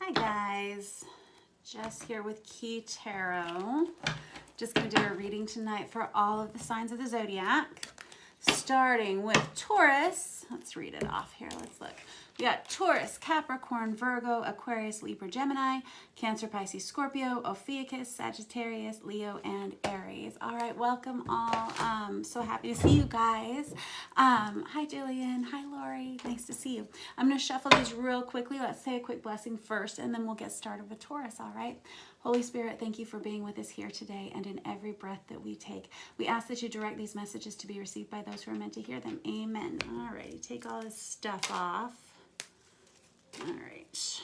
Hi guys, Jess here with Key Tarot. Just going to do a reading tonight for all of the signs of the zodiac, starting with Taurus. Let's read it off here. Let's look. We got Taurus, Capricorn, Virgo, Aquarius, Libra, Gemini, Cancer, Pisces, Scorpio, Ophiuchus, Sagittarius, Leo, and Aries. All right, welcome all. So happy to see you guys. Hi Jillian, hi Lori, nice to see you. I'm going to shuffle these real quickly. Let's say a quick blessing first, and then we'll get started with Taurus, all right? Holy Spirit, thank you for being with us here today and in every breath that we take. We ask that you direct these messages to be received by those who are meant to hear them. Amen. All right, take all this stuff off. All right,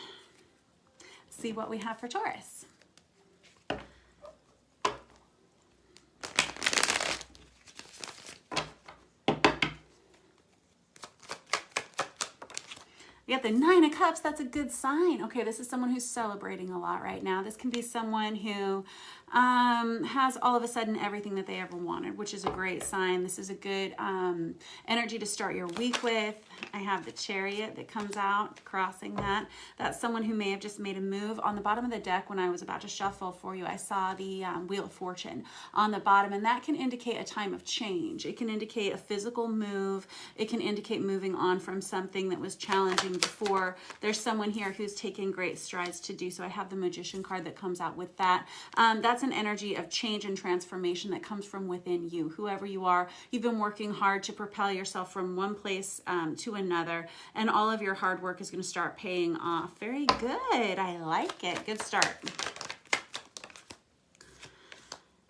see what we have for Taurus. We got the Nine of Cups. That's a good sign. Okay, this is someone who's celebrating a lot right now. This can be someone who has all of a sudden everything that they ever wanted, which is a great sign. This is a good energy to start your week with. I have the Chariot that comes out, crossing that. That's someone who may have just made a move. On the bottom of the deck, when I was about to shuffle for you, I saw the Wheel of Fortune on the bottom, and that can indicate a time of change. It can indicate a physical move. It can indicate moving on from something that was challenging before. There's someone here who's taking great strides to do so. I have the Magician card that comes out with that. That's an energy of change and transformation that comes from within you. Whoever you are, you've been working hard to propel yourself from one place to another, and all of your hard work is going to start paying off. Very good. I like it. Good start.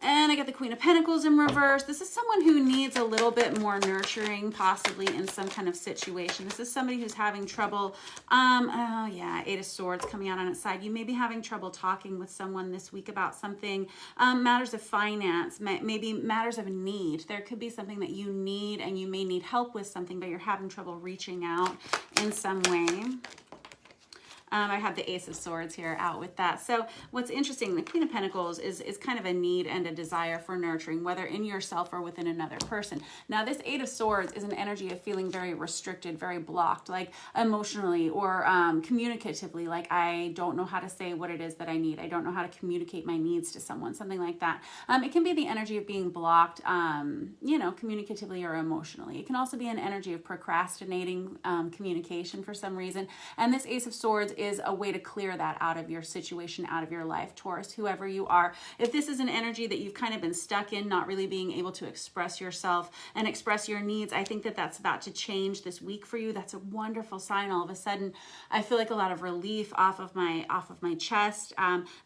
And I got the Queen of Pentacles in reverse. This is someone who needs a little bit more nurturing, possibly in some kind of situation. This is somebody who's having trouble. Oh yeah, Eight of Swords coming out on its side. You may be having trouble talking with someone this week about something, matters of finance, maybe matters of need. There could be something that you need, and you may need help with something, but you're having trouble reaching out in some way. I have the Ace of Swords here out with that. So what's interesting, the Queen of Pentacles is kind of a need and a desire for nurturing, whether in yourself or within another person. Now, this Eight of Swords is an energy of feeling very restricted, very blocked, like emotionally or communicatively, like I don't know how to say what it is that I need. I don't know how to communicate my needs to someone, something like that. It can be the energy of being blocked, you know, communicatively or emotionally. It can also be an energy of procrastinating communication for some reason. And this Ace of Swords is a way to clear that out of your situation, out of your life, Taurus, whoever you are. If this is an energy that you've kind of been stuck in, not really being able to express yourself and express your needs, I think that that's about to change this week for you. That's a wonderful sign. All of a sudden, I feel like a lot of relief off of my chest.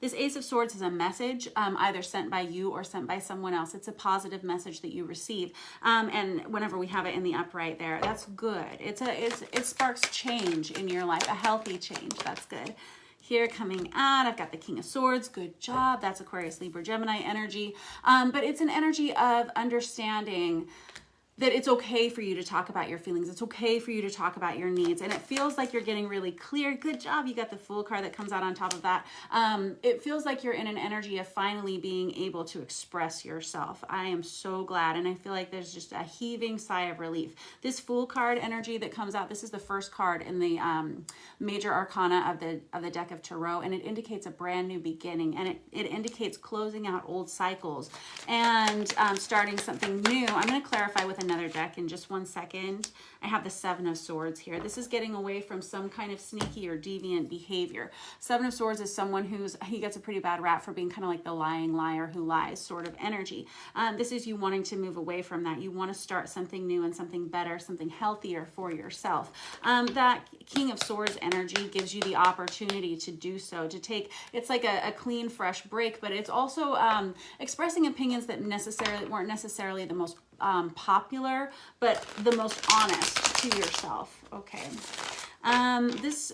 This Ace of Swords is a message, either sent by you or sent by someone else. It's a positive message that you receive. And whenever we have it in the upright there, that's good. It sparks change in your life, a healthy change. That's good. Here coming out, I've got the King of Swords. Good job. That's Aquarius, Libra, Gemini energy. But it's an energy of understanding that it's okay for you to talk about your feelings. It's okay for you to talk about your needs. And it feels like you're getting really clear. Good job. You got the Fool card that comes out on top of that. It feels like you're in an energy of finally being able to express yourself. I am so glad. And I feel like there's just a heaving sigh of relief. This Fool card energy that comes out, this is the first card in the major arcana of the deck of Tarot. And it indicates a brand new beginning. And it indicates closing out old cycles and starting something new. I'm going to clarify with another deck in just 1 second. I have the Seven of Swords here. This is getting away from some kind of sneaky or deviant behavior. Seven of Swords is someone he gets a pretty bad rap for being kind of like the lying liar who lies sort of energy. This is you wanting to move away from that. You want to start something new and something better, something healthier for yourself. That King of Swords energy gives you the opportunity to do so, to take, it's like a clean, fresh break, but it's also expressing opinions that weren't necessarily the most popular, but the most honest to yourself. Okay.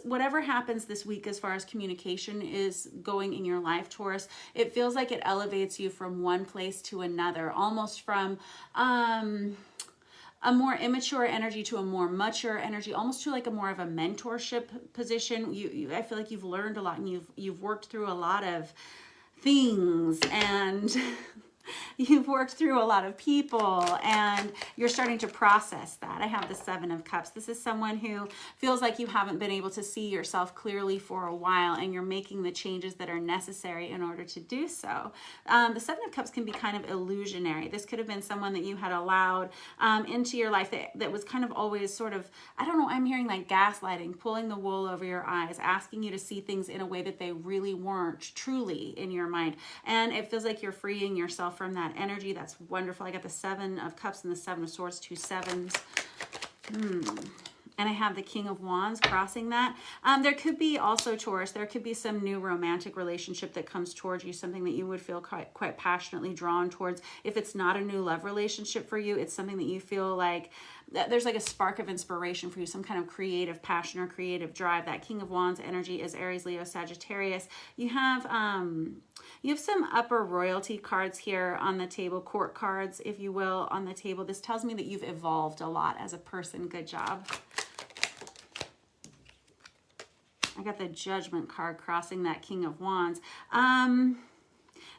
Whatever happens this week as far as communication is going in your life, Taurus, it feels like it elevates you from one place to another, almost from a more immature energy to a more mature energy, almost to like a more of a mentorship position. I feel like you've learned a lot, and you've worked through a lot of things, and You've worked through a lot of people and you're starting to process that. I have the Seven of Cups. This is someone who feels like you haven't been able to see yourself clearly for a while, and you're making the changes that are necessary in order to do so. The Seven of Cups can be kind of illusionary. This could have been someone that you had allowed into your life that was kind of always sort of, I don't know, I'm hearing like gaslighting, pulling the wool over your eyes, asking you to see things in a way that they really weren't truly in your mind. And it feels like you're freeing yourself from that energy. That's wonderful. I got the Seven of Cups and the Seven of Swords, two sevens. And I have the King of Wands crossing that. There could be also, Taurus, there could be some new romantic relationship that comes towards you, something that you would feel quite passionately drawn towards. If it's not a new love relationship for you, it's something that you feel like there's like a spark of inspiration for you, some kind of creative passion or creative drive. That King of Wands energy is Aries, Leo, Sagittarius. You have some upper royalty cards here on the table, court cards, if you will, on the table. This tells me that you've evolved a lot as a person. Good job. I got the Judgment card crossing that King of Wands.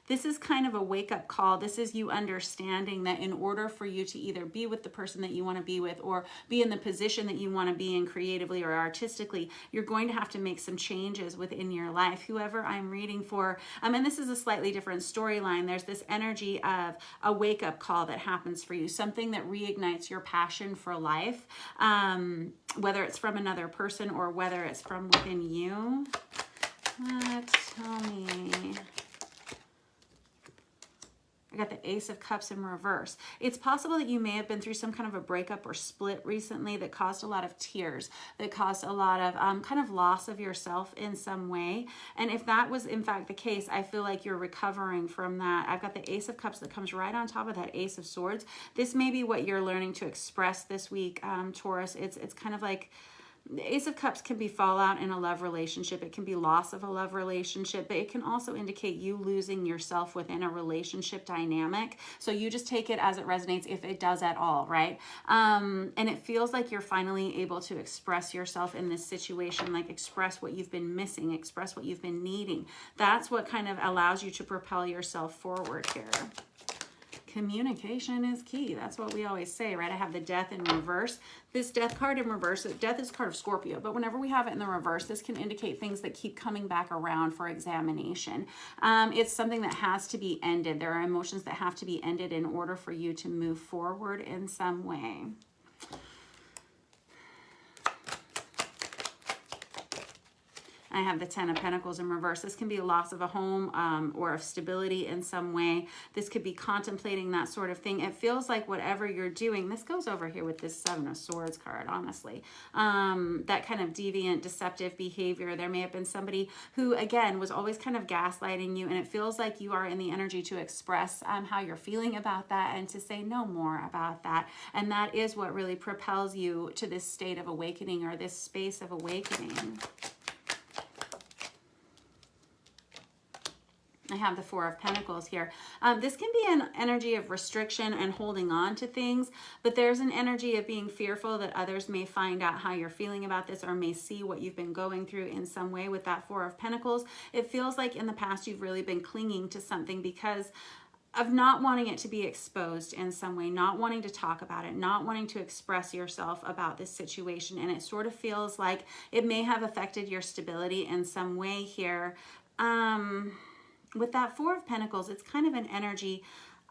This is kind of a wake-up call. This is you understanding that in order for you to either be with the person that you want to be with or be in the position that you want to be in creatively or artistically, you're going to have to make some changes within your life. Whoever I'm reading for, and this is a slightly different storyline, there's this energy of a wake-up call that happens for you, something that reignites your passion for life, whether it's from another person or whether it's from within you. Tell me. I got the Ace of Cups in reverse. It's possible that you may have been through some kind of a breakup or split recently that caused a lot of tears, that caused a lot of kind of loss of yourself in some way. And if that was in fact the case, I feel like you're recovering from that. I've got the Ace of Cups that comes right on top of that Ace of Swords. This may be what you're learning to express this week, Taurus. It's kind of like, the Ace of Cups can be fallout in a love relationship. It can be loss of a love relationship, but it can also indicate you losing yourself within a relationship dynamic. So you just take it as it resonates, if it does at all, right? And it feels like you're finally able to express yourself in this situation, like express what you've been missing, express what you've been needing. That's what kind of allows you to propel yourself forward here. Communication is key. That's what we always say, right? I have the Death in reverse. This Death card in reverse, Death is a card of Scorpio, but whenever we have it in the reverse, this can indicate things that keep coming back around for examination. It's something that has to be ended. There are emotions that have to be ended in order for you to move forward in some way. I have the Ten of Pentacles in reverse. This can be a loss of a home or of stability in some way. This could be contemplating that sort of thing. It feels like whatever you're doing, this goes over here with this Seven of Swords card, honestly. That kind of deviant, deceptive behavior. There may have been somebody who, again, was always kind of gaslighting you, and it feels like you are in the energy to express how you're feeling about that and to say no more about that. And that is what really propels you to this state of awakening or this space of awakening. I have the Four of Pentacles here. This can be an energy of restriction and holding on to things, but there's an energy of being fearful that others may find out how you're feeling about this or may see what you've been going through in some way with that Four of Pentacles. It feels like in the past you've really been clinging to something because of not wanting it to be exposed in some way, not wanting to talk about it, not wanting to express yourself about this situation. And it sort of feels like it may have affected your stability in some way here. With that Four of Pentacles, it's kind of an energy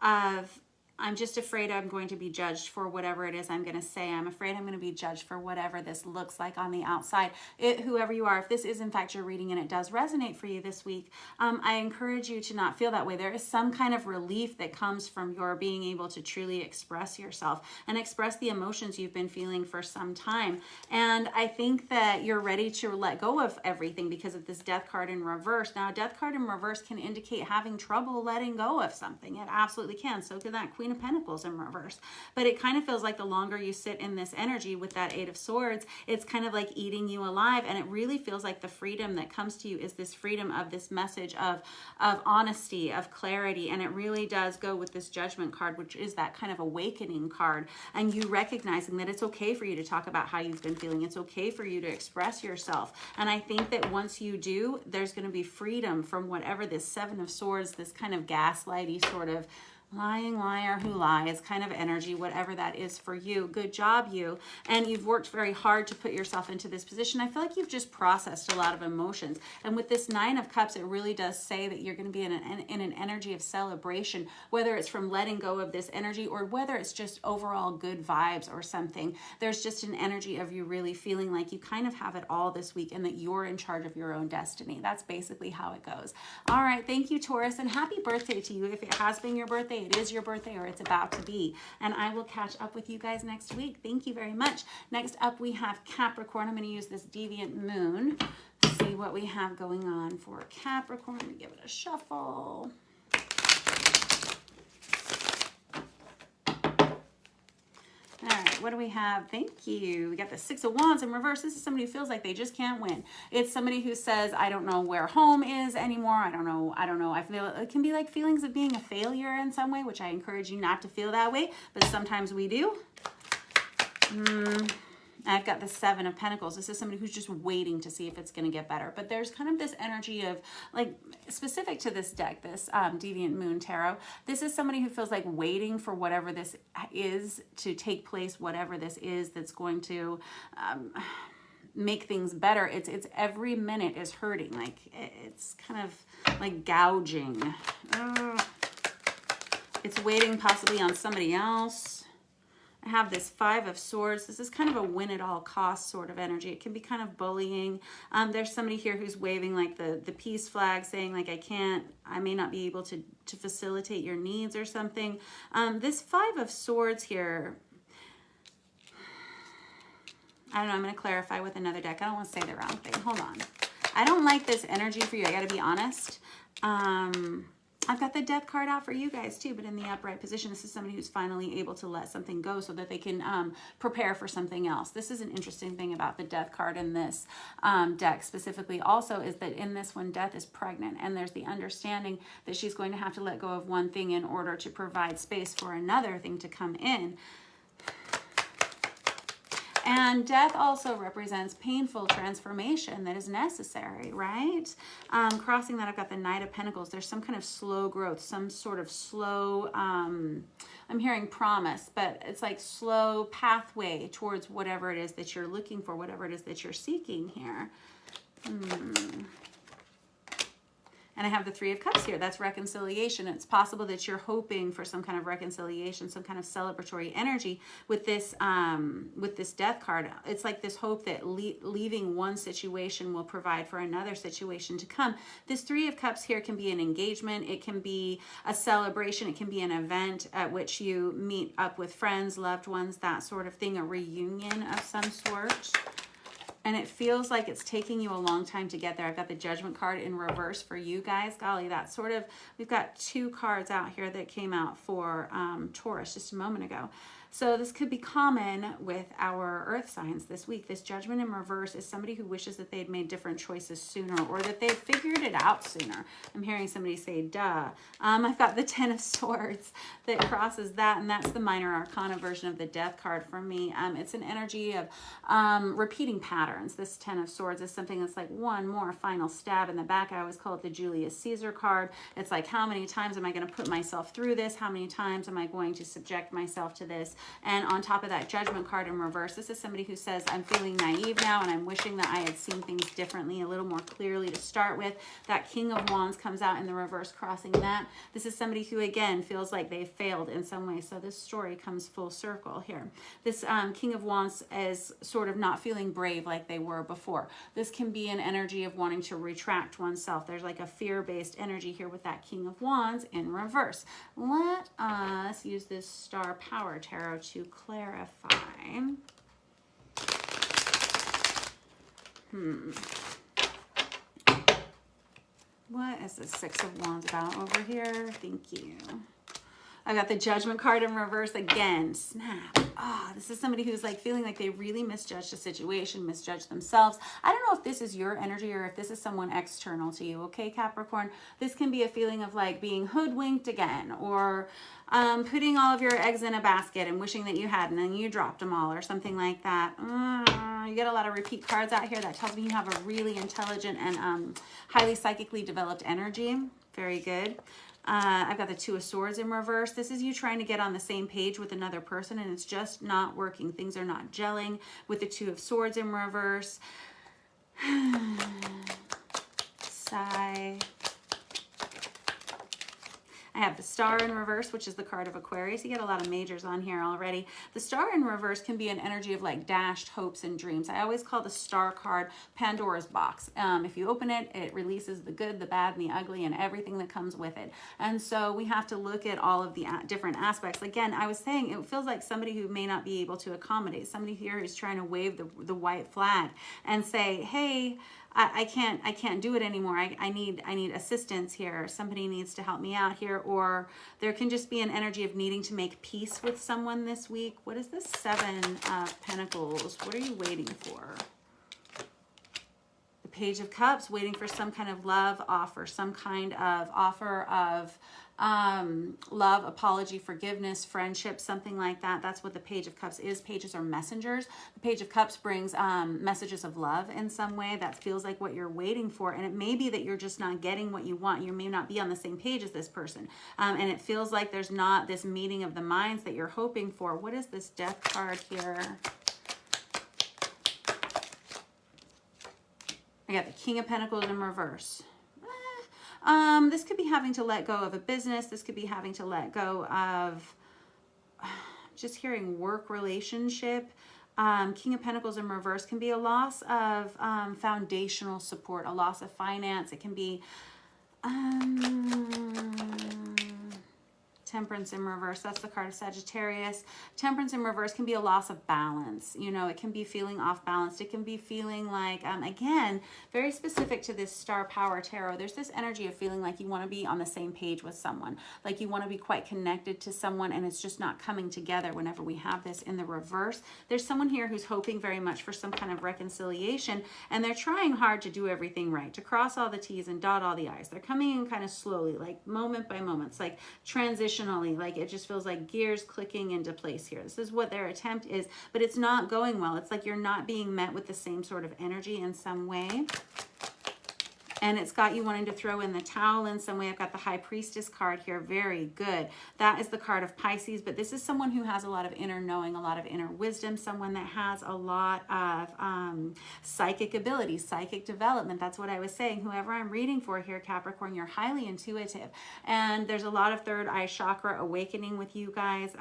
of, I'm just afraid I'm going to be judged for whatever it is I'm going to say. I'm afraid I'm going to be judged for whatever this looks like on the outside. Whoever you are, if this is in fact your reading and it does resonate for you this week, I encourage you to not feel that way. There is some kind of relief that comes from your being able to truly express yourself and express the emotions you've been feeling for some time. And I think that you're ready to let go of everything because of this Death card in reverse. Now, a Death card in reverse can indicate having trouble letting go of something. It absolutely can. So can that Queen of Pentacles in reverse. But it kind of feels like the longer you sit in this energy with that Eight of Swords, it's kind of like eating you alive. And it really feels like the freedom that comes to you is this freedom of this message of honesty, of clarity. And it really does go with this Judgment card, which is that kind of awakening card. And you recognizing that it's okay for you to talk about how you've been feeling. It's okay for you to express yourself. And I think that once you do, there's going to be freedom from whatever this Seven of Swords, this kind of gaslighty sort of Lying liar who lies kind of energy, whatever that is for you. Good job, you. And you've worked very hard to put yourself into this position. I feel like you've just processed a lot of emotions. And with this Nine of Cups, it really does say that you're going to be in an energy of celebration, whether it's from letting go of this energy or whether it's just overall good vibes or something. There's just an energy of you really feeling like you kind of have it all this week and that you're in charge of your own destiny. That's basically how it goes. All right. Thank you, Taurus, and happy birthday to you. If it has been your birthday, it is your birthday or it's about to be. And I will catch up with you guys next week. Thank you very much. Next up, we have Capricorn. I'm going to use this Deviant Moon to see what we have going on for Capricorn. Let me give it a shuffle. All right, what do we have? Thank you. We got the Six of Wands in reverse. This is somebody who feels like they just can't win. It's somebody who says, I don't know where home is anymore. I don't know. I feel it can be like feelings of being a failure in some way, which I encourage you not to feel that way, but sometimes we do. I've got the Seven of Pentacles. This is somebody who's just waiting to see if it's going to get better. But there's kind of this energy of, like, specific to this deck, this Deviant Moon Tarot, this is somebody who feels like waiting for whatever this is to take place, whatever this is that's going to make things better. It's every minute is hurting. Like, it's kind of like gouging. It's waiting possibly on somebody else. I have this Five of Swords. This is kind of a win at all costs sort of energy. It can be kind of bullying. There's somebody here who's waving like the peace flag, saying like, I may not be able to facilitate your needs or something. This Five of Swords here, I don't know, I'm going to clarify with another deck. I don't want to say the wrong thing. Hold on. I don't like this energy for you. I got to be honest. I've got the Death card out for you guys too, but in the upright position. This is somebody who's finally able to let something go so that they can prepare for something else. This is an interesting thing about the Death card in this deck specifically also is that in this one, Death is pregnant, and there's the understanding that she's going to have to let go of one thing in order to provide space for another thing to come in. And death also represents painful transformation that is necessary, right? Crossing that, I've got the Knight of Pentacles. There's some kind of slow growth, some sort of slow, I'm hearing promise, but it's like slow pathway towards whatever it is that you're looking for, whatever it is that you're seeking here. And I have the Three of Cups here. That's reconciliation. It's possible that you're hoping for some kind of reconciliation, some kind of celebratory energy with this Death card. It's like this hope that leaving one situation will provide for another situation to come. This Three of Cups here can be an engagement. It can be a celebration. It can be an event at which you meet up with friends, loved ones, that sort of thing, a reunion of some sort. And it feels like it's taking you a long time to get there. I've got the Judgment card in reverse for you guys. Golly, that's sort of, we've got two cards out here that came out for Taurus just a moment ago. So this could be common with our earth signs this week. This Judgment in reverse is somebody who wishes that they'd made different choices sooner or that they'd figured it out sooner. I'm hearing somebody say, duh. I've got the Ten of Swords that crosses that, and that's the Minor Arcana version of the Death card for me. It's an energy of repeating patterns. This Ten of Swords is something that's like one more final stab in the back. I always call it the Julius Caesar card. It's like, how many times am I going to put myself through this? How many times am I going to subject myself to this? And on top of that Judgment card in reverse, this is somebody who says, I'm feeling naive now and I'm wishing that I had seen things differently, a little more clearly to start with. That King of Wands comes out in the reverse, crossing that. This is somebody who, again, feels like they failed in some way. So this story comes full circle here. This King of Wands is sort of not feeling brave like they were before. This can be an energy of wanting to retract oneself. There's like a fear-based energy here with that King of Wands in reverse. Let us use this Star Power Tarot to clarify. What is the Six of Wands about over here? Thank you. I got the Judgment card in reverse again. Snap. This is somebody who's like feeling like they really misjudged a situation, misjudged themselves. I don't know if this is your energy or if this is someone external to you, okay, Capricorn? This can be a feeling of like being hoodwinked again, or putting all of your eggs in a basket and wishing that you hadn't and you dropped them all or something like that. You get a lot of repeat cards out here. That tells me you have a really intelligent and highly psychically developed energy. Very good. I've got the Two of Swords in reverse. This is you trying to get on the same page with another person, and it's just not working. Things are not gelling with the Two of Swords in reverse. Sigh. I have the Star in reverse, which is the card of Aquarius. You get a lot of majors on here already. The Star in reverse can be an energy of like dashed hopes and dreams. I always call the Star card Pandora's box. If you open it, it releases the good, the bad, and the ugly, and everything that comes with it. And so we have to look at all of the different aspects. Again, I was saying it feels like somebody who may not be able to accommodate, somebody here who's trying to wave the white flag and say, hey, I can't do it anymore. I need assistance here. Somebody needs to help me out here. Or there can just be an energy of needing to make peace with someone this week. What is this Seven of Pentacles? What are you waiting for? The Page of Cups, waiting for some kind of love offer, some kind of offer of love, apology, forgiveness, friendship, something like that. That's what the Page of Cups is. Pages are messengers. The Page of Cups brings messages of love in some way. That feels like what you're waiting for. And it may be that you're just not getting what you want. You may not be on the same page as this person. And it feels like there's not this meeting of the minds that you're hoping for. What is this Death card here? I got the King of Pentacles in reverse. This could be having to let go of a business. This could be having to let go of, just hearing work relationship. King of Pentacles in reverse can be a loss of foundational support, a loss of finance. It can be Temperance in reverse. That's the card of Sagittarius. Temperance in reverse can be a loss of balance. You know, it can be feeling off balance. It can be feeling like, again, very specific to this Star Power Tarot. There's this energy of feeling like you want to be on the same page with someone, like you want to be quite connected to someone, and it's just not coming together whenever we have this in the reverse. There's someone here who's hoping very much for some kind of reconciliation, and they're trying hard to do everything right, to cross all the T's and dot all the I's. They're coming in kind of slowly, like moment by moment. It's like transitionally, like it just feels like gears clicking into place here. This is what their attempt is, but it's not going well. It's like you're not being met with the same sort of energy in some way. And it's got you wanting to throw in the towel in some way. I've got the High Priestess card here. Very good. That is the card of Pisces, but this is someone who has a lot of inner knowing, a lot of inner wisdom, someone that has a lot of psychic ability, psychic development. That's what I was saying. Whoever I'm reading for here, Capricorn, you're highly intuitive. And there's a lot of third eye chakra awakening with you guys.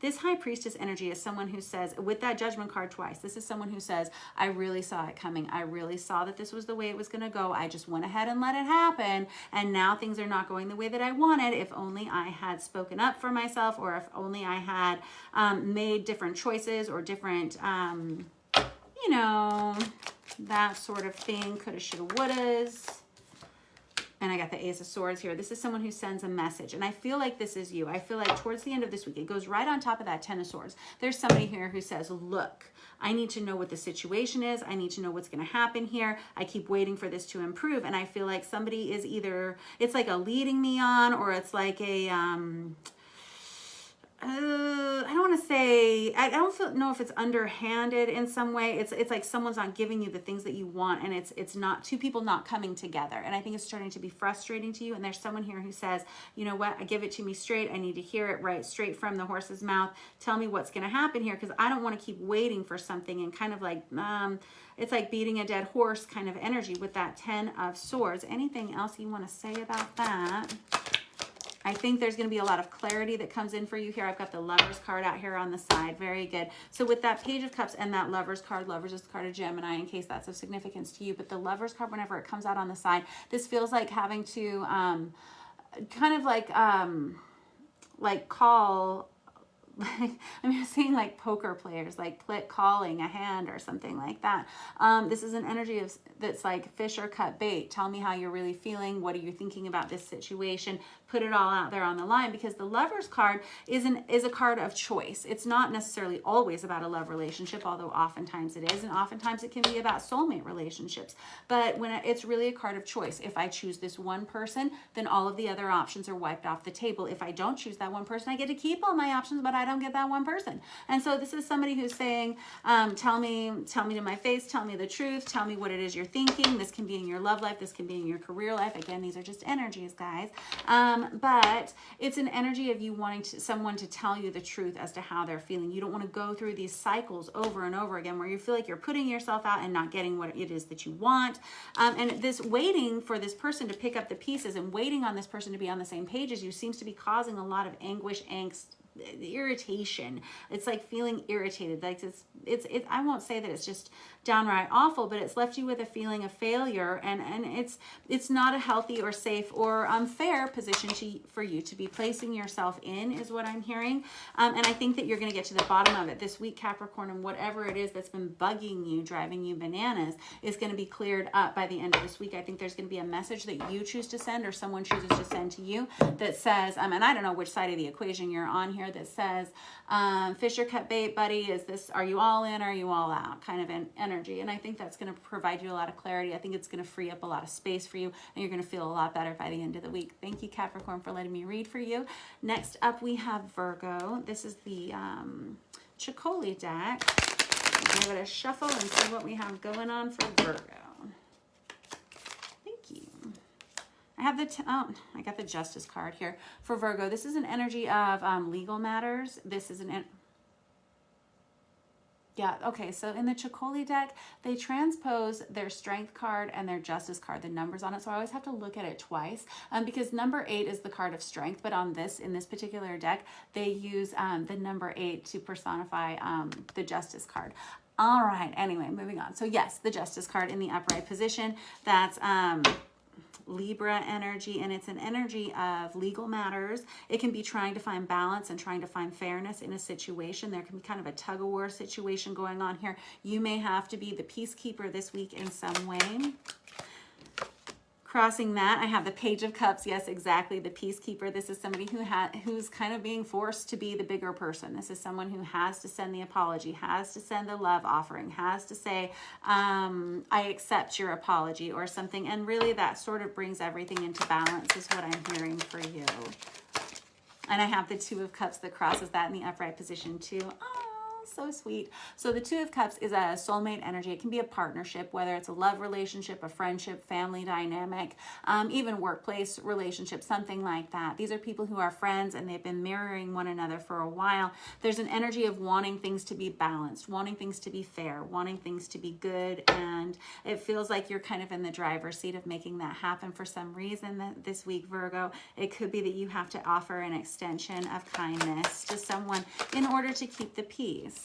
This High Priestess energy is someone who says, with that Judgment card twice, this is someone who says, I really saw it coming. I really saw that this was the way it was going to go. I just went ahead and let it happen, and now things are not going the way that I wanted. If only I had spoken up for myself, or if only I had made different choices, or different you know, that sort of thing. Coulda, shoulda, wouldas. And I got the Ace of Swords here. This is someone who sends a message. And I feel like this is you. I feel like towards the end of this week, it goes right on top of that Ten of Swords. There's somebody here who says, look, I need to know what the situation is. I need to know what's going to happen here. I keep waiting for this to improve. And I feel like somebody is either, it's like a leading me on, or it's like a, I don't want to say, I don't know if it's underhanded in some way. It's like someone's not giving you the things that you want, and it's not two people not coming together. And I think it's starting to be frustrating to you. And there's someone here who says, you know what, give it to me straight. I need to hear it right straight from the horse's mouth. Tell me what's going to happen here, because I don't want to keep waiting for something, and kind of like, it's like beating a dead horse kind of energy with that Ten of Swords. Anything else you want to say about that? I think there's going to be a lot of clarity that comes in for you here. I've got the Lovers card out here on the side. Very good. So with that Page of Cups and that Lovers card, Lovers is the card of Gemini, in case that's of significance to you. But the Lovers card, whenever it comes out on the side, this feels like having to kind of like call, I'm seeing like poker players, like calling a hand or something like that. This is an energy of that's like fish or cut bait. Tell me how you're really feeling. What are you thinking about this situation? Put it all out there on the line, because the Lovers card is a card of choice. It's not necessarily always about a love relationship, although oftentimes it is, and oftentimes it can be about soulmate relationships. But when it's really a card of choice. If I choose this one person, then all of the other options are wiped off the table. If I don't choose that one person, I get to keep all my options, but why I don't get that one person. And so this is somebody who's saying, tell me to my face, tell me the truth, tell me what it is you're thinking. This can be in your love life, this can be in your career life. Again, these are just energies, guys. But it's an energy of you wanting someone to tell you the truth as to how they're feeling. You don't want to go through these cycles over and over again where you feel like you're putting yourself out and not getting what it is that you want. And this waiting for this person to pick up the pieces and waiting on this person to be on the same page as you seems to be causing a lot of anguish, angst, irritation. It's like feeling irritated. Like it's I won't say that it's just downright awful, but it's left you with a feeling of failure, and it's not a healthy or safe or fair position for you to be placing yourself in, is what I'm hearing. And I think that you're going to get to the bottom of it this week, Capricorn, and whatever it is that's been bugging you, driving you bananas, is going to be cleared up by the end of this week. I think there's going to be a message that you choose to send, or someone chooses to send to you, that says, and I don't know which side of the equation you're on here, that says, fish or cut bait, buddy, are you all in, or are you all out, kind of an energy. And I think that's going to provide you a lot of clarity. I think it's going to free up a lot of space for you, and you're going to feel a lot better by the end of the week. Thank you, Capricorn, for letting me read for you. Next up, we have Virgo. This is the Chicoli deck. Give it a shuffle and see what we have going on for Virgo. Thank you. I have I got the Justice card here for Virgo. This is an energy of legal matters. This is okay, so in the Chicoli deck, they transpose their Strength card and their Justice card, the numbers on it. So I always have to look at it twice because number 8 is the card of Strength, but in this particular deck, they use the number 8 to personify the Justice card. All right, anyway, moving on. So yes, the Justice card in the upright position, that's Libra energy, and it's an energy of legal matters. It can be trying to find balance and trying to find fairness in a situation. There can be kind of a tug-of-war situation going on here. You may have to be the peacekeeper this week in some way. Crossing that, I have the Page of Cups. Yes, exactly, the peacekeeper. This is somebody who's kind of being forced to be the bigger person. This is someone who has to send the apology, has to send the love offering, has to say, I accept your apology or something. And really that sort of brings everything into balance, is what I'm hearing for you. And I have the Two of Cups that crosses that in the upright position too. So sweet. So the Two of Cups is a soulmate energy. It can be a partnership, whether it's a love relationship, a friendship, family dynamic, even workplace relationship, something like that. These are people who are friends and they've been mirroring one another for a while. There's an energy of wanting things to be balanced, wanting things to be fair, wanting things to be good, and it feels like you're kind of in the driver's seat of making that happen for some reason this week, Virgo. It could be that you have to offer an extension of kindness to someone in order to keep the peace.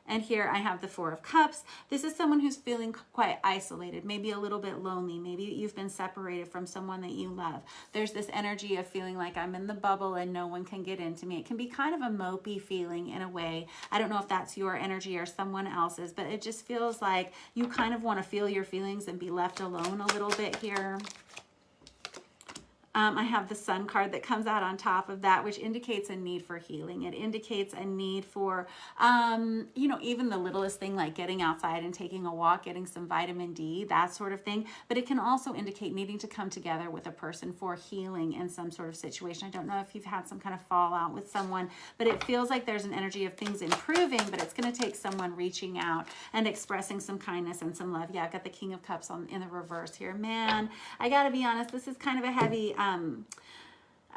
And here I have the Four of Cups. This is someone who's feeling quite isolated, maybe a little bit lonely. Maybe you've been separated from someone that you love. There's this energy of feeling like I'm in the bubble and no one can get into me. It can be kind of a mopey feeling in a way. I don't know if that's your energy or someone else's, but it just feels like you kind of want to feel your feelings and be left alone a little bit here. I have the Sun card that comes out on top of that, which indicates a need for healing. It indicates a need for, even the littlest thing like getting outside and taking a walk, getting some vitamin D, that sort of thing. But it can also indicate needing to come together with a person for healing in some sort of situation. I don't know if you've had some kind of fallout with someone, but it feels like there's an energy of things improving, but it's going to take someone reaching out and expressing some kindness and some love. Yeah, I've got the King of Cups in the reverse here. Man, I got to be honest, this is kind of a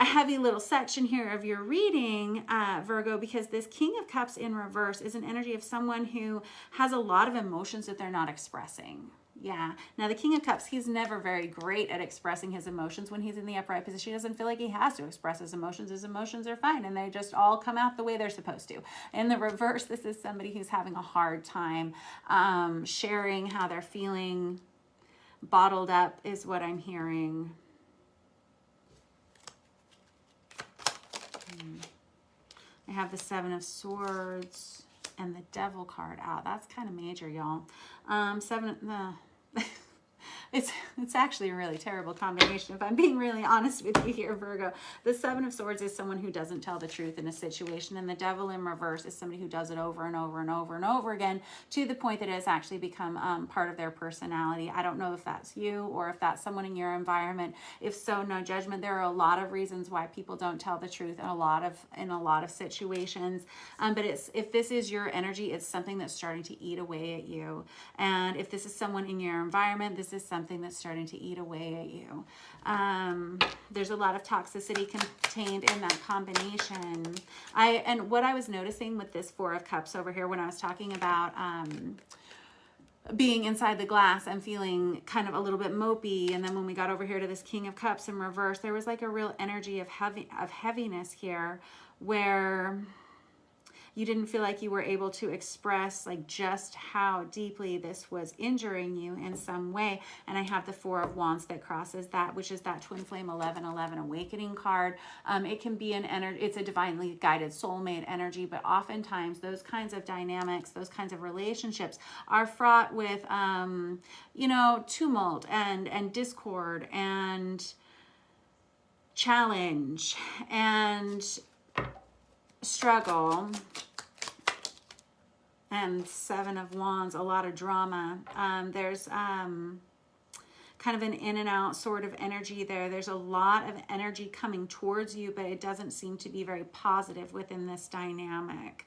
heavy little section here of your reading, Virgo, because this King of Cups in reverse is an energy of someone who has a lot of emotions that they're not expressing. Yeah. Now, the King of Cups, he's never very great at expressing his emotions. When he's in the upright position, he doesn't feel like he has to express his emotions. His emotions are fine, and they just all come out the way they're supposed to. In the reverse, this is somebody who's having a hard time sharing how they're feeling. Bottled up is what I'm hearing. I have the Seven of Swords and the Devil card out. That's kind of major, y'all. It's actually a really terrible combination, if I'm being really honest with you here, Virgo. The Seven of Swords is someone who doesn't tell the truth in a situation, and the Devil in reverse is somebody who does it over and over and over and over again to the point that it has actually become part of their personality. I don't know if that's you or if that's someone in your environment. If so, no judgment. There are a lot of reasons why people don't tell the truth in a lot of situations. But if this is your energy, it's something that's starting to eat away at you. And if this is someone in your environment, this is something that's starting to eat away at you. There's a lot of toxicity contained in that combination. And what I was noticing with this Four of Cups over here when I was talking about being inside the glass and feeling kind of a little bit mopey, and then when we got over here to this King of Cups in reverse, there was like a real energy of heaviness here, where you didn't feel like you were able to express like just how deeply this was injuring you in some way. And I have the Four of Wands that crosses that, which is that Twin Flame 1111 awakening card. It can be an energy, it's a divinely guided soulmate energy, but oftentimes those kinds of dynamics, those kinds of relationships are fraught with, you know, tumult and discord and challenge and struggle. And Seven of Wands, a lot of drama. There's kind of an in and out sort of energy there. There's a lot of energy coming towards you, but it doesn't seem to be very positive within this dynamic.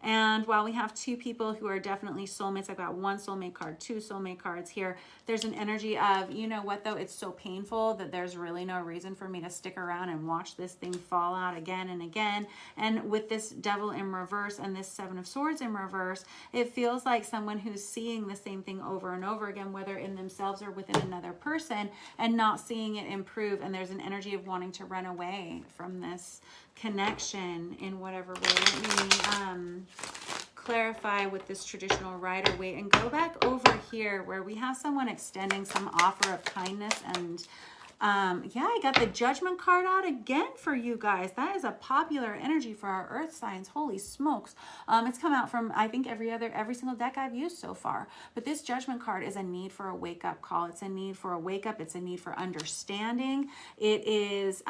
And while we have two people who are definitely soulmates, I've got one soulmate card, two soulmate cards here. There's an energy of, you know what though, it's so painful that there's really no reason for me to stick around and watch this thing fall out again and again. And with this Devil in reverse and this Seven of Swords in reverse, it feels like someone who's seeing the same thing over and over again, whether in themselves or within another person, and not seeing it improve. And there's an energy of wanting to run away from this connection in whatever way. Let me clarify with this traditional Rider-Waite and go back over here where we have someone extending some offer of kindness. And yeah, I got the Judgment card out again for you guys. That is a popular energy for our earth signs. Holy smokes. It's come out from, I think, every single deck I've used so far. But this Judgment card is a need for a wake-up call. It's a need for a wake-up. It's a need for understanding. It is,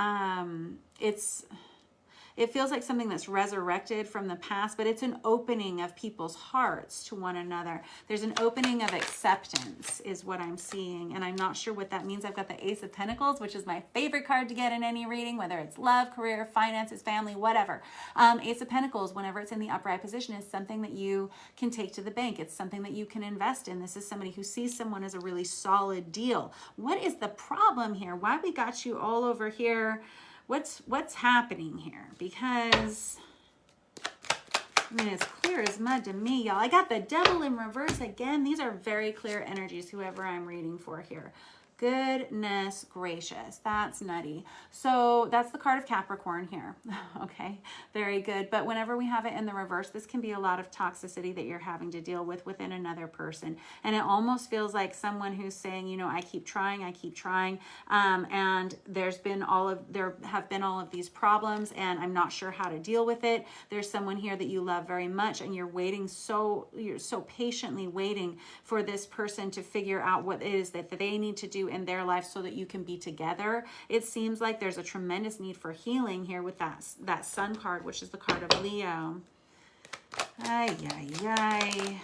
it feels like something that's resurrected from the past, but it's an opening of people's hearts to one another. There's an opening of acceptance is what I'm seeing, and I'm not sure what that means. I've got the Ace of Pentacles, which is my favorite card to get in any reading, whether it's love, career, finances, family, whatever. Ace of Pentacles, whenever it's in the upright position, is something that you can take to the bank. It's something that you can invest in. This is somebody who sees someone as a really solid deal. What is the problem here? Why we got you all over here? What's happening here? Because, I mean, it's clear as mud to me, y'all. I got the Devil in reverse again. These are very clear energies, whoever I'm reading for here. Goodness gracious, that's nutty. So that's the card of Capricorn here. Okay, very good. But whenever we have it in the reverse, this can be a lot of toxicity that you're having to deal with within another person. And it almost feels like someone who's saying, you know, I keep trying. And there have been all of these problems and I'm not sure how to deal with it. There's someone here that you love very much and you're so patiently waiting for this person to figure out what it is that they need to do in their life so that you can be together. It seems like there's a tremendous need for healing here with that Sun card, which is the card of Leo. Ay, ay, ay.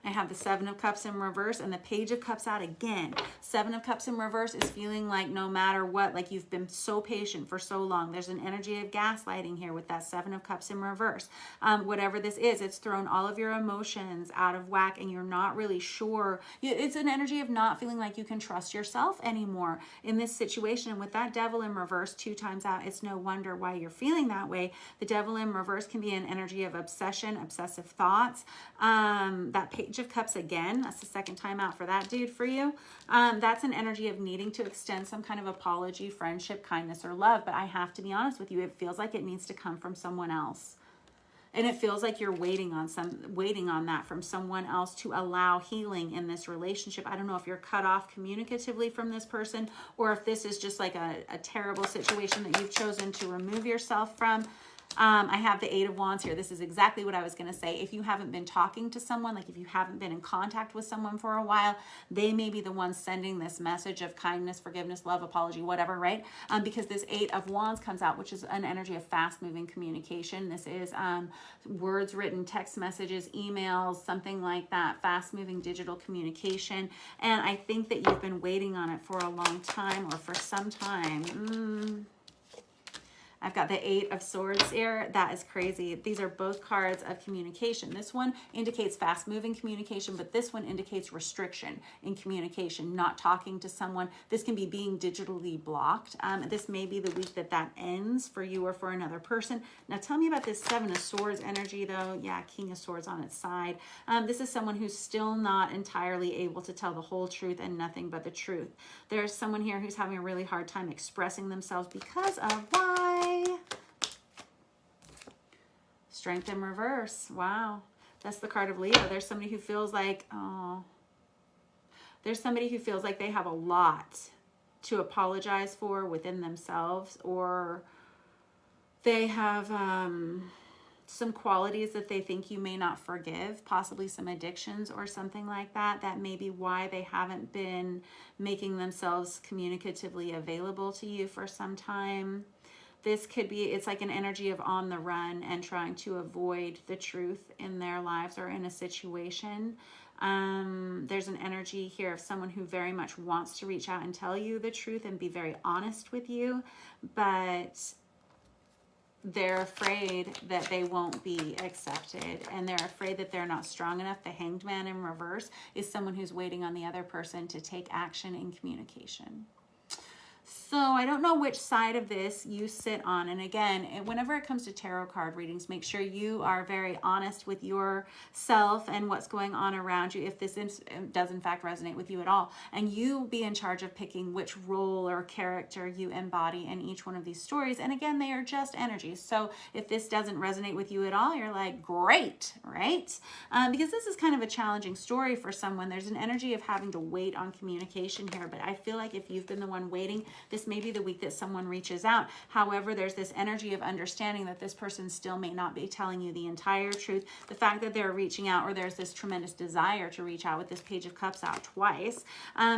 I have the Seven of Cups in reverse and the Page of Cups out again. Seven of Cups in reverse is feeling like no matter what, like you've been so patient for so long. There's an energy of gaslighting here with that Seven of Cups in reverse. Whatever this is, it's thrown all of your emotions out of whack and you're not really sure. It's an energy of not feeling like you can trust yourself anymore in this situation. And with that Devil in reverse 2 times out, it's no wonder why you're feeling that way. The Devil in reverse can be an energy of obsession, obsessive thoughts. That Page of Cups again, that's the 2nd time out for that dude for you. That's an energy of needing to extend some kind of apology, friendship, kindness, or love. But I have to be honest with you, it feels like it needs to come from someone else. And it feels like you're waiting on that from someone else to allow healing in this relationship. I don't know if you're cut off communicatively from this person or if this is just like a terrible situation that you've chosen to remove yourself from. I have the 8 of Wands here. This is exactly what I was going to say. If you haven't been talking to someone, like if you haven't been in contact with someone for a while, they may be the ones sending this message of kindness, forgiveness, love, apology, whatever, right? Because this 8 of Wands comes out, which is an energy of fast-moving communication. This is words written, text messages, emails, something like that, fast-moving digital communication. And I think that you've been waiting on it for a long time or for some time. I've got the 8 of Swords here. That is crazy. These are both cards of communication. This one indicates fast-moving communication, but this one indicates restriction in communication, not talking to someone. This can be being digitally blocked. This may be the week that that ends for you or for another person. Now, tell me about this 7 of Swords energy, though. Yeah, King of Swords on its side. This is someone who's still not entirely able to tell the whole truth and nothing but the truth. There's someone here who's having a really hard time expressing themselves because of why? Strength in reverse. Wow. That's the card of Leo. There's somebody who feels like, oh, there's somebody who feels like they have a lot to apologize for within themselves, or they have some qualities that they think you may not forgive, possibly some addictions or something like that. That may be why they haven't been making themselves communicatively available to you for some time. This could be, it's like an energy of on the run and trying to avoid the truth in their lives or in a situation. There's an energy here of someone who very much wants to reach out and tell you the truth and be very honest with you, but they're afraid that they won't be accepted, and they're afraid that they're not strong enough. The Hanged Man in reverse is someone who's waiting on the other person to take action in communication. So I don't know which side of this you sit on. And again, whenever it comes to tarot card readings, make sure you are very honest with yourself and what's going on around you, if this does in fact resonate with you at all. And you be in charge of picking which role or character you embody in each one of these stories. And again, they are just energies. So if this doesn't resonate with you at all, you're like, great, right? Because this is kind of a challenging story for someone. There's an energy of having to wait on communication here. But I feel like if you've been the one waiting, this may be the week that someone reaches out. However, there's this energy of understanding that this person still may not be telling you the entire truth. The fact that they're reaching out, or there's this tremendous desire to reach out with this Page of Cups out twice,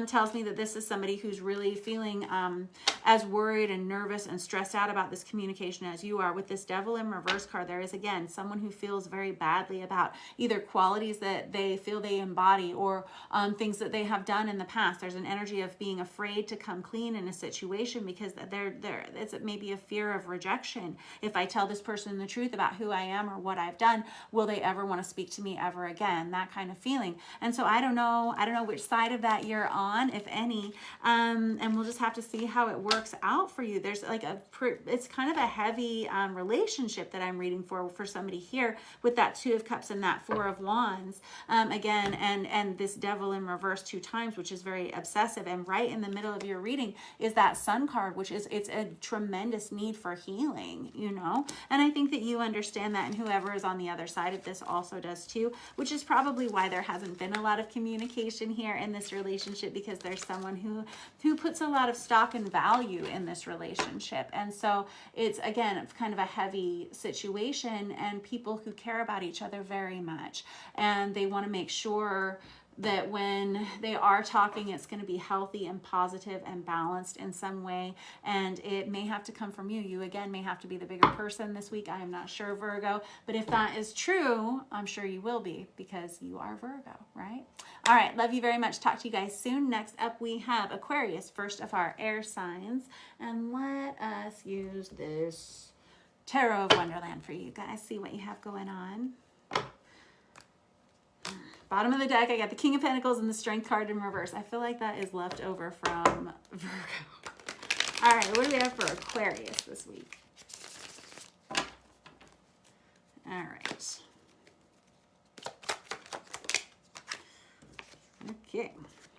tells me that this is somebody who's really feeling as worried and nervous and stressed out about this communication as you are. With this Devil in reverse card, there is again someone who feels very badly about either qualities that they feel they embody or things that they have done in the past. There's an energy of being afraid to come clean in a situation because it's maybe a fear of rejection. If I tell this person the truth about who I am or what I've done, will they ever want to speak to me ever again? That kind of feeling. And so I don't know which side of that you're on, if any, and we'll just have to see how it works out for you. There's like it's kind of a heavy relationship that I'm reading for somebody here with that 2 of Cups and that 4 of Wands again, and this Devil in reverse 2 times, which is very obsessive. And right in the middle of your reading is that Sun card, which is, it's a tremendous need for healing, you know? And I think that you understand that, and whoever is on the other side of this also does too, which is probably why there hasn't been a lot of communication here in this relationship, because there's someone who puts a lot of stock and value in this relationship. And so it's, again, it's kind of a heavy situation, and people who care about each other very much, and they want to make sure that when they are talking, it's going to be healthy and positive and balanced in some way. And it may have to come from you. You, again, may have to be the bigger person this week. I am not sure, Virgo. But if that is true, I'm sure you will be, because you are Virgo, right? All right. Love you very much. Talk to you guys soon. Next up, we have Aquarius, first of our air signs. And let us use this Tarot of Wonderland for you guys. See what you have going on. Bottom of the deck, I got the King of Pentacles and the Strength card in reverse. I feel like that is left over from Virgo. All right, what do we have for Aquarius this week? All right. Okay.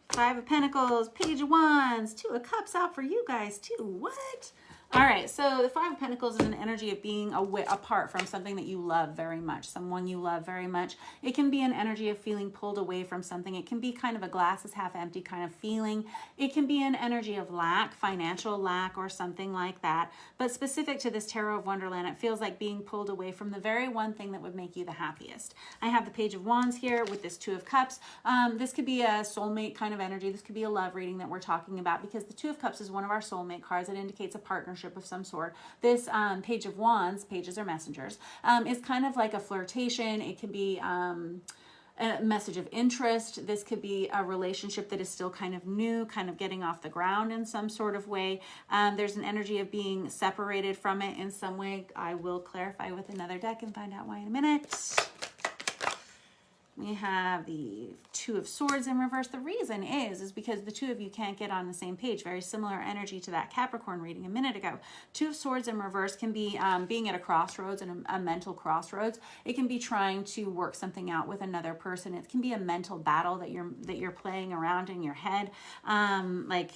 5 of Pentacles, Page of Wands, 2 of Cups out for you guys too. What? All right, so the Five of Pentacles is an energy of being apart from something that you love very much, someone you love very much. It can be an energy of feeling pulled away from something. It can be kind of a glass is half empty kind of feeling. It can be an energy of lack, financial lack or something like that. But specific to this Tarot of Wonderland, it feels like being pulled away from the very one thing that would make you the happiest. I have the Page of Wands here with this Two of Cups. This could be a soulmate kind of energy. This could be a love reading that we're talking about, because the Two of Cups is one of our soulmate cards. It indicates a partnership of some sort. This Page of Wands, pages are messengers, is kind of like a flirtation. It can be a message of interest. This could be a relationship that is still kind of new, kind of getting off the ground in some sort of way. There's an energy of being separated from it in some way. I will clarify with another deck and find out why in a minute. We have the Two of Swords in reverse. The reason is because the two of you can't get on the same page. Very similar energy to that Capricorn reading a minute ago. Two of Swords in reverse can be being at a crossroads, and a mental crossroads. It can be trying to work something out with another person. It can be a mental battle that you're playing around in your head. Like,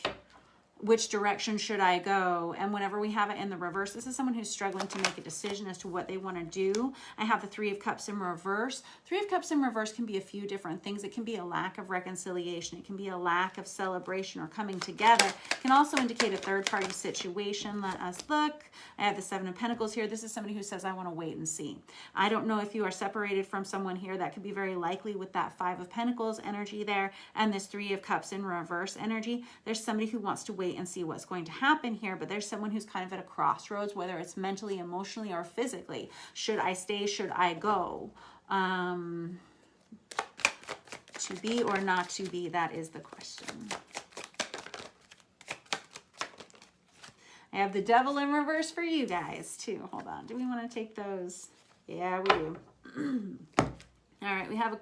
which direction should I go? And whenever we have it in the reverse, this is someone who's struggling to make a decision as to what they want to do. I have the Three of Cups in reverse. Three of Cups in reverse can be a few different things. It can be a lack of reconciliation. It can be a lack of celebration or coming together. It can also indicate a third-party situation. Let us look. I have the Seven of Pentacles here. This is somebody who says, I want to wait and see. I don't know if you are separated from someone here. That could be very likely with that Five of Pentacles energy there and this Three of Cups in reverse energy. There's somebody who wants to wait and see what's going to happen here, but there's someone who's kind of at a crossroads, whether it's mentally, emotionally, or physically. Should I stay? Should I go? To be or not to be? That is the question. I have the Devil in reverse for you guys too. Hold on. Do we want to take those? Yeah, we do. All right, we have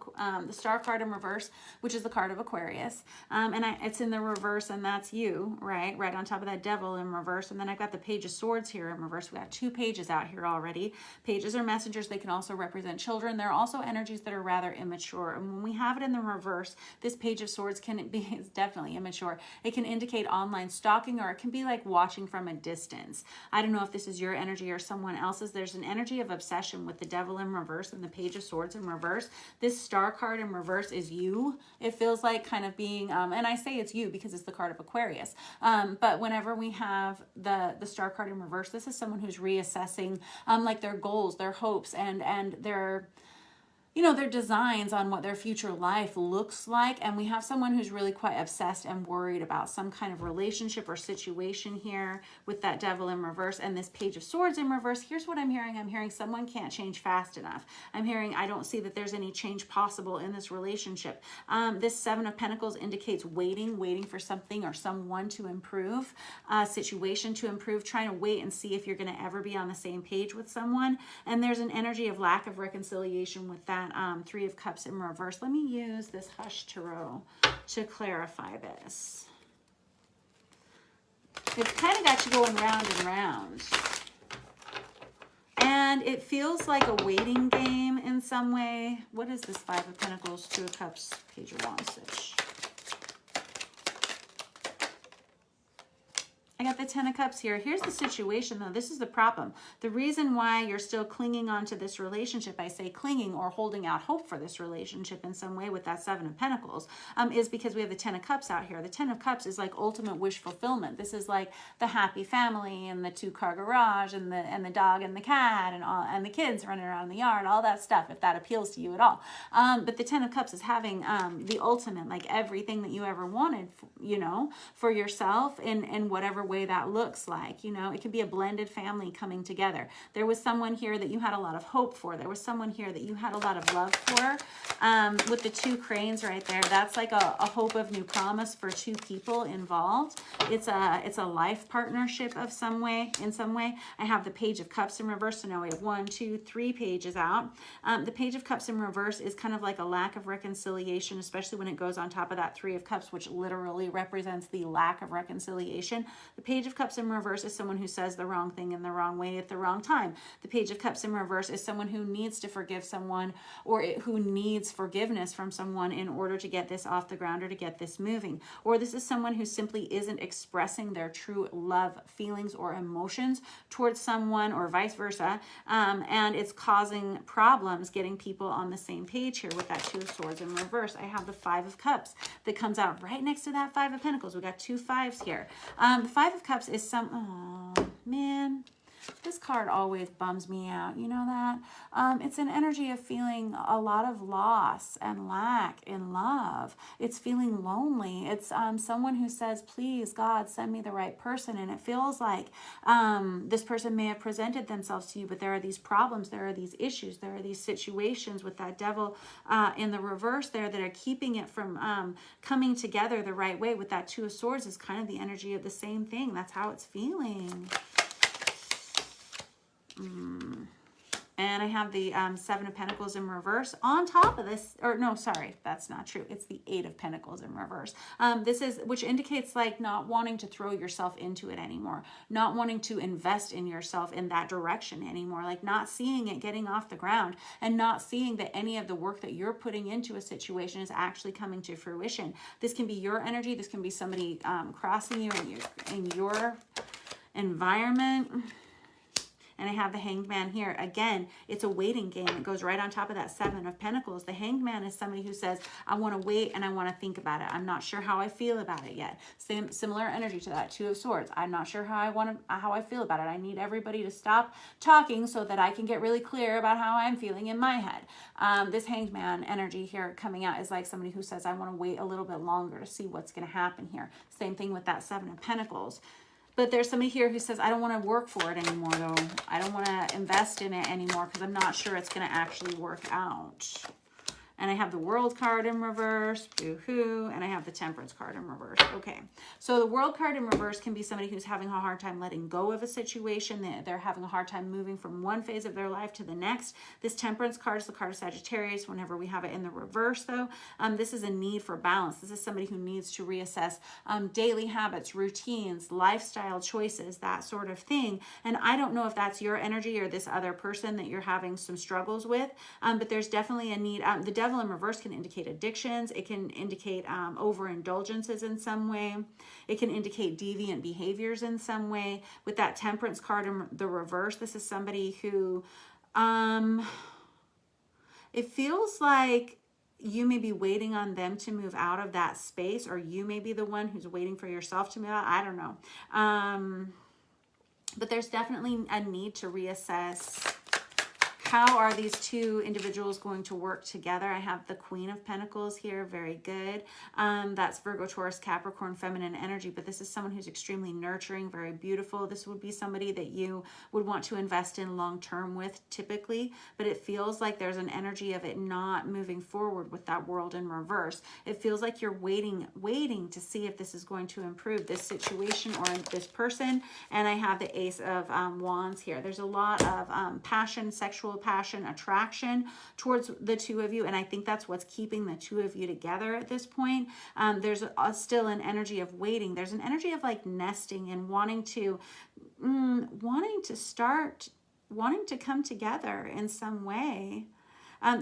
the Star card in reverse, which is the card of Aquarius. It's in the reverse, and that's you, right? Right on top of that Devil in reverse. And then I've got the Page of Swords here in reverse. We got two pages out here already. Pages are messengers. They can also represent children. They're also energies that are rather immature. And when we have it in the reverse, this Page of Swords is definitely immature. It can indicate online stalking, or it can be like watching from a distance. I don't know if this is your energy or someone else's. There's an energy of obsession with the Devil in reverse and the Page of Swords in reverse. This Star card in reverse is you. It feels like kind of being, and I say it's you because it's the card of Aquarius. But whenever we have the Star card in reverse, this is someone who's reassessing like their goals, their hopes, and their, you know, their designs on what their future life looks like. And we have someone who's really quite obsessed and worried about some kind of relationship or situation here with that Devil in reverse and this Page of Swords in reverse. Here's what I'm hearing. I'm hearing someone can't change fast enough. I'm hearing I don't see that there's any change possible in this relationship. This Seven of Pentacles indicates waiting for something or someone to improve, situation to improve, trying to wait and see if you're going to ever be on the same page with someone. And there's an energy of lack of reconciliation with that Three of Cups in reverse. Let me use this Hush Tarot to clarify this. It's kind of got you going round and round. And it feels like a waiting game in some way. What is this Five of Pentacles, Two of Cups, Page of Wands? I got the Ten of Cups here. Here's the situation, though. This is the problem. The reason why you're still clinging on to this relationship, I say clinging or holding out hope for this relationship in some way with that Seven of Pentacles, is because we have the Ten of Cups out here. The Ten of Cups is like ultimate wish fulfillment. This is like the happy family and the two-car garage and the dog and the cat and the kids running around in the yard, all that stuff, if that appeals to you at all. But the Ten of Cups is having the ultimate, like everything that you ever wanted, you know, for yourself in whatever way that looks like. You know, it could be a blended family coming together. There was someone here that you had a lot of hope for. There was someone here that you had a lot of love for. With the two cranes right there, that's like a hope of new promise for two people involved. It's a life partnership of some way. In some way, I have the Page of Cups in reverse. So now we have 1, 2, 3 pages out. The Page of Cups in reverse is kind of like a lack of reconciliation, especially when it goes on top of that Three of Cups, which literally represents the lack of reconciliation. The Page of Cups in reverse is someone who says the wrong thing in the wrong way at the wrong time. The Page of Cups in reverse is someone who needs to forgive someone, or who needs forgiveness from someone in order to get this off the ground or to get this moving. Or this is someone who simply isn't expressing their true love, feelings, or emotions towards someone, or vice versa. And it's causing problems getting people on the same page here with that Two of Swords in reverse. I have the Five of Cups that comes out right next to that Five of Pentacles. We got two fives here. The Five of Cups is oh man, this card always bums me out. You know that? It's an energy of feeling a lot of loss and lack in love. It's feeling lonely. It's someone who says, please, God, send me the right person. And it feels like this person may have presented themselves to you, but there are these problems, there are these issues, there are these situations with that Devil in the reverse there that are keeping it from coming together the right way. With that Two of Swords is kind of the energy of the same thing. That's how it's feeling. And I have the Seven of Pentacles in reverse on top of this, or no, sorry, that's not true. It's the Eight of Pentacles in reverse. This is, which indicates like not wanting to throw yourself into it anymore, not wanting to invest in yourself in that direction anymore, like not seeing it getting off the ground, and not seeing that any of the work that you're putting into a situation is actually coming to fruition. This can be your energy. This can be somebody crossing you in your environment. And I have the Hanged Man here. Again, it's a waiting game. It goes right on top of that Seven of Pentacles. The Hanged Man is somebody who says, I want to wait and I want to think about it. I'm not sure how I feel about it yet. Similar energy to that Two of Swords. I'm not sure how I feel about it. I need everybody to stop talking so that I can get really clear about how I'm feeling in my head. This Hanged Man energy here coming out is like somebody who says, I want to wait a little bit longer to see what's going to happen here. Same thing with that Seven of Pentacles. But there's somebody here who says, I don't want to work for it anymore, though. I don't want to invest in it anymore because I'm not sure it's going to actually work out. And I have the World card in reverse, boo-hoo, and I have the Temperance card in reverse. Okay, so the World card in reverse can be somebody who's having a hard time letting go of a situation. They're having a hard time moving from one phase of their life to the next. This Temperance card is the card of Sagittarius whenever we have it in the reverse, though. This is a need for balance. This is somebody who needs to reassess daily habits, routines, lifestyle choices, that sort of thing. And I don't know if that's your energy or this other person that you're having some struggles with, but there's definitely a need. The Devil in reverse can indicate addictions. It can indicate overindulgences in some way. It can indicate deviant behaviors in some way. With that Temperance card in the reverse, this is somebody who it feels like you may be waiting on them to move out of that space, or you may be the one who's waiting for yourself to move out. I don't know. But there's definitely a need to reassess how are these two individuals going to work together. I have the Queen of Pentacles here. Very good. That's Virgo, Taurus, Capricorn, feminine energy. But this is someone who's extremely nurturing, very beautiful. This would be somebody that you would want to invest in long-term with typically. But it feels like there's an energy of it not moving forward with that World in reverse. It feels like you're waiting to see if this is going to improve this situation or this person. And I have the Ace of Wands here. There's a lot of passion, sexual passion, attraction towards the two of you, and I think that's what's keeping the two of you together at this point. There's still an energy of waiting. There's an energy of like nesting and wanting to come together in some way.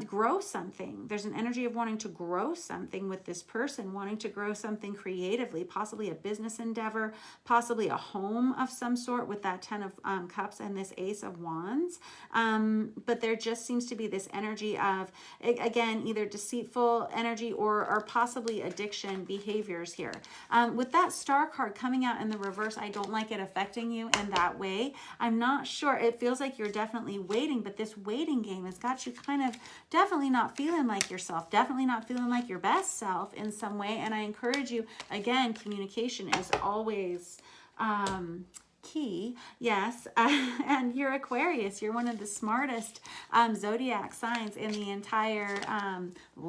Grow something. There's an energy of wanting to grow something with this person, wanting to grow something creatively, possibly a business endeavor, possibly a home of some sort with that Ten of Cups and this Ace of Wands. But there just seems to be this energy of, again, either deceitful energy or possibly addiction behaviors here. With that Star card coming out in the reverse, I don't like it affecting you in that way. I'm not sure. It feels like you're definitely waiting, but this waiting game has got you kind of definitely not feeling like yourself, definitely not feeling like your best self in some way. And I encourage you, again, communication is always key, yes, and you're Aquarius. You're one of the smartest zodiac signs in the entire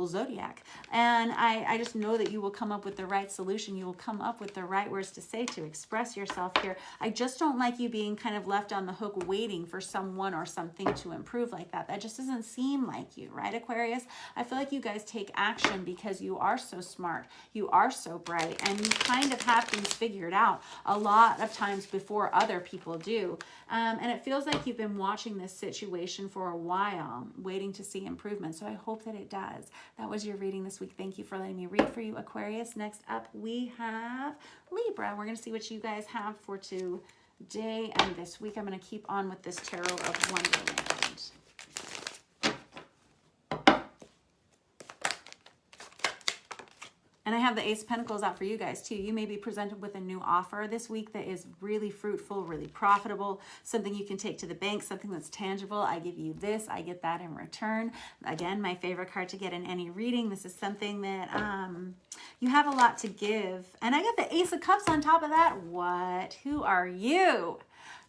zodiac. And I just know that you will come up with the right solution. You will come up with the right words to say to express yourself here. I just don't like you being kind of left on the hook waiting for someone or something to improve like that. That just doesn't seem like you, right, Aquarius? I feel like you guys take action because you are so smart. You are so bright, and you kind of have things figured out a lot of times before other people do. And it feels like you've been watching this situation for a while, waiting to see improvement. So I hope that it does. That was your reading this week. Thank you for letting me read for you, Aquarius. Next up, we have Libra. We're going to see what you guys have for today and this week. I'm going to keep on with this Tarot of Wonderland. And I have the Ace of Pentacles out for you guys too. You may be presented with a new offer this week that is really fruitful, really profitable, something you can take to the bank, something that's tangible. I give you this, I get that in return. Again, my favorite card to get in any reading. This is something that you have a lot to give. And I got the Ace of Cups on top of that. What? Who are you?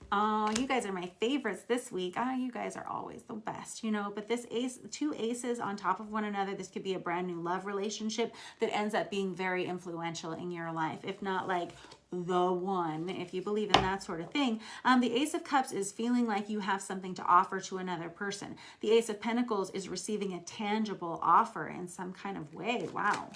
Oh, you guys are my favorites this week. Oh, you guys are always the best, you know, but this ace, two aces on top of one another, this could be a brand new love relationship that ends up being very influential in your life. If not like the one, if you believe in that sort of thing. The Ace of Cups is feeling like you have something to offer to another person. The Ace of Pentacles is receiving a tangible offer in some kind of way. Wow.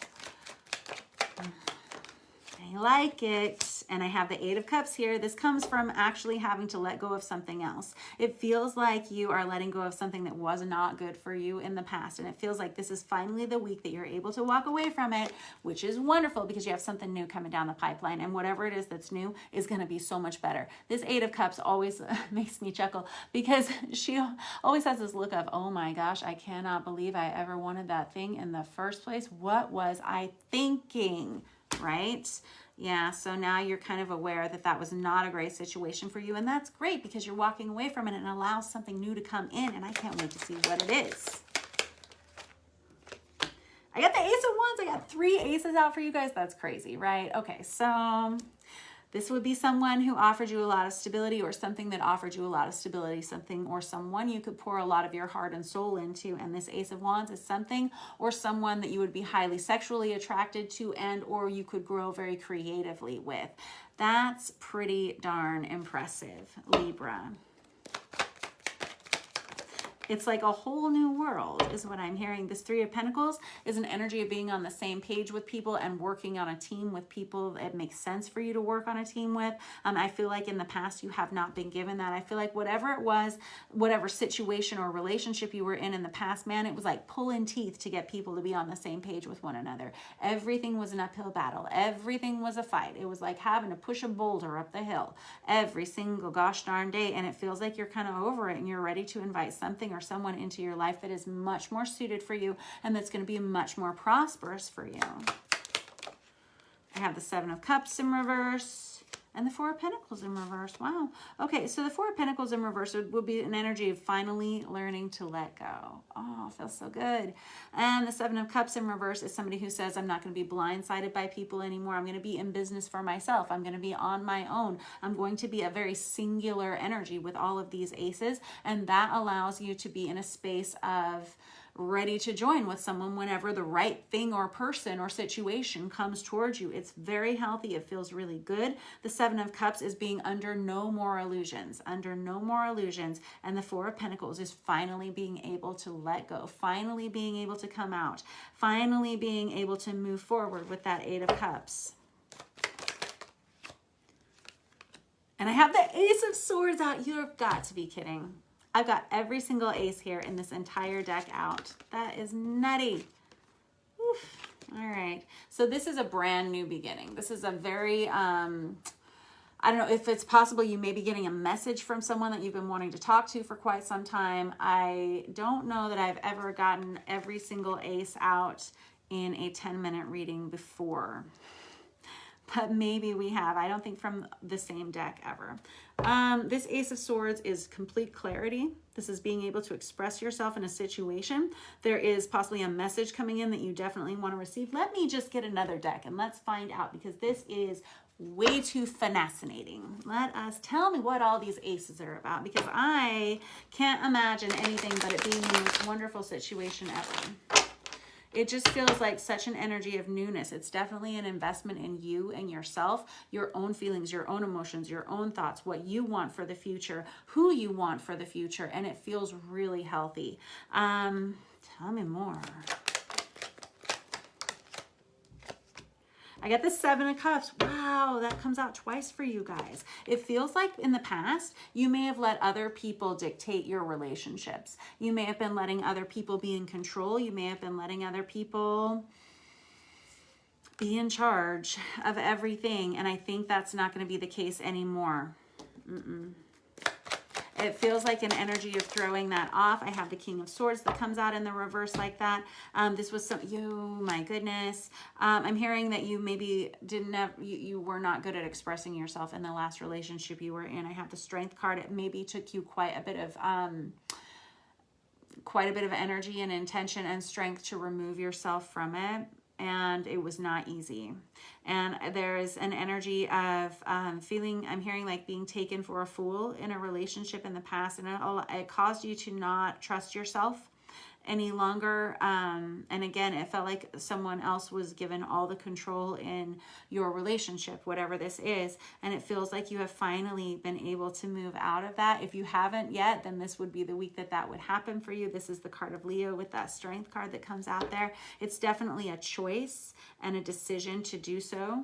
I like it. And I have the Eight of Cups here. This comes from actually having to let go of something else. It feels like you are letting go of something that was not good for you in the past. And it feels like this is finally the week that you're able to walk away from it, which is wonderful because you have something new coming down the pipeline. And whatever it is that's new is going to be so much better. This Eight of Cups always makes me chuckle because she always has this look of, oh my gosh, I cannot believe I ever wanted that thing in the first place. What was I thinking? Right? Yeah, so now you're kind of aware that that was not a great situation for you, and that's great because you're walking away from it and allows something new to come in, and I can't wait to see what it is. I got the Ace of Wands. I got 3 aces out for you guys. That's crazy, right? Okay, so this would be someone who offered you a lot of stability or something that offered you a lot of stability, something or someone you could pour a lot of your heart and soul into. And this Ace of Wands is something or someone that you would be highly sexually attracted to and or you could grow very creatively with. That's pretty darn impressive, Libra. It's like a whole new world is what I'm hearing. This Three of Pentacles is an energy of being on the same page with people and working on a team with people that makes sense for you to work on a team with. I feel like in the past you have not been given that. I feel like whatever it was, whatever situation or relationship you were in the past, man, it was like pulling teeth to get people to be on the same page with one another. Everything was an uphill battle. Everything was a fight. It was like having to push a boulder up the hill every single gosh darn day. And it feels like you're kind of over it and you're ready to invite something or someone into your life that is much more suited for you and that's going to be much more prosperous for you. I have the Seven of Cups in reverse and the Four of Pentacles in reverse. Wow. Okay, so the Four of Pentacles in reverse would be an energy of finally learning to let go. Oh, it feels so good. And the Seven of Cups in reverse is somebody who says, I'm not going to be blindsided by people anymore. I'm going to be in business for myself. I'm going to be on my own. I'm going to be a very singular energy with all of these aces. And that allows you to be in a space of ready to join with someone whenever the right thing or person or situation comes towards you. It's very healthy. It feels really good. The Seven of Cups is being under no more illusions, and the Four of Pentacles is finally being able to let go, finally being able to come out, finally being able to move forward with that Eight of Cups. And I have the Ace of Swords out. You've got to be kidding. I've got every single ace here in this entire deck out. That is nutty. Oof. All right. So this is a brand new beginning. This is a very, I don't know if it's possible you may be getting a message from someone that you've been wanting to talk to for quite some time. I don't know that I've ever gotten every single ace out in a 10-minute reading before. but maybe we have. I don't think from the same deck ever. This Ace of Swords is complete clarity. This is being able to express yourself in a situation. There is possibly a message coming in that you definitely want to receive. Let me just get another deck and let's find out, because this is way too fascinating. Tell me what all these aces are about, because I can't imagine anything but it being the most wonderful situation ever. It just feels like such an energy of newness. It's definitely an investment in you and yourself, your own feelings, your own emotions, your own thoughts, what you want for the future, who you want for the future, and it feels really healthy. Tell me more. I got the Seven of Cups. Wow, that comes out twice for you guys. It feels like in the past, you may have let other people dictate your relationships. You may have been letting other people be in control. You may have been letting other people be in charge of everything. And I think that's not going to be the case anymore. It feels like an energy of throwing that off. I have the King of Swords that comes out in the reverse like that. This was my goodness. I'm hearing that you maybe didn't have, you were not good at expressing yourself in the last relationship you were in. I have the Strength card. It maybe took you quite a bit of energy and intention and strength to remove yourself from it. And it was not easy. And there is an energy of feeling, I'm hearing like being taken for a fool in a relationship in the past. And it caused you to not trust yourself any longer. And again, it felt like someone else was given all the control in your relationship, whatever this is. And it feels like you have finally been able to move out of that. If you haven't yet, then this would be the week that would happen for you. This is the card of Leo with that Strength card that comes out there. It's definitely a choice and a decision to do so,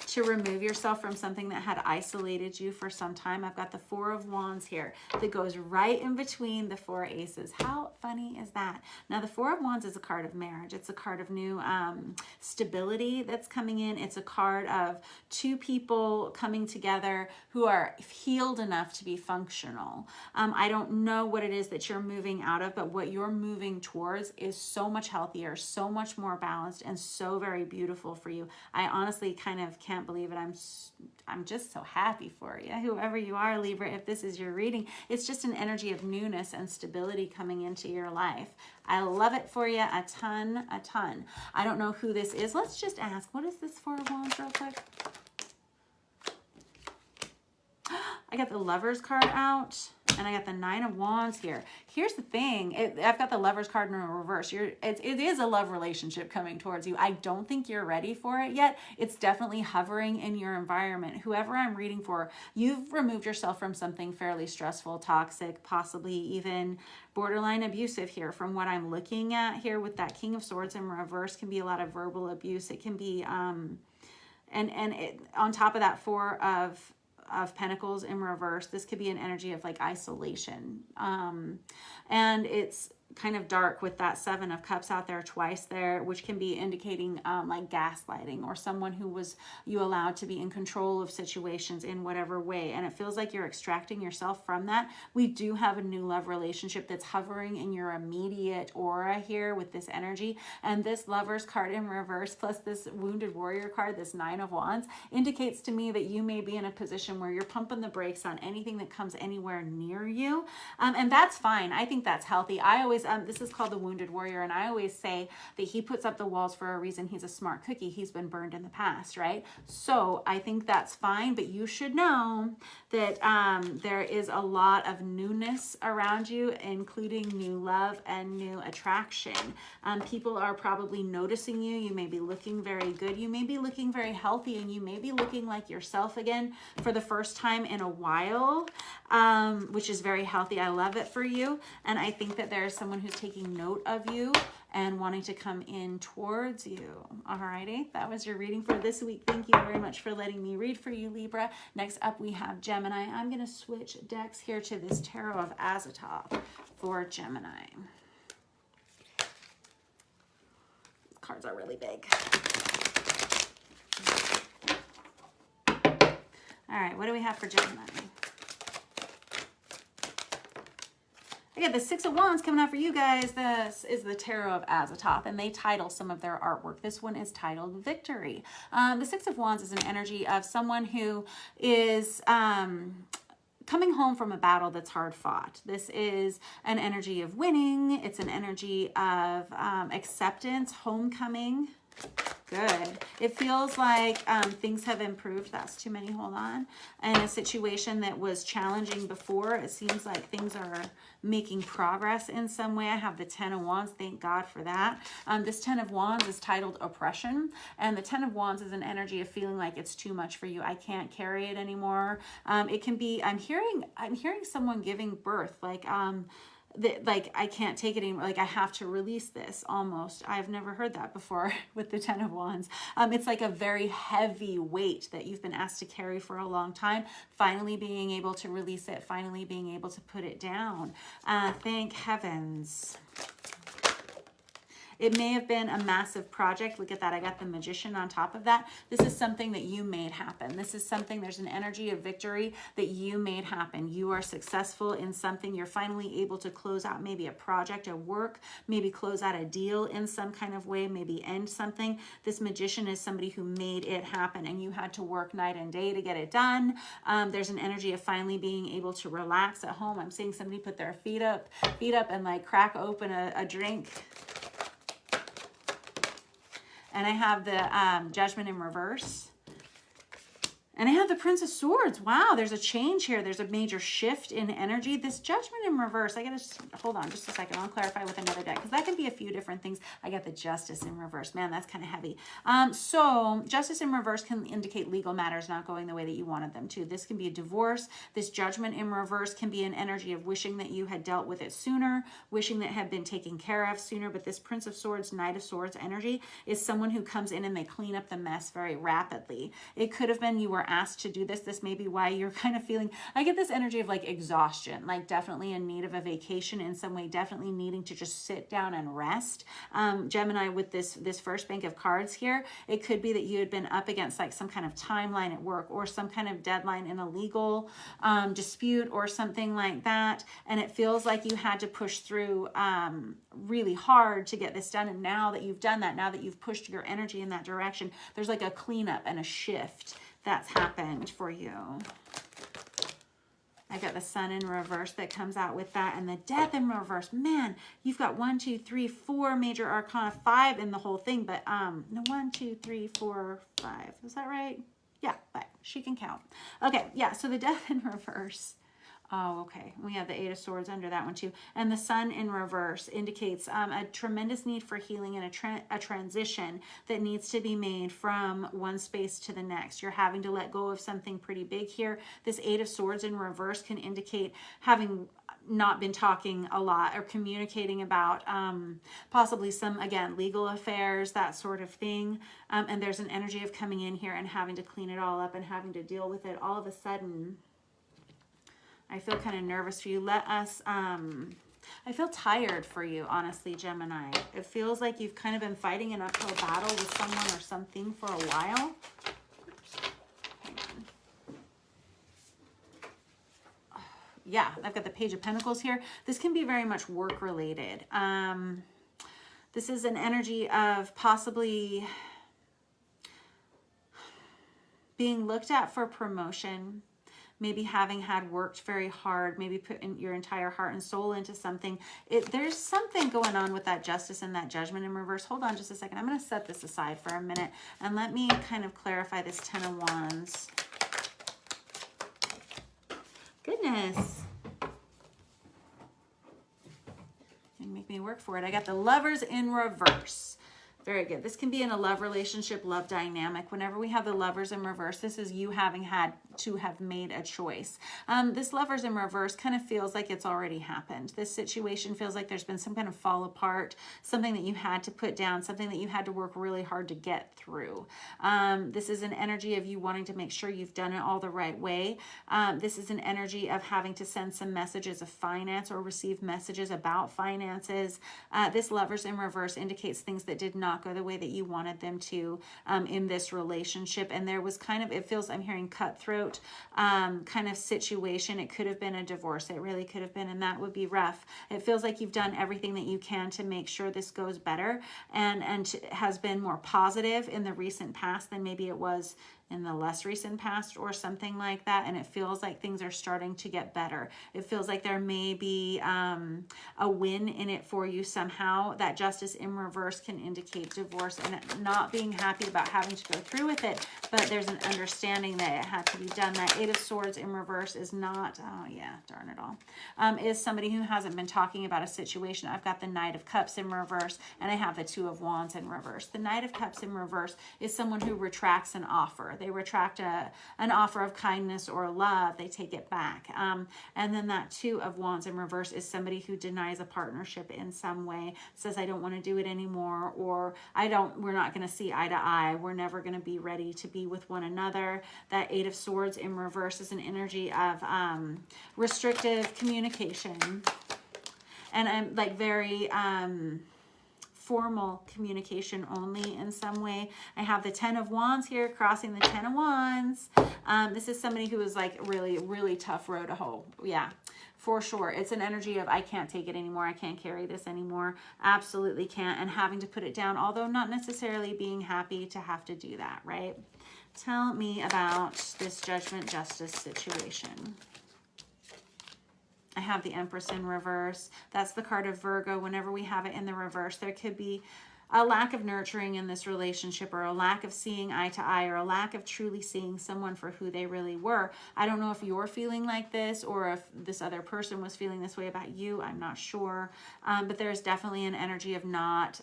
to remove yourself from something that had isolated you for some time. I've got the Four of Wands here that goes right in between the four aces. How funny is that? Now, the Four of Wands is a card of marriage. It's a card of new stability that's coming in. It's a card of two people coming together who are healed enough to be functional. I don't know what it is that you're moving out of, but what you're moving towards is so much healthier, so much more balanced, and so very beautiful for you. I honestly kind of can't believe it. I'm just so happy for you, whoever you are, Libra. If this is your reading, it's just an energy of newness and stability coming into your life. I love it for you a ton. I don't know who this is. Let's just ask, what is this Four of Wands real quick? I got the Lovers card out, and I got the Nine of Wands here. Here's the thing. I've got the Lovers card in reverse. It is a love relationship coming towards you. I don't think you're ready for it yet. It's definitely hovering in your environment. Whoever I'm reading for, you've removed yourself from something fairly stressful, toxic, possibly even borderline abusive here. From what I'm looking at here with that King of Swords in reverse, can be a lot of verbal abuse. It can be, on top of that Four of Pentacles in reverse, this could be an energy of like isolation, and it's kind of dark with that Seven of Cups out there twice there, which can be indicating like gaslighting, or someone who was you allowed to be in control of situations in whatever way, and it feels like you're extracting yourself from that. We do have a new love relationship that's hovering in your immediate aura here with this energy, and this Lovers card in reverse plus this Wounded Warrior card, this Nine of Wands, indicates to me that you may be in a position where you're pumping the brakes on anything that comes anywhere near you, and that's fine. I think that's healthy. I always this is called the Wounded Warrior, and I always say that he puts up the walls for a reason. He's a smart cookie. He's been burned in the past, right? So I think that's fine, but you should know that there is a lot of newness around you, including new love and new attraction. People are probably noticing you. You may be looking very good. You may be looking very healthy, and you may be looking like yourself again for the first time in a while, which is very healthy. I love it for you, and I think that there's someone who's taking note of you and wanting to come in towards you. Alrighty, that was your reading for this week. Thank you very much for letting me read for you, Libra. Next up, we have Gemini. I'm going to switch decks here to this Tarot of Azathoth for Gemini. These cards are really big. All right, what do we have for Gemini? I got the Six of Wands coming out for you guys. This is the Tarot of Azathoth, and they title some of their artwork. This one is titled Victory. The Six of Wands is an energy of someone who is coming home from a battle that's hard fought. This is an energy of winning. It's an energy of acceptance, homecoming. Good. It feels like things have improved. That's too many. Hold on. And a situation that was challenging before, it seems like things are making progress in some way. I have the Ten of Wands. Thank God for that. This Ten of Wands is titled Oppression. And the Ten of Wands is an energy of feeling like it's too much for you. I can't carry it anymore. It can be, I'm hearing someone giving birth, like I can't take it anymore. Like I have to release this almost. I've never heard that before with the Ten of Wands. It's like a very heavy weight that you've been asked to carry for a long time. Finally being able to release it. Finally being able to put it down. Thank heavens. It may have been a massive project. Look at that. I got the Magician on top of that. This is something that you made happen. This is something, there's an energy of victory that you made happen. You are successful in something. You're finally able to close out maybe a project, a work, maybe close out a deal in some kind of way, maybe end something. This Magician is somebody who made it happen, and you had to work night and day to get it done. There's an energy of finally being able to relax at home. I'm seeing somebody put their feet up and like crack open a drink. And I have the Judgment in reverse. And I have the Prince of Swords. Wow, there's a change here. There's a major shift in energy. This Judgment in reverse, I gotta just, hold on just a second. I'll clarify with another deck because that can be a few different things. I got the Justice in reverse. Man, that's kind of heavy. So Justice in reverse can indicate legal matters not going the way that you wanted them to. This can be a divorce. This Judgment in reverse can be an energy of wishing that you had dealt with it sooner, wishing that it had been taken care of sooner. But this Prince of Swords, Knight of Swords energy is someone who comes in and they clean up the mess very rapidly. It could have been you were asked to do this. This may be why you're kind of feeling, I get this energy of like exhaustion, like definitely in need of a vacation in some way, definitely needing to just sit down and rest. Gemini, with this first bank of cards here, it could be that you had been up against like some kind of timeline at work or some kind of deadline in a legal dispute or something like that. And it feels like you had to push through really hard to get this done. And now that you've done that, now that you've pushed your energy in that direction, there's like a cleanup and a shift that's happened for you. I got the Sun in reverse that comes out with that, and the Death in reverse. Man, you've got 1, 2, 3, 4 major arcana, 5 in the whole thing, but no, 1, 2, 3, 4, 5. Is that right? Yeah, 5. She can count. Okay, yeah, so the Death in reverse. Oh, okay. We have the Eight of Swords under that one too. And the Sun in reverse indicates a tremendous need for healing and a transition that needs to be made from one space to the next. You're having to let go of something pretty big here. This Eight of Swords in reverse can indicate having not been talking a lot or communicating about possibly some, again, legal affairs, that sort of thing. And there's an energy of coming in here and having to clean it all up and having to deal with it all of a sudden. I feel kind of nervous for you. Let us, I feel tired for you, honestly, Gemini. It feels like you've kind of been fighting an uphill battle with someone or something for a while. Oops. Hang on. Yeah, I've got the Page of Pentacles here. This can be very much work related. This is an energy of possibly being looked at for promotion. Maybe having had worked very hard, maybe put in your entire heart and soul into something. There's something going on with that Justice and that Judgment in reverse. Hold on just a second. I'm going to set this aside for a minute and let me kind of clarify this Ten of Wands. Goodness. You make me work for it. I got the Lovers in reverse. Very good. This can be in a love relationship, love dynamic. Whenever we have the Lovers in reverse, this is you having had to have made a choice. This Lovers in reverse kind of feels like it's already happened. This situation feels like there's been some kind of fall apart, something that you had to put down, something that you had to work really hard to get through. This is an energy of you wanting to make sure you've done it all the right way. This is an energy of having to send some messages of finance or receive messages about finances. This Lovers in reverse indicates things that did not not go the way that you wanted them to in this relationship. And there was kind of, it feels, I'm hearing cutthroat kind of situation. It could have been a divorce. It really could have been, and that would be rough. It feels like you've done everything that you can to make sure this goes better and has been more positive in the recent past than maybe it was in the less recent past or something like that. And it feels like things are starting to get better. It feels like there may be a win in it for you somehow. That Justice in reverse can indicate divorce and not being happy about having to go through with it, but there's an understanding that it had to be done. That Eight of Swords in reverse is not, oh yeah, darn it all, is somebody who hasn't been talking about a situation. I've got the Knight of Cups in reverse, and I have the Two of Wands in reverse. The Knight of Cups in reverse is someone who retracts an offer. They retract an offer of kindness or love. They take it back. And then that Two of Wands in reverse is somebody who denies a partnership in some way, says, I don't want to do it anymore, or we're not going to see eye to eye. We're never going to be ready to be with one another. That Eight of Swords in reverse is an energy of restrictive communication. And I'm like very formal communication only in some way. I have the Ten of Wands here, crossing the Ten of Wands. This is somebody who is like really, really tough road to hoe. Yeah, for sure. It's an energy of, I can't take it anymore. I can't carry this anymore. Absolutely can't. And having to put it down, although not necessarily being happy to have to do that, right? Tell me about this Judgment Justice situation. I have the Empress in reverse. That's the card of Virgo. Whenever we have it in the reverse, there could be a lack of nurturing in this relationship, or a lack of seeing eye to eye, or a lack of truly seeing someone for who they really were. I don't know if you're feeling like this or if this other person was feeling this way about you. I'm not sure. But there's definitely an energy of not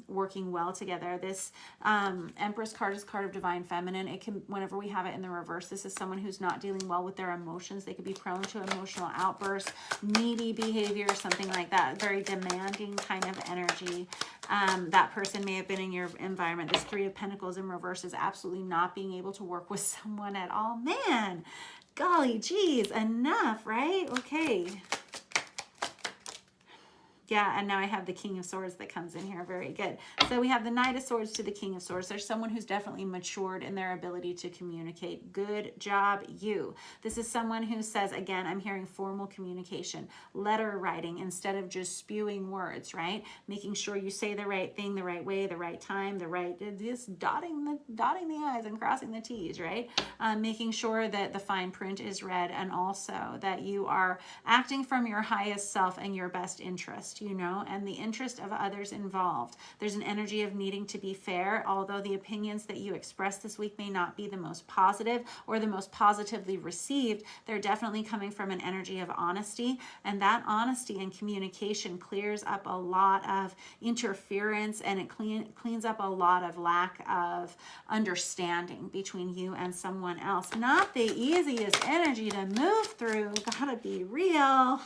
working well together. This Empress card is card of Divine Feminine. It can, whenever we have it in the reverse, this is someone who's not dealing well with their emotions. They could be prone to emotional outbursts, needy behavior, something like that. Very demanding kind of energy. That person may have been in your environment. This Three of Pentacles in reverse is absolutely not being able to work with someone at all. Man, golly geez, enough, right? Okay. Yeah, and now I have the King of Swords that comes in here. Very good. So we have the Knight of Swords to the King of Swords. There's someone who's definitely matured in their ability to communicate. Good job, you. This is someone who says, again, I'm hearing formal communication, letter writing instead of just spewing words, right? Making sure you say the right thing, the right way, the right time, the right, just dotting the I's and crossing the T's, right? Making sure that the fine print is read, and also that you are acting from your highest self and your best interest, you know, and the interest of others involved. There's an energy of needing to be fair, although the opinions that you express this week may not be the most positive or the most positively received. They're definitely coming from an energy of honesty, and that honesty and communication clears up a lot of interference, and it cleans up a lot of lack of understanding between you and someone else. Not the easiest energy to move through, gotta be real.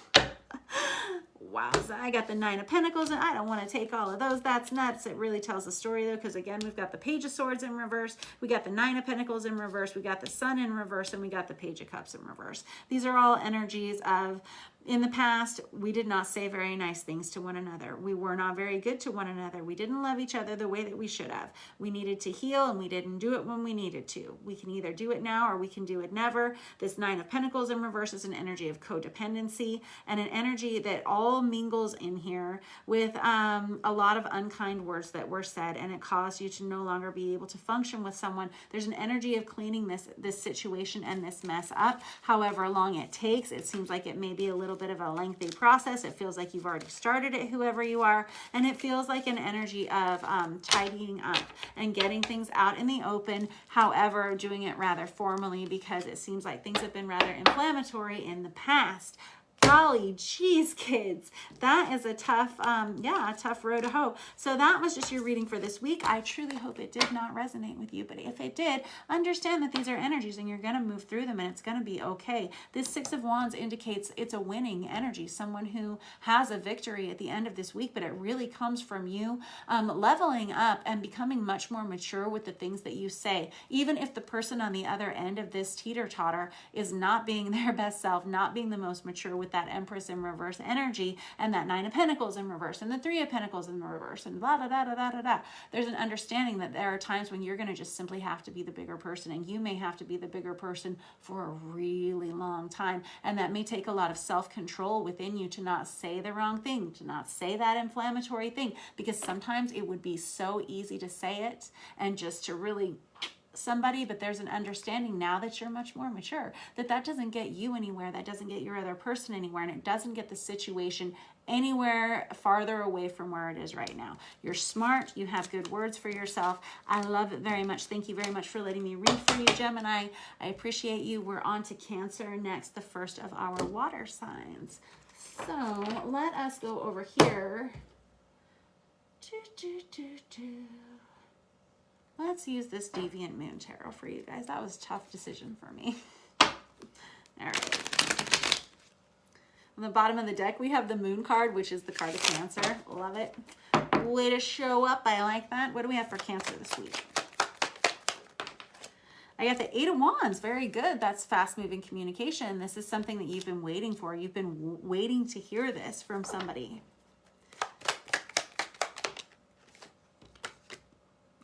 Wow, so I got the Nine of Pentacles, and I don't want to take all of those. That's nuts. It really tells the story, though, because, again, we've got the Page of Swords in reverse. We got the Nine of Pentacles in reverse. We got the Sun in reverse, and we got the Page of Cups in reverse. These are all energies of, in the past, we did not say very nice things to one another. We were not very good to one another. We didn't love each other the way that we should have. We needed to heal, and we didn't do it when we needed to. We can either do it now or we can do it never. This Nine of Pentacles in reverse is an energy of codependency, and an energy that all mingles in here with a lot of unkind words that were said, and it caused you to no longer be able to function with someone. There's an energy of cleaning this situation and this mess up. However long it takes, it seems like it may be a little bit of a lengthy process. It feels like you've already started it, whoever you are, and it feels like an energy of tidying up and getting things out in the open. However, doing it rather formally, because it seems like things have been rather inflammatory in the past. Golly geez, kids, that is a tough, a tough road to hoe. So that was just your reading for this week. I truly hope it did not resonate with you, but if it did, understand that these are energies and you're going to move through them, and it's going to be okay. This Six of Wands indicates it's a winning energy, someone who has a victory at the end of this week, but it really comes from you leveling up and becoming much more mature with the things that you say. Even if the person on the other end of this teeter-totter is not being their best self, not being the most mature with with that Empress in reverse energy and that Nine of Pentacles in reverse and the Three of Pentacles in reverse and blah, da, da, da, da, da, da. There's an understanding that there are times when you're going to just simply have to be the bigger person, and you may have to be the bigger person for a really long time. And that may take a lot of self-control within you to not say the wrong thing, to not say that inflammatory thing, because sometimes it would be so easy to say it and just to really somebody, but there's an understanding now that you're much more mature that that doesn't get you anywhere, that doesn't get your other person anywhere, and it doesn't get the situation anywhere farther away from where it is right now. You're smart, you have good words for yourself. I love it very much. Thank you very much for letting me read for you, Gemini. I appreciate you. We're on to Cancer next, the first of our water signs. So let us go over here. Let's use this Deviant Moon Tarot for you guys. That was a tough decision for me. All right. On the bottom of the deck, we have the Moon card, which is the card of Cancer. Love it. Way to show up. I like that. What do we have for Cancer this week? I got the Eight of Wands. Very good. That's fast-moving communication. This is something that you've been waiting for. You've been waiting to hear this from somebody.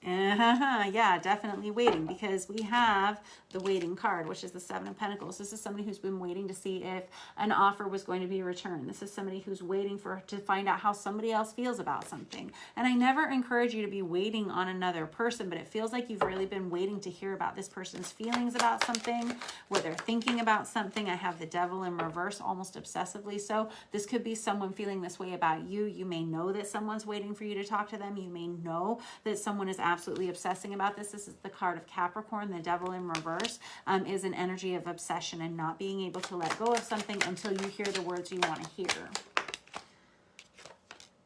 Yeah, definitely waiting, because we have the waiting card, which is the Seven of Pentacles. This is somebody who's been waiting to see if an offer was going to be returned. This is somebody who's waiting to find out how somebody else feels about something. And I never encourage you to be waiting on another person, but it feels like you've really been waiting to hear about this person's feelings about something, what they're thinking about something. I have the Devil in reverse, almost obsessively so. This could be someone feeling this way about you. You may know that someone's waiting for you to talk to them. You may know that someone is absolutely obsessing about this. This is the card of Capricorn. The Devil in reverse is an energy of obsession and not being able to let go of something until you hear the words you want to hear.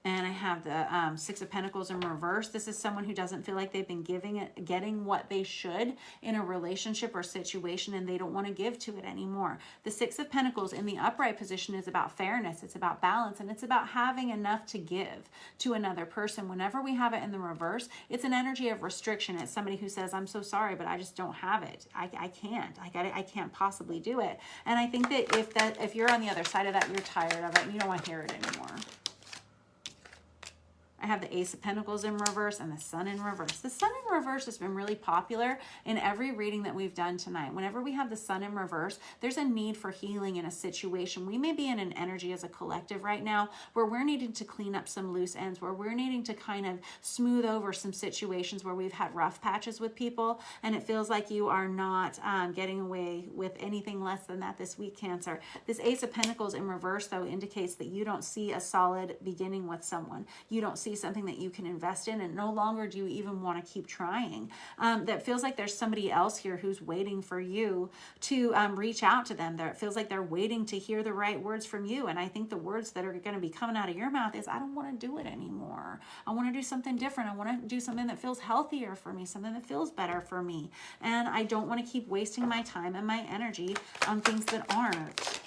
And I have the Six of Pentacles in reverse. This is someone who doesn't feel like they've been getting what they should in a relationship or situation, and they don't want to give to it anymore. The Six of Pentacles in the upright position is about fairness. It's about balance, and it's about having enough to give to another person. Whenever we have it in the reverse, it's an energy of restriction. It's somebody who says, I'm so sorry, but I just don't have it. I can't. I can't possibly do it. And I think that if you're on the other side of that, you're tired of it and you don't want to hear it anymore. I have the Ace of Pentacles in reverse and the Sun in reverse. The Sun in reverse has been really popular in every reading that we've done tonight. Whenever we have the Sun in reverse, there's a need for healing in a situation. We may be in an energy as a collective right now where we're needing to clean up some loose ends, where we're needing to kind of smooth over some situations where we've had rough patches with people, and it feels like you are not getting away with anything less than that this week, Cancer. This Ace of Pentacles in reverse, though, indicates that you don't see a solid beginning with someone. You don't see something that you can invest in, and no longer do you even want to keep trying. That feels like there's somebody else here who's waiting for you to reach out to them. It feels like they're waiting to hear the right words from you. And I think the words that are going to be coming out of your mouth is, I don't want to do it anymore. I want to do something different. I want to do something that feels healthier for me, something that feels better for me. And I don't want to keep wasting my time and my energy on things that aren't.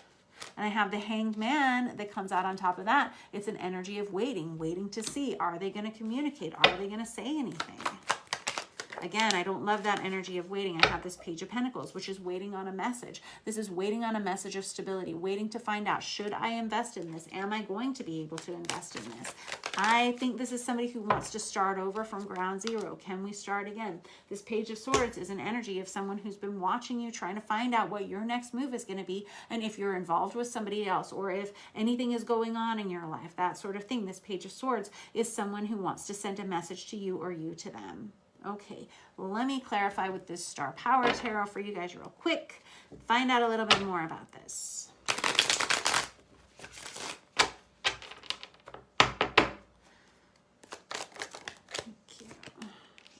And I have the Hanged Man that comes out on top of that. It's an energy of waiting to see. Are they going to communicate? Are they going to say anything? Again, I don't love that energy of waiting. I have this Page of Pentacles, which is waiting on a message. This is waiting on a message of stability, waiting to find out, should I invest in this? Am I going to be able to invest in this? I think this is somebody who wants to start over from ground zero. Can we start again? This Page of Swords is an energy of someone who's been watching you, trying to find out what your next move is going to be, and if you're involved with somebody else, or if anything is going on in your life, that sort of thing. This Page of Swords is someone who wants to send a message to you or you to them. Okay, let me clarify with this Star Power Tarot for you guys real quick. Find out a little bit more about this.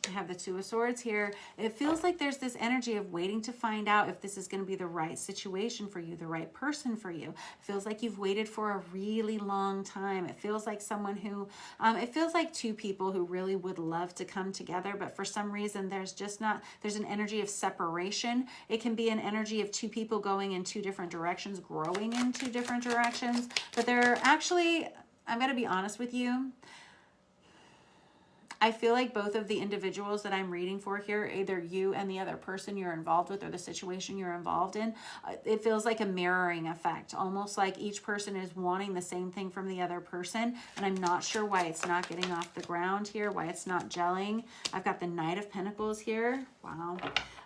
I have the Two of Swords here. It feels like there's this energy of waiting to find out if this is going to be the right situation for you, the right person for you. It feels like you've waited for a really long time. It feels like someone who, it feels like two people who really would love to come together, but for some reason there's an energy of separation. It can be an energy of two people going in two different directions, growing in two different directions, but they're actually, I'm going to be honest with you, I feel like both of the individuals that I'm reading for here, either you and the other person you're involved with or the situation you're involved in, it feels like a mirroring effect, almost like each person is wanting the same thing from the other person. And I'm not sure why it's not getting off the ground here, why it's not gelling. I've got the Knight of Pentacles here. Wow.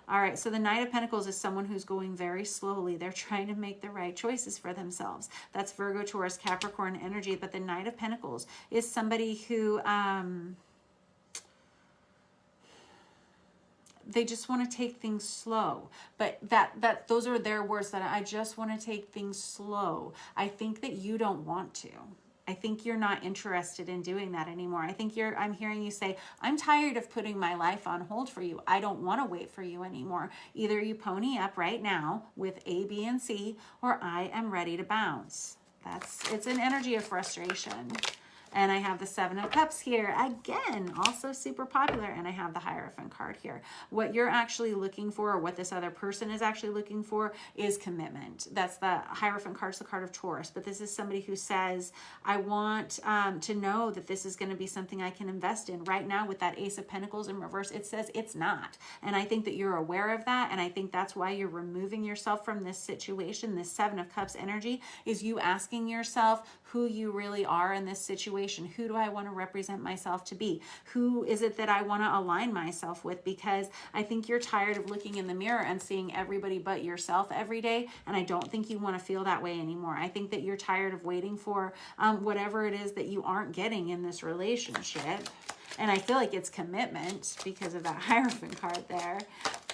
All right, so the Knight of Pentacles is someone who's going very slowly. They're trying to make the right choices for themselves. That's Virgo, Taurus, Capricorn energy. But the Knight of Pentacles is somebody who they just want to take things slow. But those are their words, that I just want to take things slow. I think that you don't want to. I think you're not interested in doing that anymore. I think I'm hearing you say, I'm tired of putting my life on hold for you. I don't want to wait for you anymore. Either you pony up right now with A, B, and C, or I am ready to bounce. It's an energy of frustration. And I have the Seven of Cups here. Again, also super popular. And I have the Hierophant card here. What you're actually looking for, or what this other person is actually looking for, is commitment. That's the Hierophant card, the card of Taurus. But this is somebody who says, I want to know that this is going to be something I can invest in. Right now, with that Ace of Pentacles in reverse, it says it's not. And I think that you're aware of that. And I think that's why you're removing yourself from this situation. This Seven of Cups energy is you asking yourself who you really are in this situation. Who do I want to represent myself to be? Who is it that I want to align myself with? Because I think you're tired of looking in the mirror and seeing everybody but yourself every day. And I don't think you want to feel that way anymore. I think that you're tired of waiting for whatever it is that you aren't getting in this relationship. And I feel like it's commitment because of that Hierophant card there.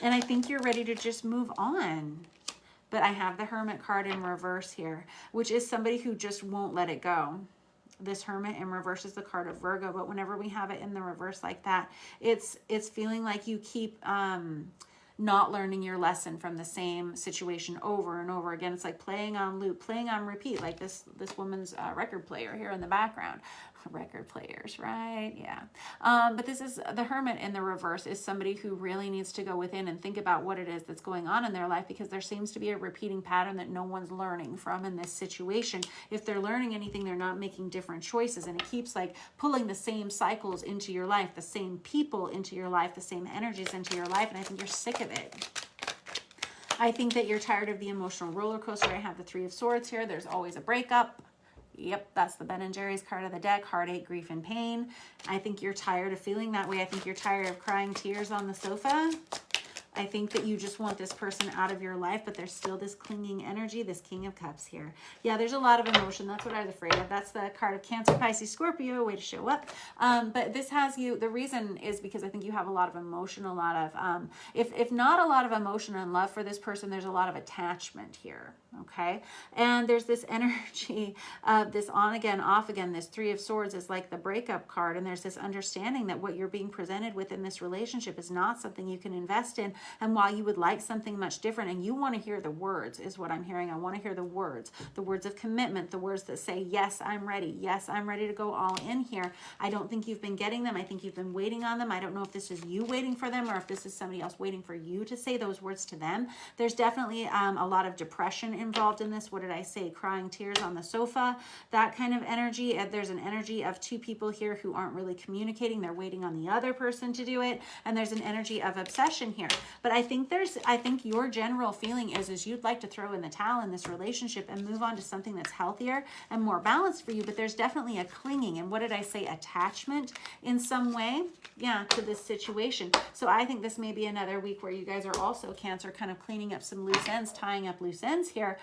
And I think you're ready to just move on. But I have the Hermit card in reverse here, which is somebody who just won't let it go. This Hermit in reverse is the card of Virgo, but whenever we have it in the reverse like that, it's feeling like you keep not learning your lesson from the same situation over and over again. It's like playing on loop, playing on repeat, like this woman's record player here in the background. Record players, right? Yeah. But this is the Hermit in the reverse is somebody who really needs to go within and think about what it is that's going on in their life, because there seems to be a repeating pattern that no one's learning from in this situation. If they're learning anything, they're not making different choices, and it keeps like pulling the same cycles into your life, the same people into your life, the same energies into your life, and I think you're sick of it. I think that you're tired of the emotional roller coaster. I have the Three of Swords here. There's always a breakup. Yep, that's the Ben and Jerry's card of the deck, heartache, grief, and pain. I think you're tired of feeling that way. I think you're tired of crying tears on the sofa. I think that you just want this person out of your life, but there's still this clinging energy, this King of Cups here. Yeah, there's a lot of emotion. That's what I was afraid of. That's the card of Cancer, Pisces, Scorpio, way to show up. But this has you, the reason is because I think you have a lot of emotion, a lot of, if not a lot of emotion and love for this person, there's a lot of attachment here. Okay. And there's this energy of this on again, off again. This Three of Swords is like the breakup card. And there's this understanding that what you're being presented with in this relationship is not something you can invest in. And while you would like something much different, and you want to hear the words is what I'm hearing. I want to hear the words of commitment, the words that say, yes, I'm ready. Yes, I'm ready to go all in here. I don't think you've been getting them. I think you've been waiting on them. I don't know if this is you waiting for them or if this is somebody else waiting for you to say those words to them. There's definitely a lot of depression involved in this. What did I say? Crying tears on the sofa, that kind of energy. There's an energy of two people here who aren't really communicating. They're waiting on the other person to do it. And there's an energy of obsession here. But I think your general feeling is you'd like to throw in the towel in this relationship and move on to something that's healthier and more balanced for you. But there's definitely a clinging, and what did I say? Attachment in some way, yeah, to this situation. So I think this may be another week where you guys are also, Cancer, kind of cleaning up some loose ends, tying up loose ends here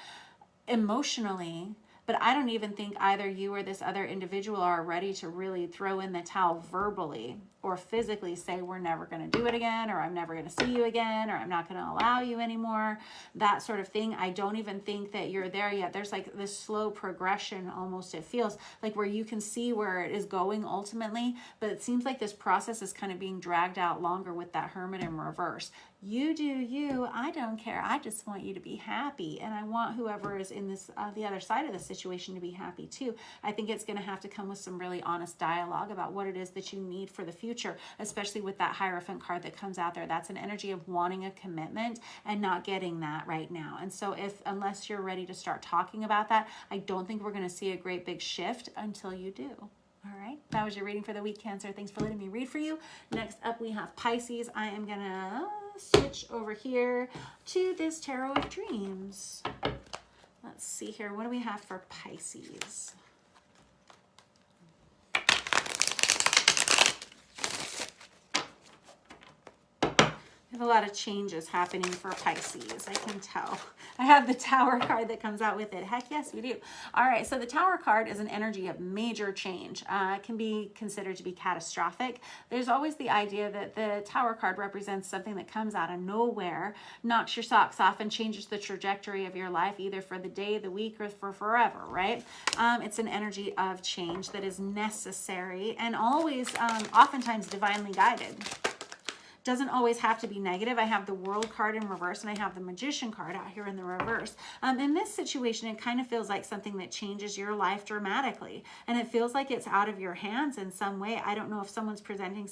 emotionally. But I don't even think either you or this other individual are ready to really throw in the towel verbally or physically say, we're never going to do it again, or I'm never going to see you again, or I'm not going to allow you anymore, that sort of thing. I don't even think that you're there yet. There's like this slow progression almost, it feels like, where you can see where it is going ultimately, but it seems like this process is kind of being dragged out longer with that Hermit in reverse. You do you, I don't care. I just want you to be happy. And I want whoever is in this, the other side of the situation to be happy too. I think it's going to have to come with some really honest dialogue about what it is that you need for the future, especially with that Hierophant card that comes out there. That's an energy of wanting a commitment and not getting that right now. And so unless you're ready to start talking about that, I don't think we're going to see a great big shift until you do. All right, that was your reading for the week, Cancer. Thanks for letting me read for you. Next up, we have Pisces. I am going to switch over here to this Tarot of Dreams. Let's see here. What do we have for Pisces? I have a lot of changes happening for Pisces, I can tell. I have the Tower card that comes out with it. Heck yes, we do. All right, so the Tower card is an energy of major change. It can be considered to be catastrophic. There's always the idea that the Tower card represents something that comes out of nowhere, knocks your socks off, and changes the trajectory of your life, either for the day, the week, or for forever, right? It's an energy of change that is necessary and always, oftentimes, divinely guided. Doesn't always have to be negative. I have the World card in reverse and I have the Magician card out here in the reverse. In this situation, it kind of feels like something that changes your life dramatically, and it feels like it's out of your hands in some way. I don't know if someone's presenting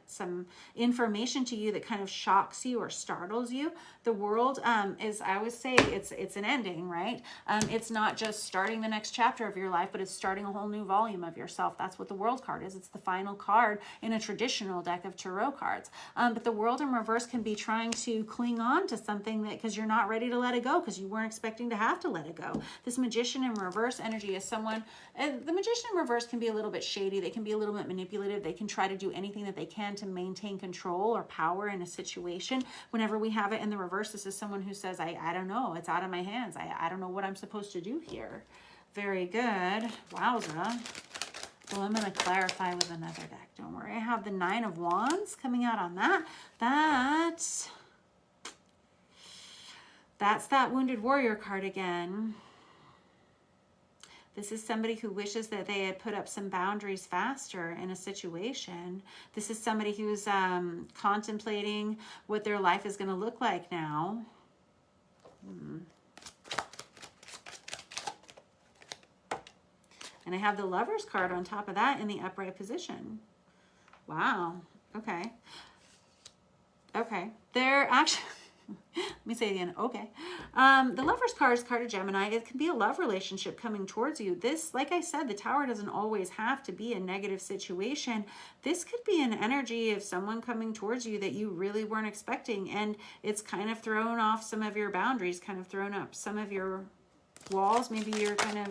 some information to you that kind of shocks you or startles you. The World is, I always say, it's an ending, right? It's not just starting the next chapter of your life, but it's starting a whole new volume of yourself. That's what the World card is. It's the final card in a traditional deck of tarot cards. But the World in reverse can be trying to cling on to something that, because you're not ready to let it go, because you weren't expecting to have to let it go. This Magician in reverse energy is someone, and the Magician in reverse can be a little bit shady. They can be a little bit manipulative. They can try to do anything that they can to maintain control or power in a situation. Whenever we have it in the reverse, this is someone who says, I don't know, it's out of my hands. I don't know what I'm supposed to do here. Very good. Wowza. Well, I'm going to clarify with another deck. Don't worry. I have the Nine of Wands coming out on that. That's that Wounded Warrior card again. This is somebody who wishes that they had put up some boundaries faster in a situation. This is somebody who's contemplating what their life is going to look like now. And I have the Lover's card on top of that in the upright position. Wow. Okay. Okay. They're actually... Let me say it again. Okay. The Lover's card is card of Gemini. It can be a love relationship coming towards you. This, like I said, the Tower doesn't always have to be a negative situation. This could be an energy of someone coming towards you that you really weren't expecting. And it's kind of thrown off some of your boundaries, kind of thrown up some of your walls. Maybe you're kind of...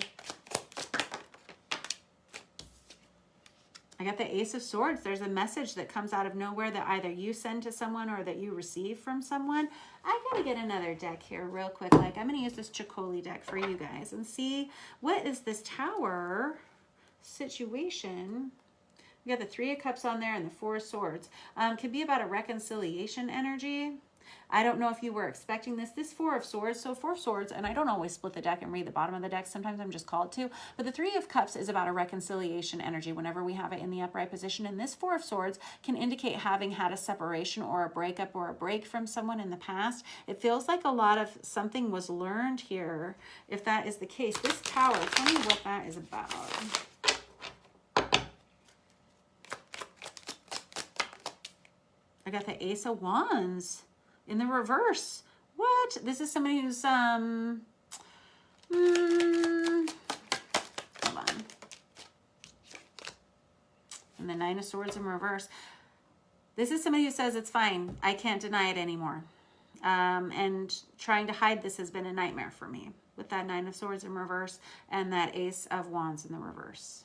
I got the Ace of Swords. There's a message that comes out of nowhere that either you send to someone or that you receive from someone. I gotta get another deck here real quick. Like, I'm gonna use this Chicoli deck for you guys and see what is this Tower situation. We got the Three of Cups on there and the Four of Swords. Could be about a reconciliation energy. I don't know if you were expecting this. This Four of Swords, so Four of Swords, and I don't always split the deck and read the bottom of the deck. Sometimes I'm just called to. But the Three of Cups is about a reconciliation energy whenever we have it in the upright position. And this Four of Swords can indicate having had a separation or a breakup or a break from someone in the past. It feels like a lot of something was learned here. If that is the case, this Tower, tell me what that is about. I got the Ace of Wands in the reverse. What? This is somebody who's, hold on. And the Nine of Swords in reverse. This is somebody who says, it's fine. I can't deny it anymore. And trying to hide this has been a nightmare for me with that Nine of Swords in reverse and that Ace of Wands in the reverse.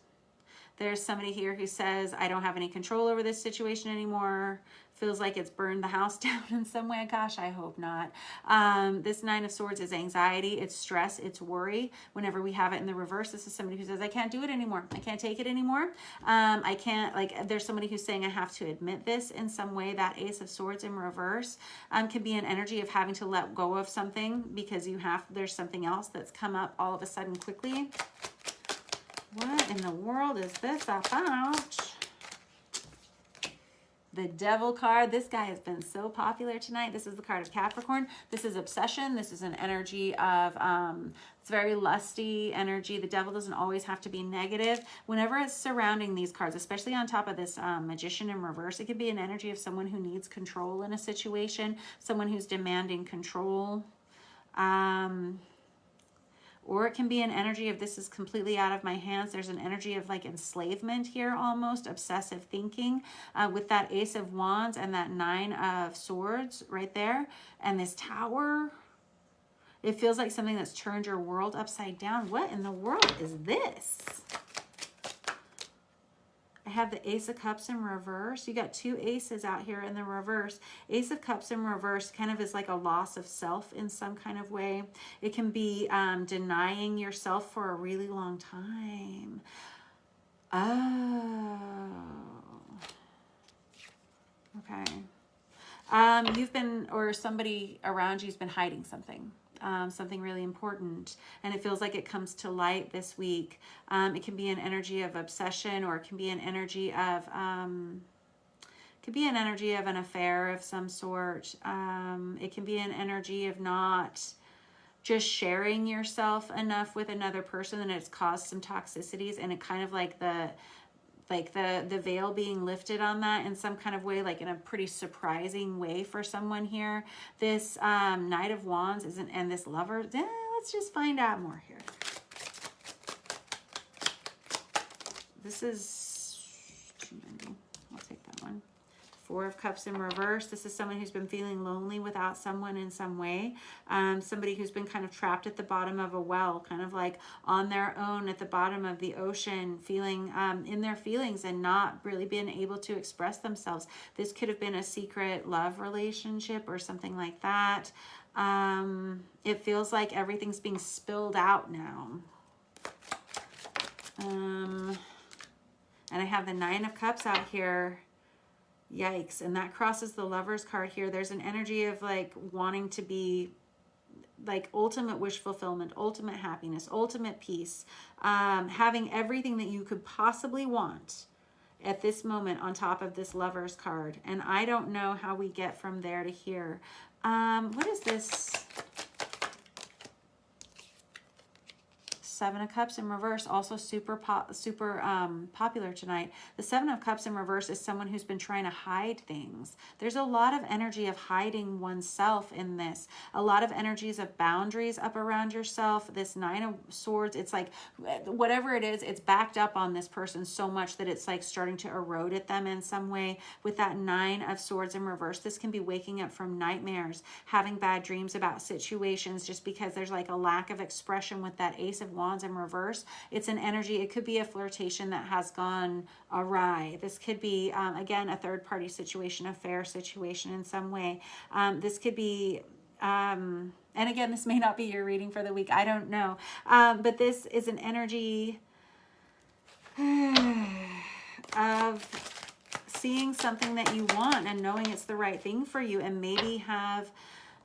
There's somebody here who says, I don't have any control over this situation anymore. Feels like it's burned the house down in some way. Gosh, I hope not. This Nine of Swords is anxiety, it's stress, it's worry. Whenever we have it in the reverse, this is somebody who says, I can't do it anymore. I can't take it anymore. I can't, like, there's somebody who's saying, I have to admit this in some way. That Ace of Swords in reverse can be an energy of having to let go of something because there's something else that's come up all of a sudden quickly. What in the world is this about? The Devil card. This guy has been so popular tonight. This is the card of Capricorn. This is obsession. This is an energy of, it's very lusty energy. The Devil doesn't always have to be negative. Whenever it's surrounding these cards, especially on top of this Magician in reverse, it could be an energy of someone who needs control in a situation, someone who's demanding control. Or it can be an energy of this is completely out of my hands. There's an energy of like enslavement here, almost obsessive thinking, with that Ace of Wands and that Nine of Swords right there. And this Tower, it feels like something that's turned your world upside down. What in the world is this? I have the Ace of Cups in reverse. You got two aces out here in the reverse. Ace of Cups in reverse kind of is like a loss of self in some kind of way. It can be denying yourself for a really long time. Oh. Okay. You've been, or somebody around you's been hiding something. Something really important, and it feels like it comes to light this week. It can be an energy of obsession, or it can be an energy of an affair of some sort. It can be an energy of not just sharing yourself enough with another person, and it's caused some toxicities, and it kind of like the veil being lifted on that in some kind of way, like in a pretty surprising way for someone here. This Knight of Wands isn't, and this Lover, let's just find out more here. This is too many. I'll take that one. Four of Cups in reverse. This is someone who's been feeling lonely without someone in some way. Somebody who's been kind of trapped at the bottom of a well, kind of like on their own at the bottom of the ocean, feeling in their feelings and not really being able to express themselves. This could have been a secret love relationship or something like that. It feels like everything's being spilled out now. And I have the Nine of Cups out here. Yikes. And that crosses the Lover's card here. There's an energy of like wanting to be like ultimate wish fulfillment, ultimate happiness, ultimate peace, having everything that you could possibly want at this moment on top of this Lover's card. And I don't know how we get from there to here. What is this? Seven of Cups in reverse, also super popular tonight. The Seven of Cups in reverse is someone who's been trying to hide things. There's a lot of energy of hiding oneself in this. A lot of energies of boundaries up around yourself. This Nine of Swords, it's like whatever it is, it's backed up on this person so much that it's like starting to erode at them in some way. With that Nine of Swords in reverse, this can be waking up from nightmares, having bad dreams about situations just because there's like a lack of expression with that Ace of Wands in reverse. It's an energy, it could be a flirtation that has gone awry. This could be again a third party situation, affair situation in some way. This could be and again, this may not be your reading for the week, I don't know, but this is an energy of seeing something that you want and knowing it's the right thing for you, and maybe have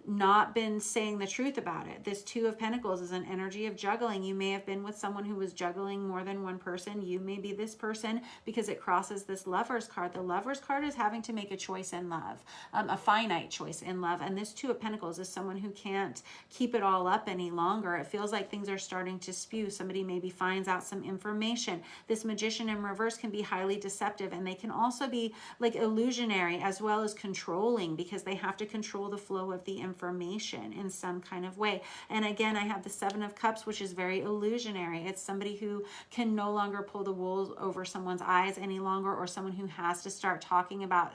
not been saying the truth about it. This Two of Pentacles is an energy of juggling. You may have been with someone who was juggling more than one person. You may be this person because it crosses this Lover's card. The Lover's card is having to make a choice in love, a finite choice in love. And this Two of Pentacles is someone who can't keep it all up any longer. It feels like things are starting to spew. Somebody maybe finds out some information. This Magician in reverse can be highly deceptive, and they can also be like illusionary as well as controlling, because they have to control the flow of the information in some kind of way. And again, I have the Seven of Cups, which is very illusionary. It's somebody who can no longer pull the wool over someone's eyes any longer, or someone who has to start talking about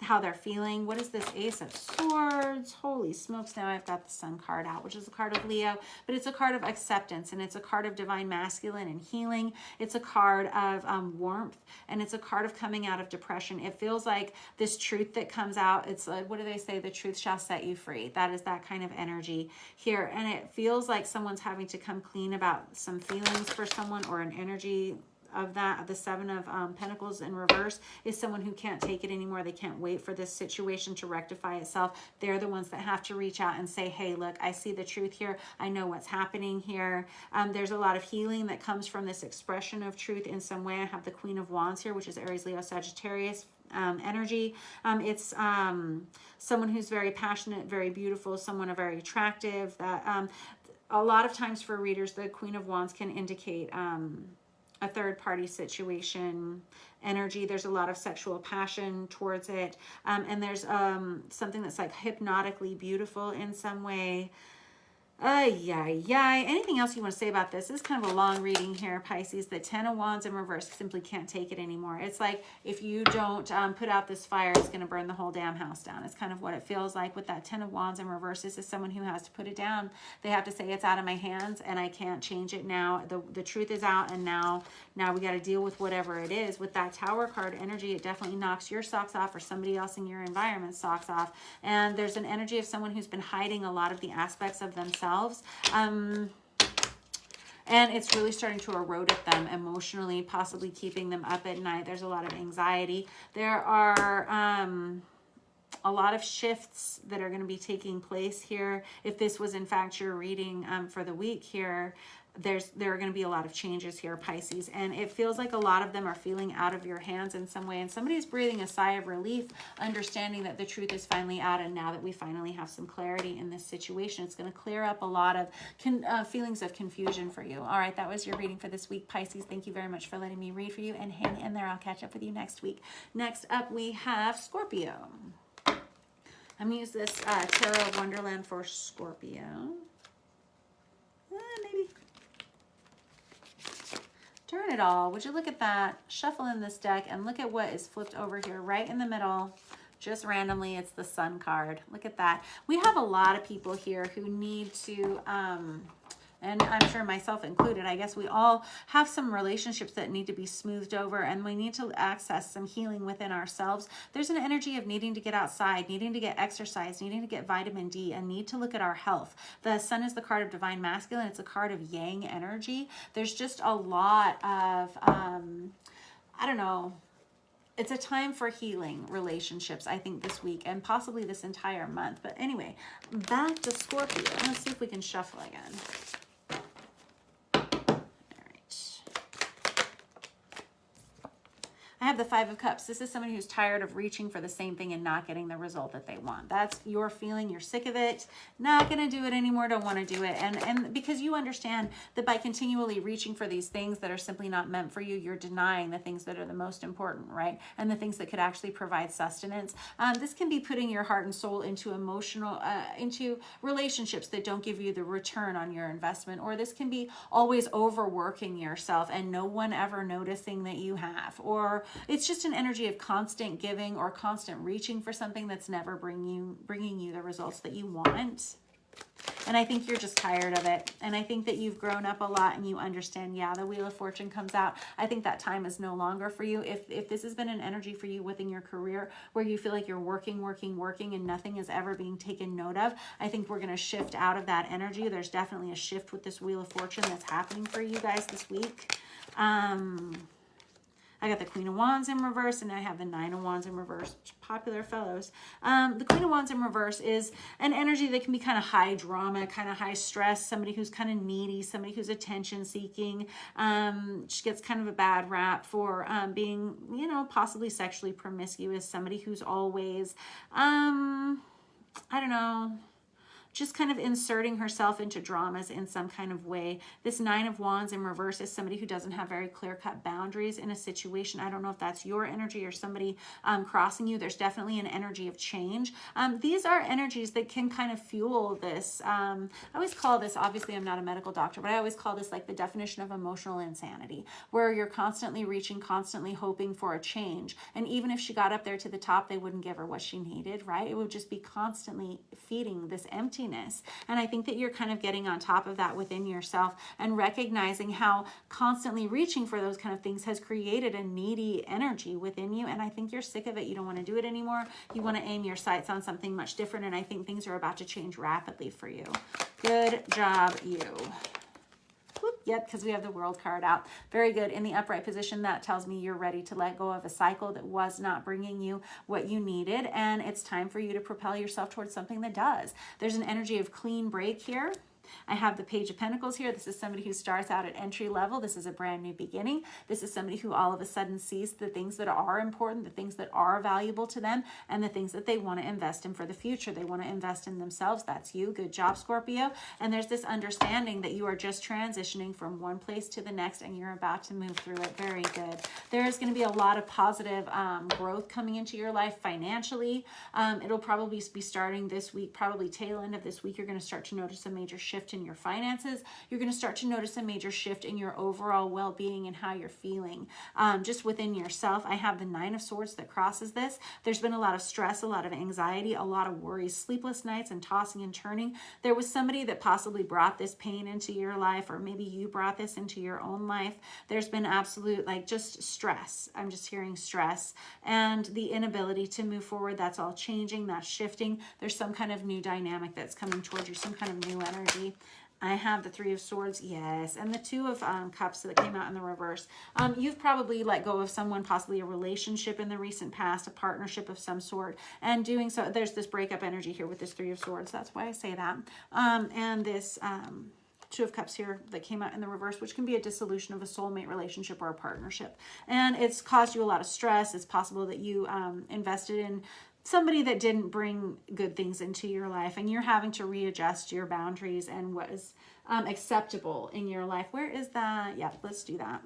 how they're feeling. What is this Ace of Swords? Holy smokes, now I've got the Sun card out, which is a card of Leo, but it's a card of acceptance, and it's a card of divine masculine and healing. It's a card of warmth, and it's a card of coming out of depression. It feels like this truth that comes out, it's like, what do they say? The truth shall set you free. That is that kind of energy here. And it feels like someone's having to come clean about some feelings for someone, or an energy of that. The Seven of Pentacles in reverse is someone who can't take it anymore. They can't wait for this situation to rectify itself. They're the ones that have to reach out and say, hey, look, I see the truth here. I know what's happening here. There's a lot of healing that comes from this expression of truth in some way. I have the Queen of Wands here, which is Aries, Leo, Sagittarius energy. It's someone who's very passionate, very beautiful, someone very attractive. That a lot of times for readers, the Queen of Wands can indicate a third party situation energy. There's a lot of sexual passion towards it, and there's something that's like hypnotically beautiful in some way. Anything else you want to say about this? This is kind of a long reading here, Pisces. The 10 of Wands in reverse, simply can't take it anymore. It's like if you don't put out this fire, it's going to burn the whole damn house down. It's kind of what it feels like with that 10 of Wands in reverse. This is someone who has to put it down. They have to say it's out of my hands and I can't change it now. The truth is out, and now we got to deal with whatever it is. With that Tower card energy, it definitely knocks your socks off or somebody else in your environment socks off. And there's an energy of someone who's been hiding a lot of the aspects of themselves. And it's really starting to erode at them emotionally, possibly keeping them up at night. There's a lot of anxiety. There are a lot of shifts that are going to be taking place here. If this was in fact your reading for the week here, there are going to be a lot of changes here, Pisces, and it feels like a lot of them are feeling out of your hands in some way, and somebody's breathing a sigh of relief, understanding that the truth is finally out, and now that we finally have some clarity in this situation, it's going to clear up a lot of feelings of confusion for you. All right, that was your reading for this week, Pisces. Thank you very much for letting me read for you, and hang in there. I'll catch up with you next week. Next up, we have Scorpio. I'm going to use this Tarot of Wonderland for Scorpio. Maybe. Turn it all. Would you look at that? Shuffle in this deck and look at what is flipped over here right in the middle. Just randomly, it's the Sun card. Look at that. We have a lot of people here who need to, and I'm sure myself included, I guess we all have some relationships that need to be smoothed over, and we need to access some healing within ourselves. There's an energy of needing to get outside, needing to get exercise, needing to get vitamin D, and need to look at our health. The Sun is the card of divine masculine. It's a card of yang energy. There's just a lot of, I don't know, it's a time for healing relationships, I think, this week and possibly this entire month. But anyway, back to Scorpio. Let's see if we can shuffle again. I have the Five of Cups. This is somebody who's tired of reaching for the same thing and not getting the result that they want. That's your feeling. You're sick of it. Not going to do it anymore. Don't want to do it. And because you understand that by continually reaching for these things that are simply not meant for you, you're denying the things that are the most important, right? And the things that could actually provide sustenance. This can be putting your heart and soul into into relationships that don't give you the return on your investment. Or this can be always overworking yourself and no one ever noticing that you have. Or it's just an energy of constant giving or constant reaching for something that's never bringing you the results that you want. And I think you're just tired of it. And I think that you've grown up a lot and you understand, yeah, the Wheel of Fortune comes out. I think that time is no longer for you. If this has been an energy for you within your career where you feel like you're working and nothing is ever being taken note of, I think we're going to shift out of that energy. There's definitely a shift with this Wheel of Fortune that's happening for you guys this week. I got the Queen of Wands in reverse, and I have the Nine of Wands in reverse. Popular fellows. The Queen of Wands in reverse is an energy that can be kind of high drama, kind of high stress, somebody who's kind of needy, somebody who's attention seeking. She gets kind of a bad rap for being, possibly sexually promiscuous, somebody who's always, I don't know, just kind of inserting herself into dramas in some kind of way. This Nine of Wands in reverse is somebody who doesn't have very clear-cut boundaries in a situation. I don't know if that's your energy or somebody crossing you. There's definitely an energy of change. These are energies that can kind of fuel this. I always call this, obviously I'm not a medical doctor, but I always call this like the definition of emotional insanity, where you're constantly reaching, constantly hoping for a change. And even if she got up there to the top, they wouldn't give her what she needed, right? It would just be constantly feeding this emptiness. And I think that you're kind of getting on top of that within yourself and recognizing how constantly reaching for those kind of things has created a needy energy within you. And I think you're sick of it. You don't want to do it anymore. You want to aim your sights on something much different. And I think things are about to change rapidly for you. Good job, you. Yep, because we have the World card out. Very good. In the upright position, that tells me you're ready to let go of a cycle that was not bringing you what you needed, and it's time for you to propel yourself towards something that does. There's an energy of clean break here. I have the Page of Pentacles here. This is somebody who starts out at entry level. This is a brand new beginning. This is somebody who all of a sudden sees the things that are important, the things that are valuable to them, and the things that they want to invest in for the future. They want to invest in themselves. That's you. Good job, Scorpio. And there's this understanding that you are just transitioning from one place to the next and you're about to move through it. Very good. There's going to be a lot of positive growth coming into your life financially. It'll probably be starting this week, probably tail end of this week. You're going to start to notice a major shift shift in your finances. You're going to start to notice a major shift in your overall well-being and how you're feeling just within yourself. I have the Nine of Swords that crosses this. There's been a lot of stress, a lot of anxiety, a lot of worries, sleepless nights, and tossing and turning. There was somebody that possibly brought this pain into your life, or maybe you brought this into your own life. There's been absolute, like, just stress. I'm just hearing stress and the inability to move forward. That's all changing. That's shifting. There's some kind of new dynamic that's coming towards you, some kind of new energy. I have the Three of Swords, yes, and the Two of Cups that came out in the reverse. You've probably let go of someone, possibly a relationship in the recent past, a partnership of some sort, and doing so, there's this breakup energy here with this Three of Swords. That's why I say that. And this Two of Cups here that came out in the reverse, which can be a dissolution of a soulmate relationship or a partnership. And it's caused you a lot of stress. It's possible that you invested in somebody that didn't bring good things into your life, and you're having to readjust your boundaries and what is acceptable in your life. Where is that? Yeah, let's do that.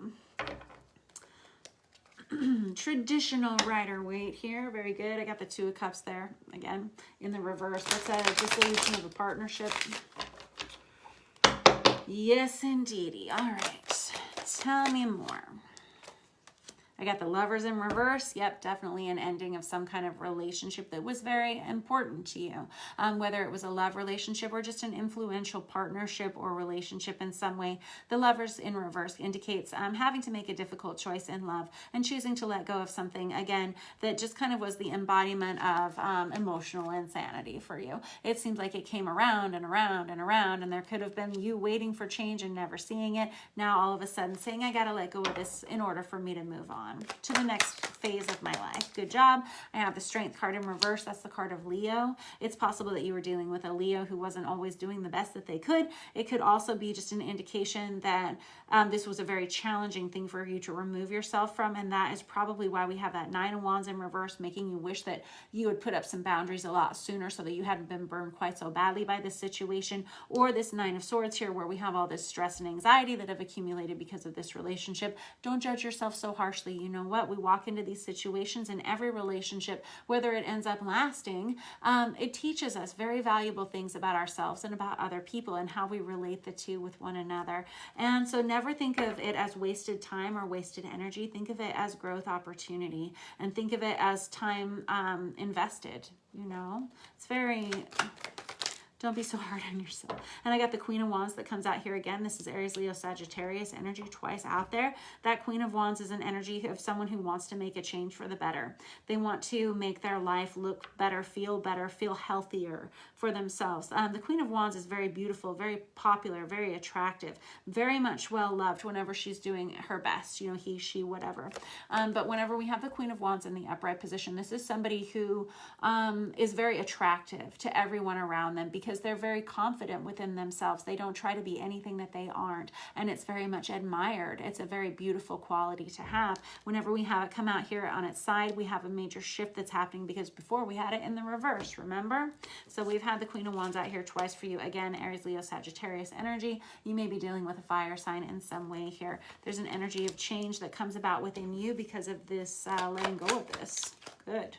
Traditional Rider-Waite here. Very good. I got the Two of Cups there again in the reverse. That's a dissolution of a partnership. Yes, indeedy. All right. Tell me more. I got the Lovers in reverse. Yep, definitely an ending of some kind of relationship that was very important to you. Whether it was a love relationship or just an influential partnership or relationship in some way. The Lovers in reverse indicates having to make a difficult choice in love and choosing to let go of something, again, that just kind of was the embodiment of emotional insanity for you. It seems like it came around and around and around, and there could have been you waiting for change and never seeing it. Now all of a sudden saying, I got to let go of this in order for me to move on to the next phase of my life. Good job. I have the Strength card in reverse. That's the card of Leo. It's possible that you were dealing with a Leo who wasn't always doing the best that they could. It could also be just an indication that this was a very challenging thing for you to remove yourself from, and that is probably why we have that Nine of Wands in reverse, making you wish that you would put up some boundaries a lot sooner so that you hadn't been burned quite so badly by this situation, or this Nine of Swords here where we have all this stress and anxiety that have accumulated because of this relationship. Don't judge yourself so harshly. You know what? We walk into these situations in every relationship, whether it ends up lasting, it teaches us very valuable things about ourselves and about other people and how we relate the two with one another. And so never think of it as wasted time or wasted energy. Think of it as growth opportunity, and think of it as time invested. You know, it's very... Don't be so hard on yourself. And I got the Queen of Wands that comes out here again. This is Aries, Leo, Sagittarius energy twice out there. That Queen of Wands is an energy of someone who wants to make a change for the better. They want to make their life look better, feel healthier for themselves. The Queen of Wands is very beautiful, very popular, very attractive, very much well loved whenever she's doing her best, you know, he, she, whatever. But whenever we have the Queen of Wands in the upright position, this is somebody who is very attractive to everyone around them because they're very confident within themselves. They don't try to be anything that they aren't, and it's very much admired. It's a very beautiful quality to have. Whenever we have it come out here on its side, we have a major shift that's happening because before we had it in the reverse, remember? So we've had the Queen of Wands out here twice for you. Again, Aries, Leo, Sagittarius energy. You may be dealing with a fire sign in some way here. There's an energy of change that comes about within you because of this letting go of this. Good.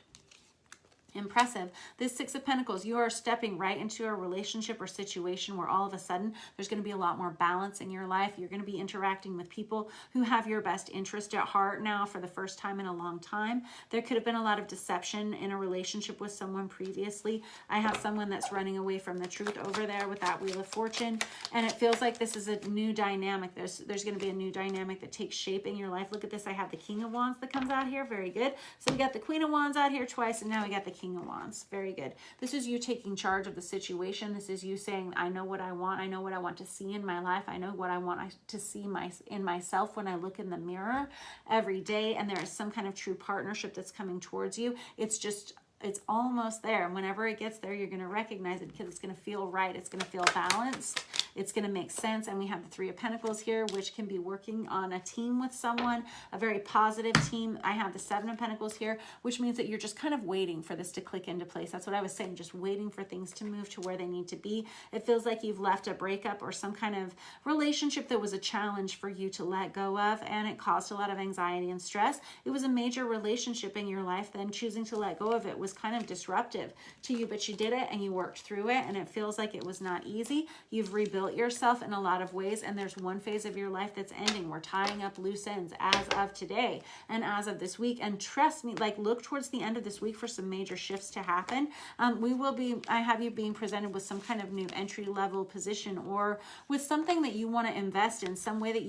Impressive. This Six of Pentacles, you are stepping right into a relationship or situation where all of a sudden there's going to be a lot more balance in your life. You're going to be interacting with people who have your best interest at heart now for the first time in a long time. There could have been a lot of deception in a relationship with someone previously. I have someone that's running away from the truth over there with that Wheel of Fortune, and it feels like this is a new dynamic. There's going to be a new dynamic that takes shape in your life. Look at this. I have the King of Wands that comes out here. Very good. So we got the Queen of Wands out here twice, and now we got the King of Wands. Very good. This is you taking charge of the situation. This is you saying, I know what I want. I know what I want to see in my life. I know what I want to see in myself when I look in the mirror every day. And there is some kind of true partnership that's coming towards you. It's almost there. And whenever it gets there, you're going to recognize it because it's going to feel right. It's going to feel balanced. It's going to make sense. And we have the Three of Pentacles here, which can be working on a team with someone, a very positive team. I have the Seven of Pentacles here, which means that you're just kind of waiting for this to click into place. That's what I was saying, just waiting for things to move to where they need to be. It feels like you've left a breakup or some kind of relationship that was a challenge for you to let go of, and it caused a lot of anxiety and stress. It was a major relationship in your life. Then choosing to let go of it was kind of disruptive to you, but you did it and you worked through it, and it feels like it was not easy. You've rebuilt yourself in a lot of ways, and there's one phase of your life that's ending. We're tying up loose ends as of today and as of this week. And trust me, like, look towards the end of this week for some major shifts to happen. I have you being presented with some kind of new entry level position, or with something that you want to invest in, some way that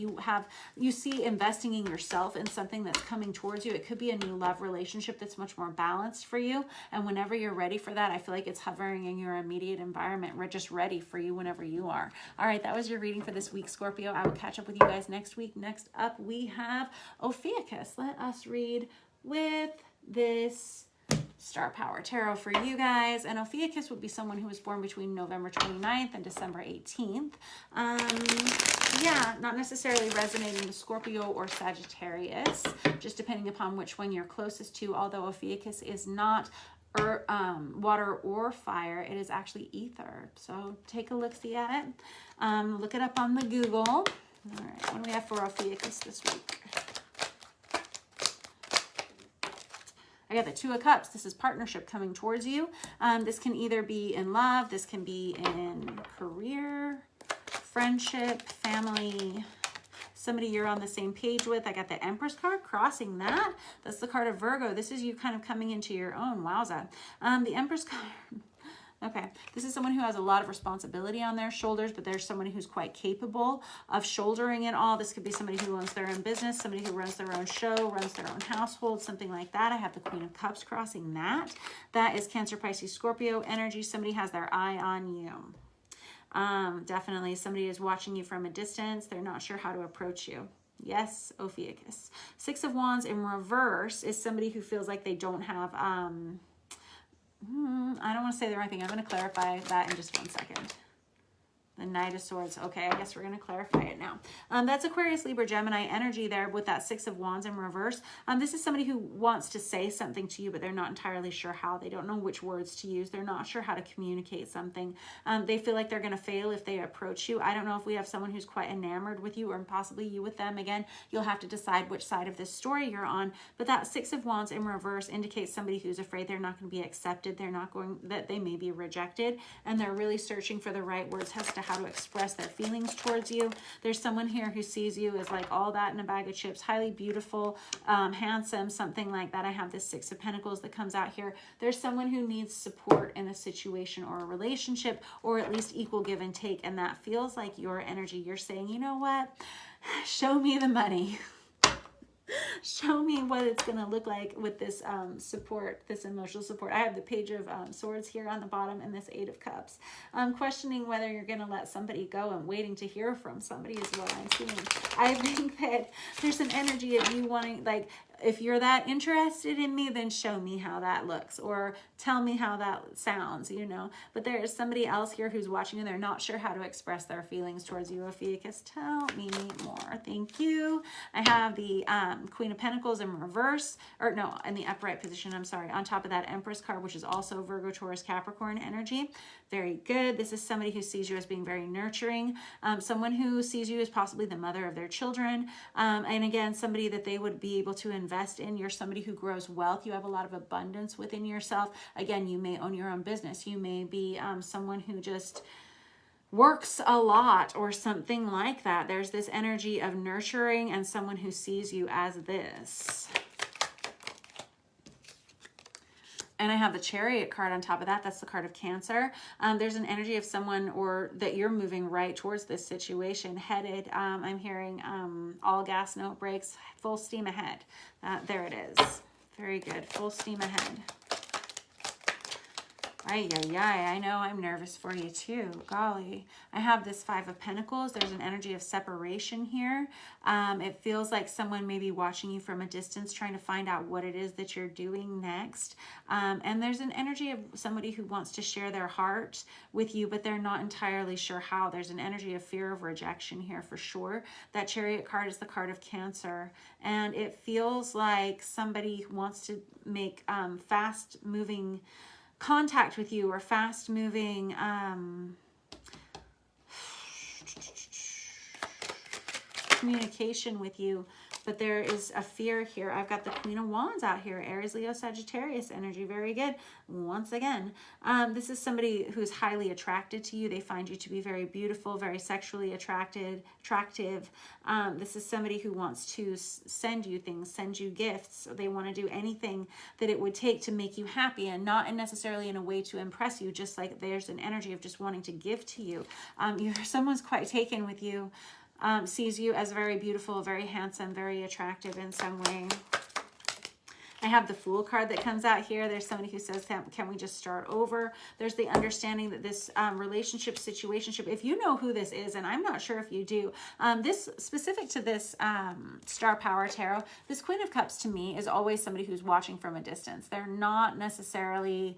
you see investing in yourself in something that's coming towards you. It could be a new love relationship that's much more balanced for you. And whenever you're ready for that, I feel like it's hovering in your immediate environment. We're just ready for you whenever you are. All right, that was your reading for this week, Scorpio. I will catch up with you guys next week. Next up, we have Ophiuchus. Let us read with this Star Power Tarot for you guys. And Ophiuchus would be someone who was born between November 29th and December 18th. Yeah, not necessarily resonating with Scorpio or Sagittarius, just depending upon which one you're closest to. Although Ophiuchus is not water or fire, it is actually ether. So take a look-see at it. Look it up on the Google. All right, what do we have for Ophiuchus this week? I got the Two of Cups. This is partnership coming towards you. This can either be in love, this can be in career, friendship, family, somebody you're on the same page with. I got the Empress card crossing that. That's the card of Virgo. This is you kind of coming into your own. Wowza. The Empress card. Okay, this is someone who has a lot of responsibility on their shoulders, but there's someone who's quite capable of shouldering it all. This could be somebody who owns their own business, somebody who runs their own show, runs their own household, something like that. I have the Queen of Cups crossing that. That is Cancer, Pisces, Scorpio energy. Somebody has their eye on you. Definitely somebody is watching you from a distance. They're not sure how to approach you. Yes, Ophiuchus. Six of Wands in reverse is somebody who feels like they don't have... I don't want to say the right thing. I'm going to clarify that in just one second. The Knight of Swords. Okay, I guess we're going to clarify it now. That's Aquarius, Libra, Gemini energy there with that Six of Wands in reverse. This is somebody who wants to say something to you, but they're not entirely sure how. They don't know which words to use. They're not sure how to communicate something. They feel like they're going to fail if they approach you. I don't know if we have someone who's quite enamored with you, or possibly you with them. Again, you'll have to decide which side of this story you're on. But that Six of Wands in reverse indicates somebody who's afraid they're not going to be accepted. That they may be rejected, and they're really searching for the right words as to how to express their feelings towards you. There's someone here who sees you as like all that in a bag of chips, highly beautiful, handsome, something like that. I have this Six of Pentacles that comes out here. There's someone who needs support in a situation or a relationship, or at least equal give and take, and that feels like your energy. You're saying, you know what? Show me the money. Show me what it's going to look like with this support, this emotional support. I have the Page of Swords here on the bottom and this Eight of Cups. Questioning whether you're going to let somebody go and waiting to hear from somebody is what I'm seeing. I think that there's an energy of you wanting, like, if you're that interested in me, then show me how that looks, or tell me how that sounds, you know. But there is somebody else here who's watching and they're not sure how to express their feelings towards you, Ophiuchus. Tell me more. Thank you. I have the Queen of Pentacles in reverse, or no, in the upright position, I'm sorry. On top of that Empress card, which is also Virgo, Taurus, Capricorn energy. Very good. This is somebody who sees you as being very nurturing. Someone who sees you as possibly the mother of their children. And again, somebody that they would be able to invest in. You're somebody who grows wealth. You have a lot of abundance within yourself. Again, you may own your own business. You may be someone who just works a lot or something like that. There's this energy of nurturing and someone who sees you as this. And I have the Chariot card on top of that. That's the card of Cancer. There's an energy of someone, or that you're moving right towards this situation, headed. I'm hearing all gas, no brakes, full steam ahead. There it is. Very good. Full steam ahead. Ay, ay, ay, I know I'm nervous for you too. Golly. I have this Five of Pentacles. There's an energy of separation here. It feels like someone may be watching you from a distance, trying to find out what it is that you're doing next. And there's an energy of somebody who wants to share their heart with you, but they're not entirely sure how. There's an energy of fear of rejection here for sure. That Chariot card is the card of Cancer. And it feels like somebody wants to make fast-moving contact with you, or fast moving communication with you, but there is a fear here. I've got the Queen of Wands out here, Aries, Leo, Sagittarius energy. Very good. Once again, this is somebody who's highly attracted to you. They find you to be very beautiful, very sexually attractive. This is somebody who wants to send you things, send you gifts. They want to do anything that it would take to make you happy, and not necessarily in a way to impress you, just like there's an energy of just wanting to give to you. Someone's quite taken with you. Sees you as very beautiful, very handsome, very attractive in some way. I have the Fool card that comes out here. There's somebody who says, can we just start over? There's the understanding that this relationship, situationship, if you know who this is, and I'm not sure if you do, this specific to this Star Power Tarot, this Queen of Cups to me is always somebody who's watching from a distance. They're not necessarily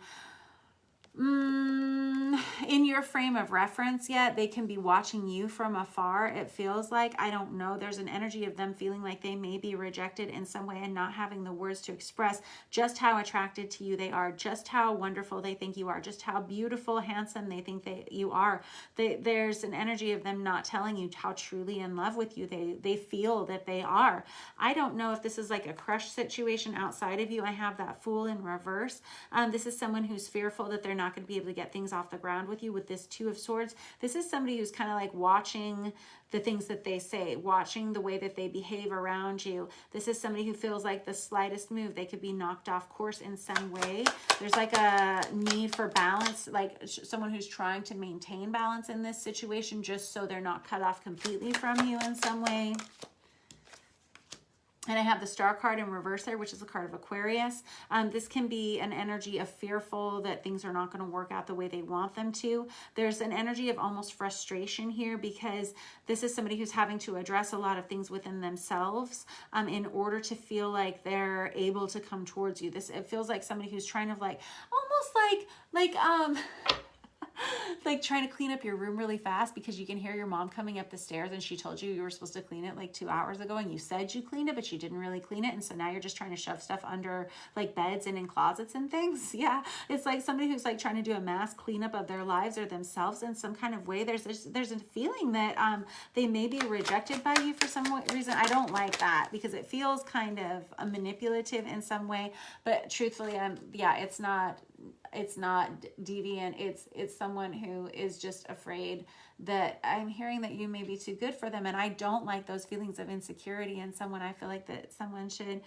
in your frame of reference yet. They can be watching you from afar, it feels like. I don't know. There's an energy of them feeling like they may be rejected in some way and not having the words to express just how attracted to you they are, just how wonderful they think you are, just how beautiful, handsome they think you are. There's an energy of them not telling you how truly in love with you they feel that they are. I don't know if this is like a crush situation outside of you. I have that Fool in reverse. This is someone who's fearful that they're not going to be able to get things off the ground with you with this Two of Swords. This is somebody who's kind of like watching the things that they say, watching the way that they behave around you. This is somebody who feels like the slightest move, they could be knocked off course in some way. There's like a need for balance, like someone who's trying to maintain balance in this situation just so they're not cut off completely from you in some way. And I have the Star card in reverse there, which is a card of Aquarius. This can be an energy of fearful that things are not going to work out the way they want them to. There's an energy of almost frustration here because this is somebody who's having to address a lot of things within themselves in order to feel like they're able to come towards you. It feels like somebody who's trying to almost like trying to clean up your room really fast because you can hear your mom coming up the stairs and she told you were supposed to clean it like 2 hours ago and you said you cleaned it, but you didn't really clean it. And so now you're just trying to shove stuff under like beds and in closets and things. Yeah. It's like somebody who's like trying to do a mass cleanup of their lives or themselves in some kind of way. There's a feeling that they may be rejected by you for some reason. I don't like that because it feels kind of manipulative in some way, but truthfully, it's not deviant. It's someone who is just afraid that I'm hearing that you may be too good for them. And I don't like those feelings of insecurity in someone. I feel like that someone should,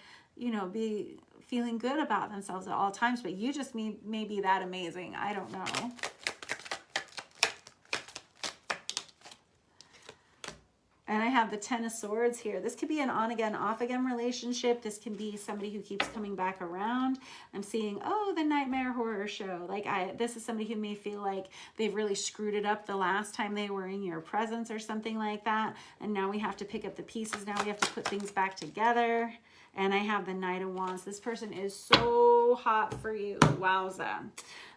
be feeling good about themselves at all times, but you just may be that amazing. I don't know. And I have the Ten of Swords here. This could be an on-again, off-again relationship. This can be somebody who keeps coming back around. I'm seeing, the Nightmare Horror Show. This is somebody who may feel like they've really screwed it up the last time they were in your presence or something like that. And now we have to pick up the pieces. Now we have to put things back together. And I have the Knight of Wands. This person is so hot for you. Wowza.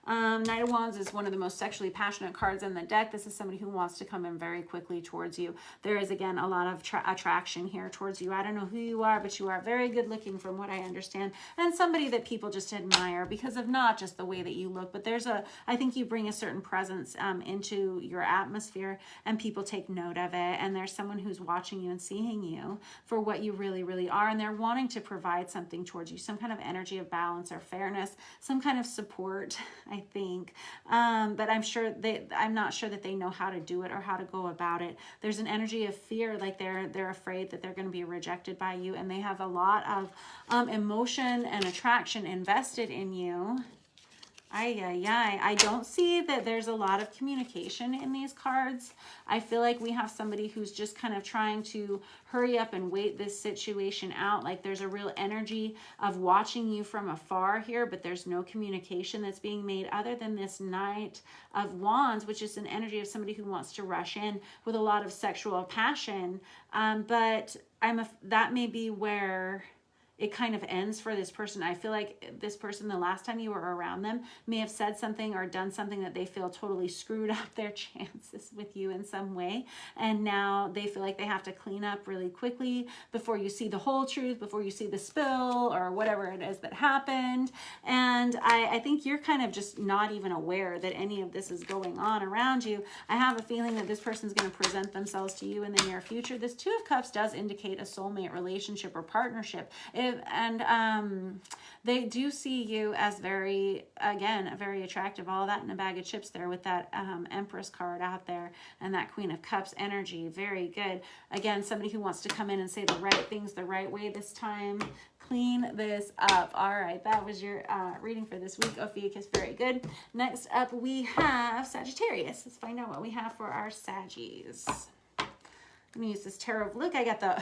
Knight of Wands is one of the most sexually passionate cards in the deck. This is somebody who wants to come in very quickly towards you. There is, again, a lot of attraction here towards you. I don't know who you are, but you are very good looking from what I understand. And somebody that people just admire because of not just the way that you look, but I think you bring a certain presence into your atmosphere and people take note of it. And there's someone who's watching you and seeing you for what you really, really are. And they're wanting to provide something towards you, some kind of energy of balance or fairness, some kind of support, I think, but I'm not sure that they know how to do it or how to go about it. There's an energy of fear, like they're afraid that they're going to be rejected by you, and they have a lot of emotion and attraction invested in you. I don't see that there's a lot of communication in these cards. I feel like we have somebody who's just kind of trying to hurry up and wait this situation out. Like there's a real energy of watching you from afar here, but there's no communication that's being made other than this Knight of Wands, which is an energy of somebody who wants to rush in with a lot of sexual passion. But that may be where it kind of ends for this person. I feel like this person, the last time you were around them, may have said something or done something that they feel totally screwed up their chances with you in some way. And now they feel like they have to clean up really quickly before you see the whole truth, before you see the spill or whatever it is that happened. And I think you're kind of just not even aware that any of this is going on around you. I have a feeling that this person's going to present themselves to you in the near future. This Two of Cups does indicate a soulmate relationship or partnership. They do see you as very attractive. All that in a bag of chips there with that Empress card out there and that Queen of Cups energy. Very good. Again, somebody who wants to come in and say the right things the right way this time. Clean this up. All right, that was your reading for this week, Ophiuchus. Very good. Next up, we have Sagittarius. Let's find out what we have for our Saggies. I'm gonna use this tarot. Look, I got the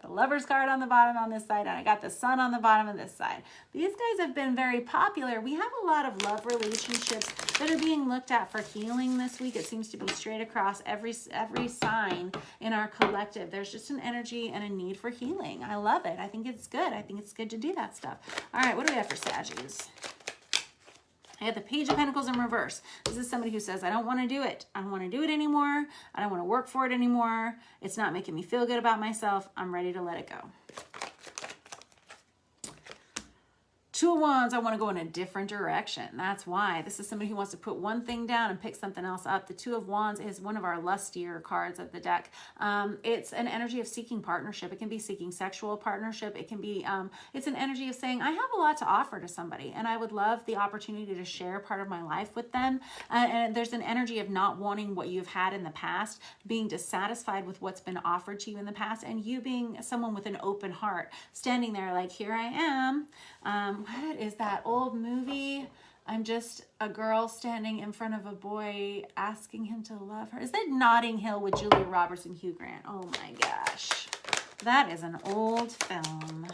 Lover's card on the bottom on this side, and I got the Sun on the bottom of this side. These guys have been very popular. We have a lot of love relationships that are being looked at for healing this week. It seems to be straight across every sign in our collective. There's just an energy and a need for healing. I love it. I think it's good. I think it's good to do that stuff. All right, what do we have for Saggies? I have the Page of Pentacles in reverse. This is somebody who says, I don't want to do it. I don't want to do it anymore. I don't want to work for it anymore. It's not making me feel good about myself. I'm ready to let it go. Two of Wands, I want to go in a different direction. That's why. This is somebody who wants to put one thing down and pick something else up. The Two of Wands is one of our lustier cards of the deck. It's an energy of seeking partnership. It can be seeking sexual partnership. It can be, it's an energy of saying, I have a lot to offer to somebody and I would love the opportunity to share part of my life with them. And there's an energy of not wanting what you've had in the past, being dissatisfied with what's been offered to you in the past, and you being someone with an open heart, standing there like, here I am. What is that old movie? I'm just a girl standing in front of a boy asking him to love her. Is that Notting Hill with Julia Roberts and Hugh Grant? Oh my gosh. That is an old film.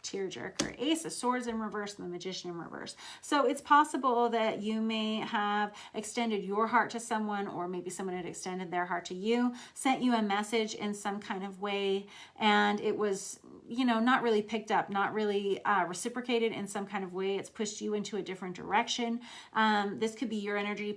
Tearjerker. Ace of Swords in reverse and the Magician in reverse. So it's possible that you may have extended your heart to someone, or maybe someone had extended their heart to you, sent you a message in some kind of way, and it was, you know, not really picked up, not really reciprocated in some kind of way. It's pushed you into a different direction. This could be your energy,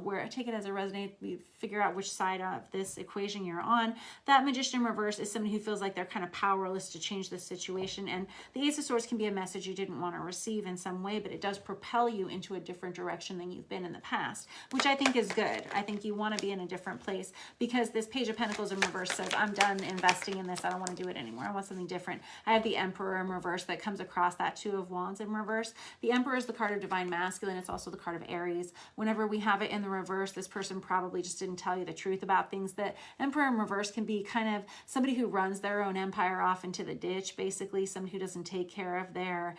where I take it as a resonate, we figure out which side of this equation you're on. That Magician in reverse is somebody who feels like they're kind of powerless to change the situation, and the Ace of Swords can be a message you didn't want to receive in some way, but it does propel you into a different direction than you've been in the past, which I think is good. I think you want to be in a different place, because this Page of Pentacles in reverse says, I'm done investing in this. I don't want to do it anymore. I want something different. I have the Emperor in reverse that comes across that Two of Wands in reverse. The Emperor is the card of Divine Masculine. It's also the card of Aries. Whenever we have it in the reverse, this person probably just didn't tell you the truth about things. That Emperor in reverse can be kind of somebody who runs their own empire off into the ditch, basically. Somebody who doesn't take care of their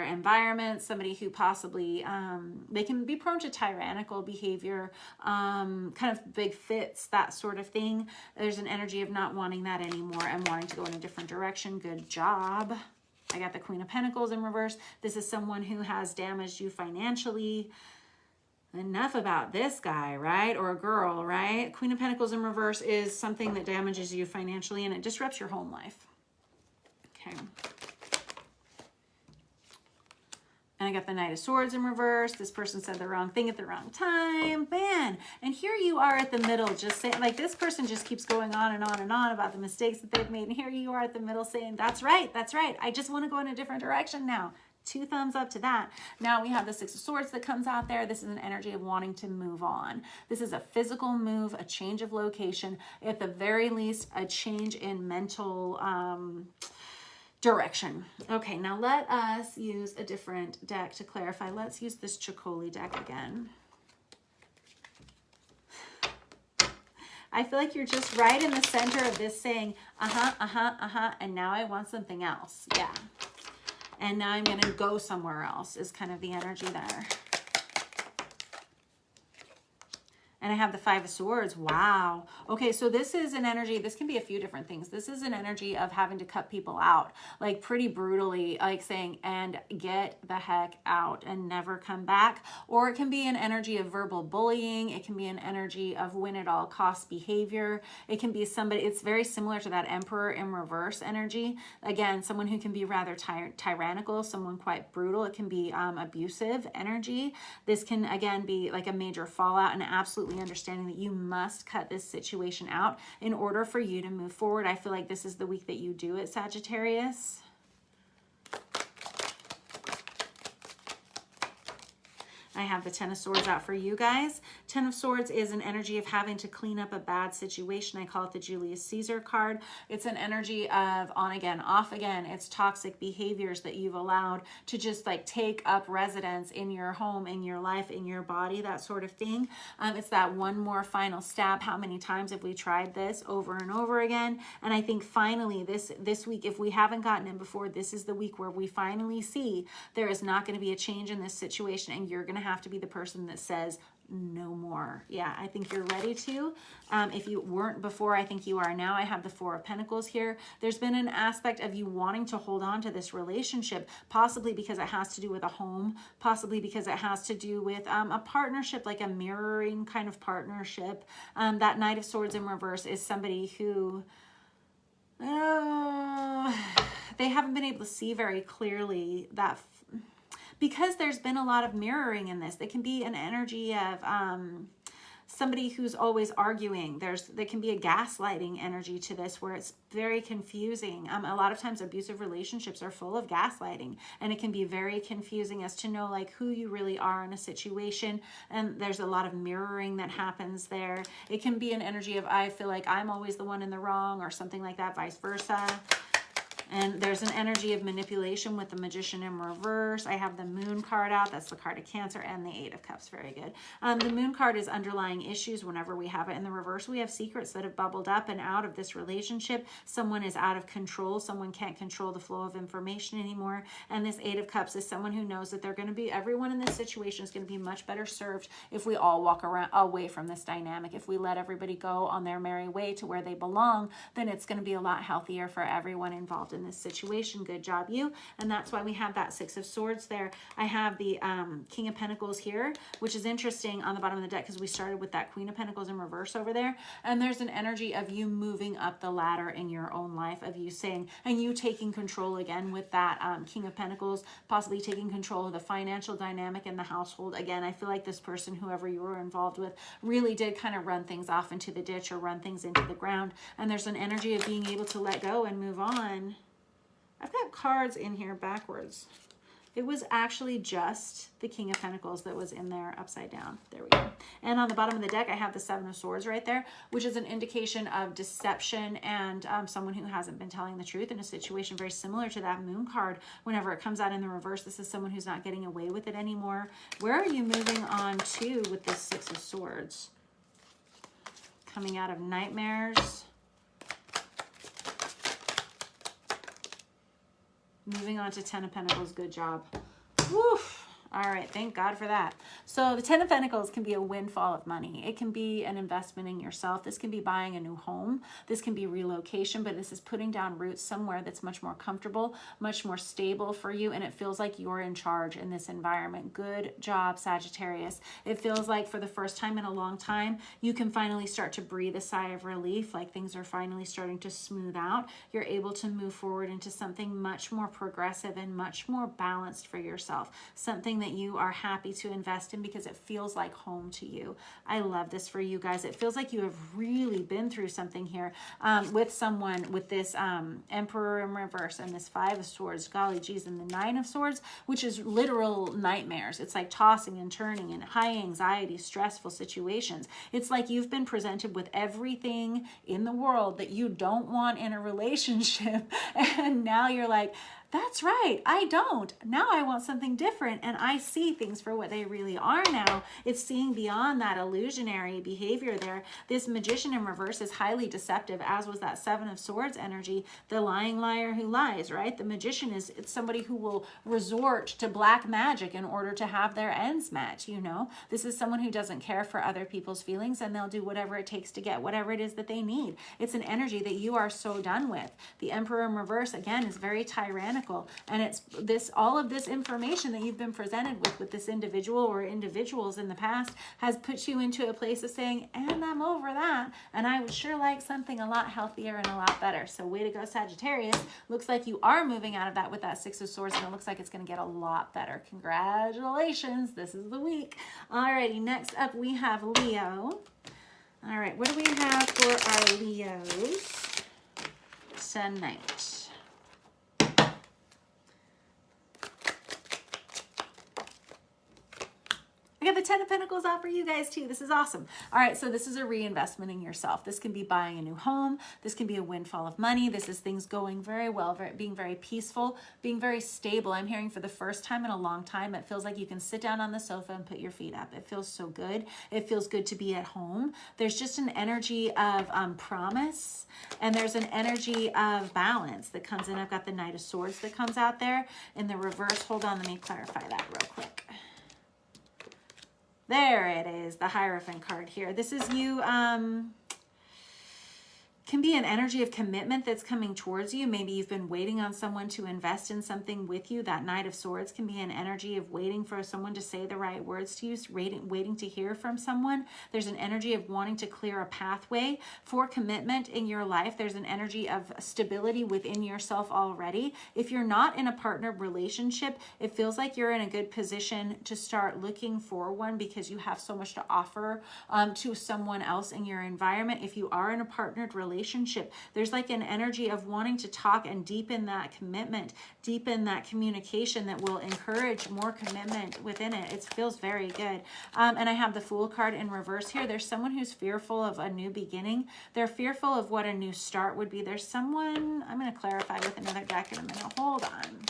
environment, somebody who possibly they can be prone to tyrannical behavior, kind of big fits, that sort of thing. There's an energy of not wanting that anymore and wanting to go in a different direction. Good job. I got the Queen of Pentacles in reverse. This is someone who has damaged you financially. Enough about this guy, right? Or a girl, right? Queen of Pentacles in reverse is something that damages you financially and it disrupts your home life. Okay. And I got the Knight of Swords in reverse. This person said the wrong thing at the wrong time. Man, and here you are at the middle, just saying, like, this person just keeps going on and on and on about the mistakes that they've made. And here you are at the middle saying, that's right, that's right. I just want to go in a different direction now. 2 thumbs up to that. Now we have the Six of Swords that comes out there. This is an energy of wanting to move on. This is a physical move, a change of location, at the very least, a change in mental direction. Okay, now let us use a different deck to clarify. Let's use this Chicoli deck again. I feel like you're just right in the center of this saying, and now I want something else. Yeah. And now I'm going to go somewhere else is kind of the energy there. And I have the Five of Swords. Wow. Okay, so this is an energy, this can be a few different things. This is an energy of having to cut people out, like pretty brutally, like saying, and get the heck out and never come back. Or it can be an energy of verbal bullying. It can be an energy of win at all cost behavior. It can be somebody, it's very similar to that Emperor in reverse energy. Again, someone who can be rather tyrannical, someone quite brutal. It can be abusive energy. This can, again, be like a major fallout, and absolutely understanding that you must cut this situation out in order for you to move forward. I feel like this is the week that you do it, Sagittarius. I have the Ten of Swords out for you guys. Ten of Swords is an energy of having to clean up a bad situation. I call it the Julius Caesar card. It's an energy of on again, off again. It's toxic behaviors that you've allowed to just like take up residence in your home, in your life, in your body, that sort of thing. It's that one more final stab. How many times have we tried this over and over again? And I think finally this week, if we haven't gotten it before, this is the week where we finally see there is not going to be a change in this situation, and you're going to have to be the person that says no more. Yeah, I think you're ready to. If you weren't before, I think you are now. I have the Four of Pentacles here. There's been an aspect of you wanting to hold on to this relationship, possibly because it has to do with a home, possibly because it has to do with a partnership, like a mirroring kind of partnership. That Knight of Swords in reverse is somebody who they haven't been able to see very clearly that because there's been a lot of mirroring in this. There can be an energy of somebody who's always arguing. There can be a gaslighting energy to this where it's very confusing. A lot of times abusive relationships are full of gaslighting, and it can be very confusing as to know like who you really are in a situation. And there's a lot of mirroring that happens there. It can be an energy of I feel like I'm always the one in the wrong, or something like that, vice versa. And there's an energy of manipulation with the Magician in reverse. I have the Moon card out. That's the card of Cancer, and the Eight of Cups. Very good. The Moon card is underlying issues whenever we have it. In the reverse, we have secrets that have bubbled up and out of this relationship. Someone is out of control. Someone can't control the flow of information anymore. And this Eight of Cups is someone who knows that they're going to be, everyone in this situation is going to be much better served if we all walk away from this dynamic. If we let everybody go on their merry way to where they belong, then it's going to be a lot healthier for everyone involved in this situation. Good job, you. And that's why we have that Six of Swords there. I have the King of Pentacles here, which is interesting on the bottom of the deck because we started with that Queen of Pentacles in reverse over there. And there's an energy of you moving up the ladder in your own life, of you saying, and you taking control again with that King of Pentacles, possibly taking control of the financial dynamic in the household. Again, I feel like this person, whoever you were involved with, really did kind of run things off into the ditch or run things into the ground. And there's an energy of being able to let go and move on. I've got cards in here backwards. It was actually just the King of Pentacles that was in there upside down. There we go. And on the bottom of the deck, I have the Seven of Swords right there, which is an indication of deception and someone who hasn't been telling the truth in a situation very similar to that Moon card. Whenever it comes out in the reverse, this is someone who's not getting away with it anymore. Where are you moving on to with this Six of Swords? Coming out of nightmares. Moving on to Ten of Pentacles. Good job. Woof. All right, thank God for that. So the Ten of Pentacles can be a windfall of money. It can be an investment in yourself. This can be buying a new home. This can be relocation, but this is putting down roots somewhere that's much more comfortable, much more stable for you, and it feels like you're in charge in this environment. Good job, Sagittarius. It feels like for the first time in a long time, you can finally start to breathe a sigh of relief, like things are finally starting to smooth out. You're able to move forward into something much more progressive and much more balanced for yourself, something that you are happy to invest in because it feels like home to you. I love this for you guys. It feels like you have really been through something here with someone with this Emperor in reverse and this Five of Swords, golly geez, and the Nine of Swords, which is literal nightmares. It's like tossing and turning and high anxiety, stressful situations. It's like you've been presented with everything in the world that you don't want in a relationship, and now you're like, that's right, I don't. Now I want something different, and I see things for what they really are now. It's seeing beyond that illusionary behavior there. This Magician in reverse is highly deceptive, as was that Seven of Swords energy, the lying liar who lies, right? The Magician it's somebody who will resort to black magic in order to have their ends met, you know? This is someone who doesn't care for other people's feelings, and they'll do whatever it takes to get whatever it is that they need. It's an energy that you are so done with. The Emperor in reverse, again, is very tyrannical. And it's all of this information that you've been presented with this individual or individuals in the past has put you into a place of saying, and I'm over that, and I would sure like something a lot healthier and a lot better. So way to go, Sagittarius. Looks like you are moving out of that with that Six of Swords, and it looks like it's going to get a lot better. Congratulations. This is the week. Alrighty, next up we have Leo. All right, what do we have for our Leos tonight? I got the Ten of Pentacles out for you guys too. This is awesome. All right, so this is a reinvestment in yourself. This can be buying a new home. This can be a windfall of money. This is things going very well, being very peaceful, being very stable. I'm hearing for the first time in a long time, it feels like you can sit down on the sofa and put your feet up. It feels so good. It feels good to be at home. There's just an energy of promise, and there's an energy of balance that comes in. I've got the Knight of Swords that comes out there in the reverse. Hold on, let me clarify that real quick. There it is, the Hierophant card here. This is you, can be an energy of commitment that's coming towards you. Maybe you've been waiting on someone to invest in something with you. That Knight of Swords can be an energy of waiting for someone to say the right words to you, waiting to hear from someone. There's an energy of wanting to clear a pathway for commitment in your life. There's an energy of stability within yourself already. If you're not in a partnered relationship, it feels like you're in a good position to start looking for one because you have so much to offer to someone else in your environment. If you are in a partnered relationship, there's like an energy of wanting to talk and deepen that commitment, deepen that communication that will encourage more commitment within it. It feels very good. And I have the Fool card in reverse here. There's someone who's fearful of a new beginning. They're fearful of what a new start would be. There's someone, I'm going to clarify with another deck in a minute. Hold on.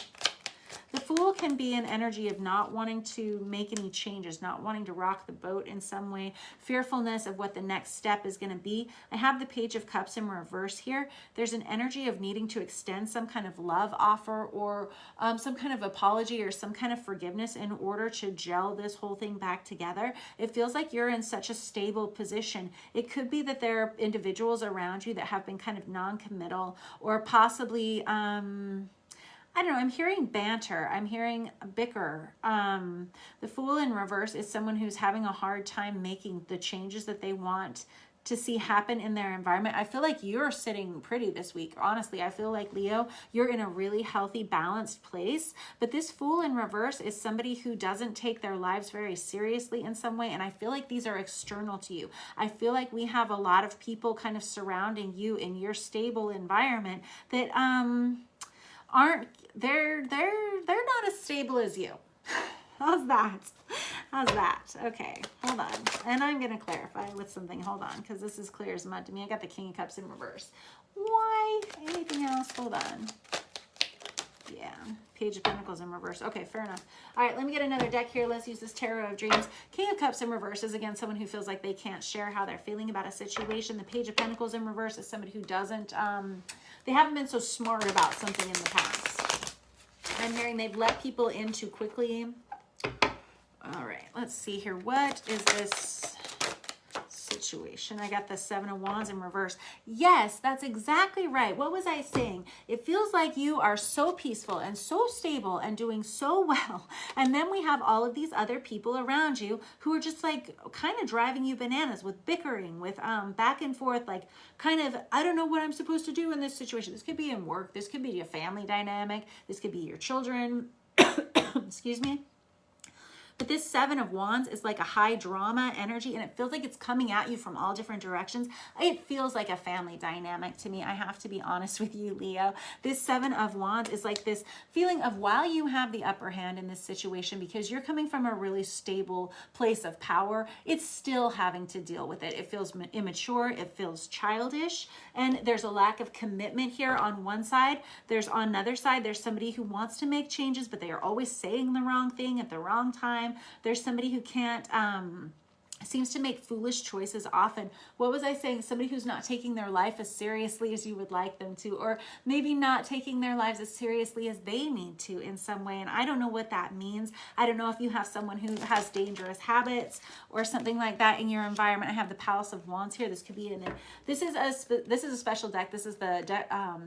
The Fool can be an energy of not wanting to make any changes, not wanting to rock the boat in some way, fearfulness of what the next step is going to be. I have the Page of Cups in reverse here. There's an energy of needing to extend some kind of love offer or some kind of apology or some kind of forgiveness in order to gel this whole thing back together. It feels like you're in such a stable position. It could be that there are individuals around you that have been kind of non-committal or possibly I don't know, I'm hearing banter. I'm hearing bicker. The Fool in reverse is someone who's having a hard time making the changes that they want to see happen in their environment. I feel like you're sitting pretty this week. Honestly, I feel like, Leo, you're in a really healthy, balanced place. But this Fool in reverse is somebody who doesn't take their lives very seriously in some way. And I feel like these are external to you. I feel like we have a lot of people kind of surrounding you in your stable environment that aren't, they're not as stable as you. How's that? How's that? Okay, hold on. And I'm going to clarify with something. Hold on, because this is clear as mud to me. I got the King of Cups in reverse. Why? Anything else? Hold on. Yeah, Page of Pentacles in reverse. Okay, fair enough. All right, let me get another deck here. Let's use this Tarot of Dreams. King of Cups in reverse is, again, someone who feels like they can't share how they're feeling about a situation. The Page of Pentacles in reverse is somebody who doesn't, they haven't been so smart about something in the past. I'm hearing they've let people in too quickly. All right, let's see here. What is this situation? I got the Seven of Wands in reverse. Yes, that's exactly right. What was I saying? It feels like you are so peaceful and so stable and doing so well. And then we have all of these other people around you who are just like kind of driving you bananas with bickering, with back and forth, like kind of, I don't know what I'm supposed to do in this situation. This could be in work. This could be a family dynamic. This could be your children. Excuse me. But this Seven of Wands is like a high drama energy, and it feels like it's coming at you from all different directions. It feels like a family dynamic to me. I have to be honest with you, Leo. This Seven of Wands is like this feeling of, while you have the upper hand in this situation because you're coming from a really stable place of power, it's still having to deal with it. It feels immature, it feels childish, and there's a lack of commitment here on one side. There's on another side, there's somebody who wants to make changes, but they are always saying the wrong thing at the wrong time. There's somebody who can't seems to make foolish choices often. What was I saying? Somebody who's not taking their life as seriously as you would like them to, or maybe not taking their lives as seriously as they need to in some way. And I don't know what that means. I don't know if you have someone who has dangerous habits or something like that in your environment. I have the Palace of Wands here. This could be this is a special deck. This is the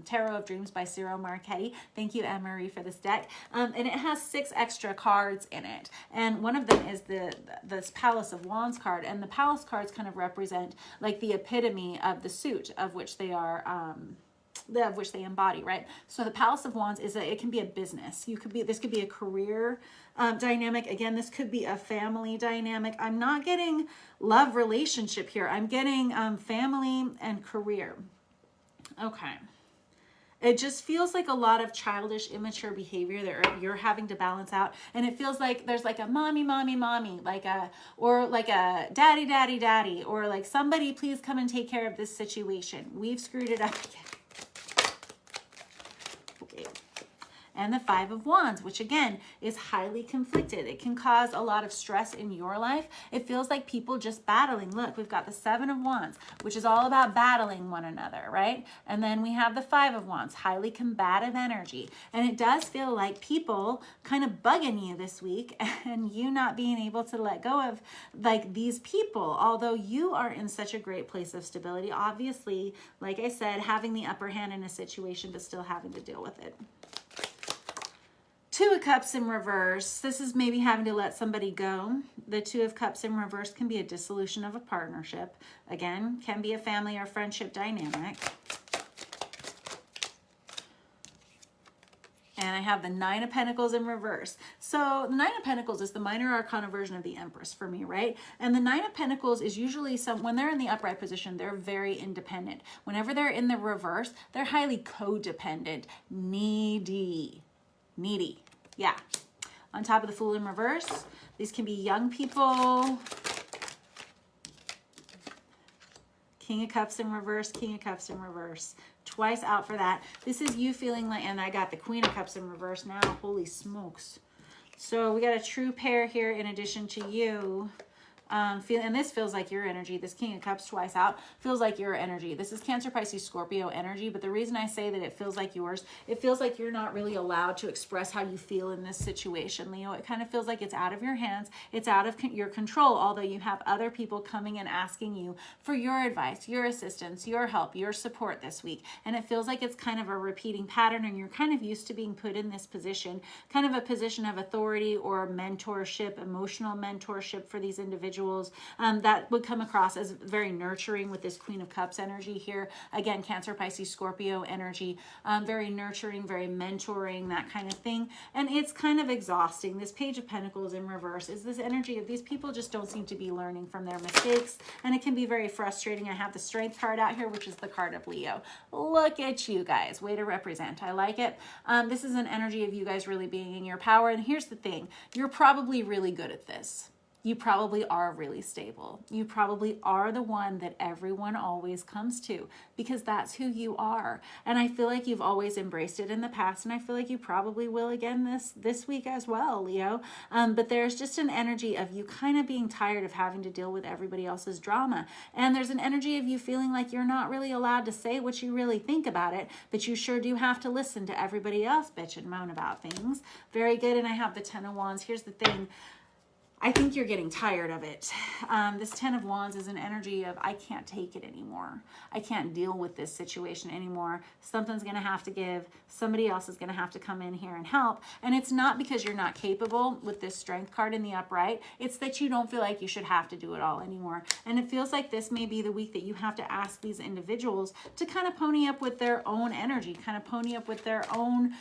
Tarot of Dreams by Ciro Marchetti. Thank you, Anne-Marie, for this deck. And it has 6 extra cards in it. And one of them is this Palace of Wands card, and the Palace cards kind of represent like the epitome of the suit of which they are of which they embody, right? So the Palace of Wands it can be a business. This could be a career dynamic. Again, this could be a family dynamic. I'm not getting love relationship here. I'm getting family and career. Okay. It just feels like a lot of childish, immature behavior that you're having to balance out. And it feels like there's like a mommy, or like a daddy, daddy, daddy, or like somebody please come and take care of this situation. We've screwed it up again. Okay. And the Five of Wands, which again is highly conflicted. It can cause a lot of stress in your life. It feels like people just battling. Look, we've got the Seven of Wands, which is all about battling one another, right? And then we have the Five of Wands, highly combative energy. And it does feel like people kind of bugging you this week and you not being able to let go of like these people, although you are in such a great place of stability. Obviously, like I said, having the upper hand in a situation, but still having to deal with it. Two of Cups in reverse. This is maybe having to let somebody go. The Two of Cups in reverse can be a dissolution of a partnership. Again, can be a family or friendship dynamic. And I have the Nine of Pentacles in reverse. So the Nine of Pentacles is the minor arcana version of the Empress for me, right? And the Nine of Pentacles is usually when they're in the upright position, they're very independent. Whenever they're in the reverse, they're highly codependent, needy. Yeah. On top of the Fool in reverse, these can be young people. King of Cups in reverse, King of Cups in reverse. Twice out for that. This is you feeling like, and I got the Queen of Cups in reverse now. Holy smokes. So we got a true pair here in addition to you. And this feels like your energy. This King of Cups twice out feels like your energy. This is Cancer, Pisces, Scorpio energy. But the reason I say that it feels like yours, it feels like you're not really allowed to express how you feel in this situation, Leo. It kind of feels like it's out of your hands. It's out of your control, although you have other people coming and asking you for your advice, your assistance, your help, your support this week. And it feels like it's kind of a repeating pattern, and you're kind of used to being put in this position, kind of a position of authority or mentorship, emotional mentorship for these individuals. That would come across as very nurturing with this Queen of Cups energy here. Again, Cancer, Pisces, Scorpio energy, very nurturing, very mentoring, that kind of thing. And it's kind of exhausting. This Page of Pentacles in reverse is this energy of these people just don't seem to be learning from their mistakes, and it can be very frustrating. I have the Strength card out here, which is the card of Leo. Look at you guys. Way to represent. I like it. This is an energy of you guys really being in your power. And here's the thing. You're probably really good at this. You probably are really stable. You probably are the one that everyone always comes to because that's who you are. And I feel like you've always embraced it in the past, and I feel like you probably will again this week as well, Leo. But there's just an energy of you kind of being tired of having to deal with everybody else's drama. And there's an energy of you feeling like you're not really allowed to say what you really think about it, but you sure do have to listen to everybody else bitch and moan about things. Very good. And I have the Ten of Wands. Here's the thing. I think you're getting tired of it. This 10 of Wands is an energy of, I can't take it anymore. I can't deal with this situation anymore. Something's going to have to give. Somebody else is going to have to come in here and help. And it's not because you're not capable with this Strength card in the upright. It's that you don't feel like you should have to do it all anymore. And it feels like this may be the week that you have to ask these individuals to kind of pony up with their own energy, kind of pony up with their own,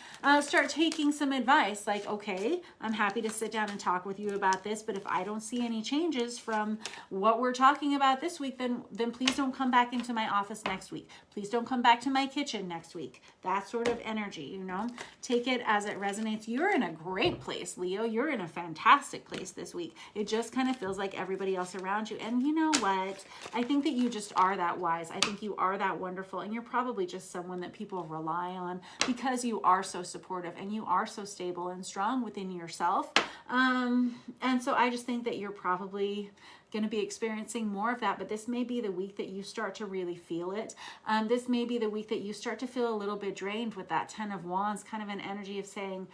start taking some advice. Like, okay, I'm happy to sit down and talk with you about this, but if I don't see any changes from what we're talking about this week, then please don't come back into my office next week. Please don't come back to my kitchen next week. That sort of energy, you know, take it as it resonates. You're in a great place, Leo. You're in a fantastic place this week. It just kind of feels like everybody else around you. And you know what? I think that you just are that wise. I think you are that wonderful. And you're probably just someone that people rely on because you are so supportive and you are so stable and strong within yourself. And so I just think that you're probably going to be experiencing more of that, but this may be the week that you start to really feel it. This may be the week that you start to feel a little bit drained with that 10 of Wands, kind of an energy of saying,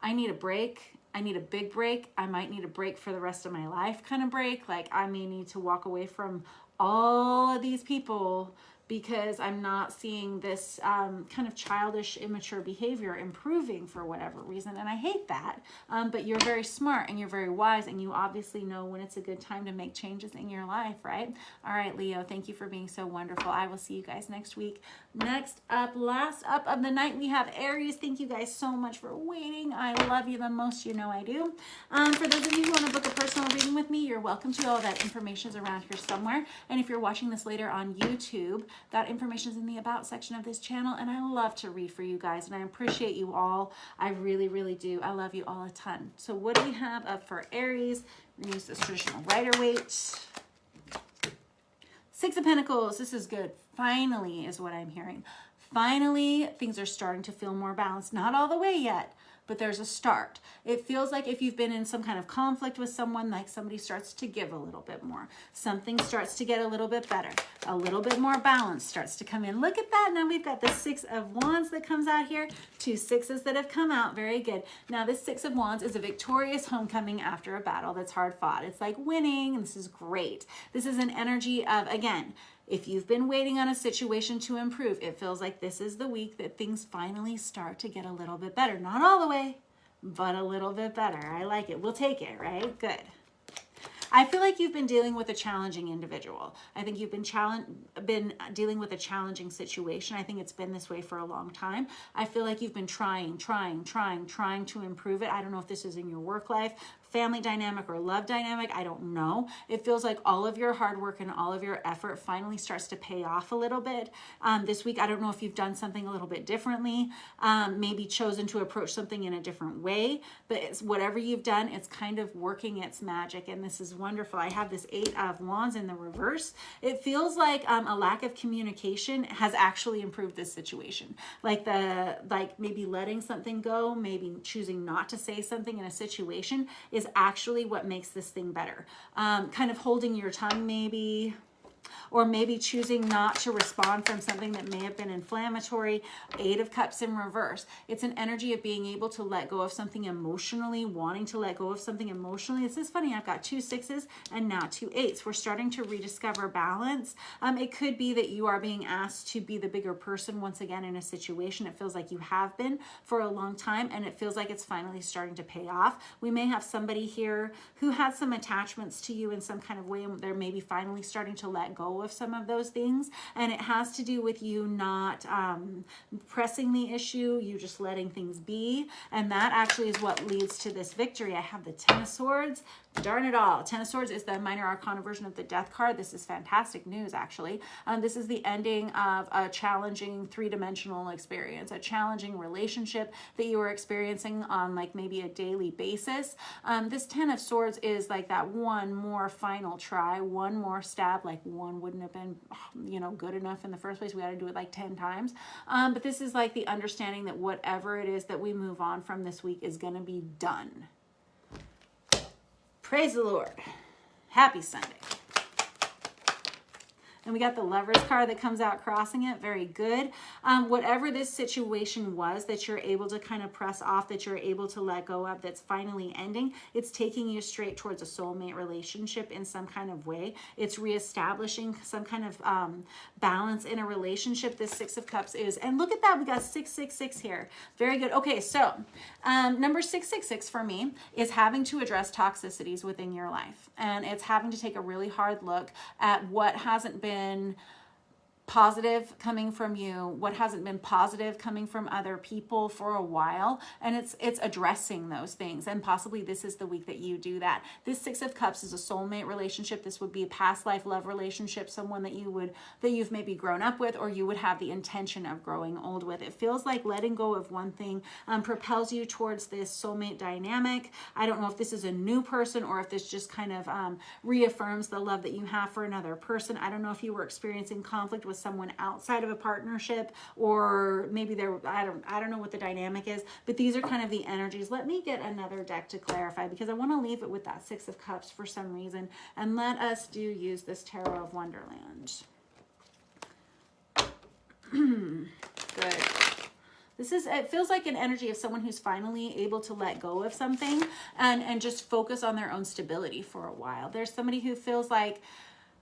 I need a break. I need a big break. I might need a break for the rest of my life kind of break. Like I may need to walk away from all of these people because I'm not seeing this kind of childish, immature behavior improving for whatever reason. And I hate that. But you're very smart and you're very wise and you obviously know when it's a good time to make changes in your life, right? All right, Leo, thank you for being so wonderful. I will see you guys next week. Next up, last up of the night, we have Aries. Thank you guys so much for waiting. I love you the most, you know I do. For those of you who want to book a personal reading with me, you're welcome to. All that information is around here somewhere. And if you're watching this later on YouTube, that information is in the about section of this channel, and I love to read for you guys, and I appreciate you all. I really, really do. I love you all a ton. So what do we have up for Aries? We're going to use this traditional Rider-Waite. 6 of Pentacles. This is good. Finally is what I'm hearing. Finally, things are starting to feel more balanced. Not all the way yet, but there's a start. It feels like if you've been in some kind of conflict with someone, like somebody starts to give a little bit more. Something starts to get a little bit better. A little bit more balance starts to come in. Look at that. Now we've got the 6 of Wands that comes out here. 2 6s that have come out. Very good. Now this 6 of Wands is a victorious homecoming after a battle that's hard fought. It's like winning, and this is great. This is an energy of, again, if you've been waiting on a situation to improve, it feels like this is the week that things finally start to get a little bit better. Not all the way, but a little bit better. I like it. We'll take it, right? Good. I feel like you've been dealing with a challenging individual. I think you've been dealing with a challenging situation. I think it's been this way for a long time. I feel like you've been trying to improve it. I don't know if this is in your work life, family dynamic, or love dynamic. I don't know. It feels like all of your hard work and all of your effort finally starts to pay off a little bit. This week, I don't know if you've done something a little bit differently, maybe chosen to approach something in a different way, but it's whatever you've done, it's kind of working its magic, and this is wonderful. I have this 8 of Wands in the reverse. It feels like a lack of communication has actually improved this situation. Like maybe letting something go, maybe choosing not to say something in a situation is actually what makes this thing better. Kind of holding your tongue maybe, or maybe choosing not to respond from something that may have been inflammatory. 8 of Cups in reverse. It's an energy of being able to let go of something emotionally, wanting to let go of something emotionally. This is funny. I've got 2 6s and now 2 8s. We're starting to rediscover balance. It could be that you are being asked to be the bigger person once again in a situation. It feels like you have been for a long time, and it feels like it's finally starting to pay off. We may have somebody here who has some attachments to you in some kind of way, and they're maybe finally starting to let go of some of those things, and it has to do with you not pressing the issue, you just letting things be, and that actually is what leads to this victory. I have the 10 of Swords. Darn it all. 10 of Swords is the minor arcana version of the Death card. This is fantastic news, actually. This is the ending of a challenging 3-dimensional experience, a challenging relationship that you were experiencing on like maybe a daily basis. This 10 of Swords is like that one more final try, one more stab. Like one wouldn't have been, you know, good enough in the first place. We got to do it like 10 times. But this is like the understanding that whatever it is that we move on from this week is going to be done. Praise the Lord. Happy Sunday. And we got the Lovers card that comes out crossing it. Very good. Whatever this situation was that you're able to kind of press off, that you're able to let go of, that's finally ending, it's taking you straight towards a soulmate relationship in some kind of way. It's reestablishing some kind of balance in a relationship. This Six of Cups is. And look at that. We got 666 here. Very good. Okay, so number 666 for me is having to address toxicities within your life. And it's having to take a really hard look at what hasn't been positive coming from you, what hasn't been positive coming from other people for a while, and it's addressing those things. And possibly this is the week that you do that. This Six of Cups is a soulmate relationship. This would be a past life love relationship, someone that you've maybe grown up with, or you would have the intention of growing old with. It feels like letting go of one thing propels you towards this soulmate dynamic. I don't know if this is a new person or if this just kind of reaffirms the love that you have for another person. I don't know if you were experiencing conflict with someone outside of a partnership, or maybe I don't know what the dynamic is, but these are kind of the energies. Let me get another deck to clarify, because I want to leave it with that Six of Cups for some reason, and let us use this Tarot of Wonderland. Good. It feels like an energy of someone who's finally able to let go of something and just focus on their own stability for a while. There's somebody who feels like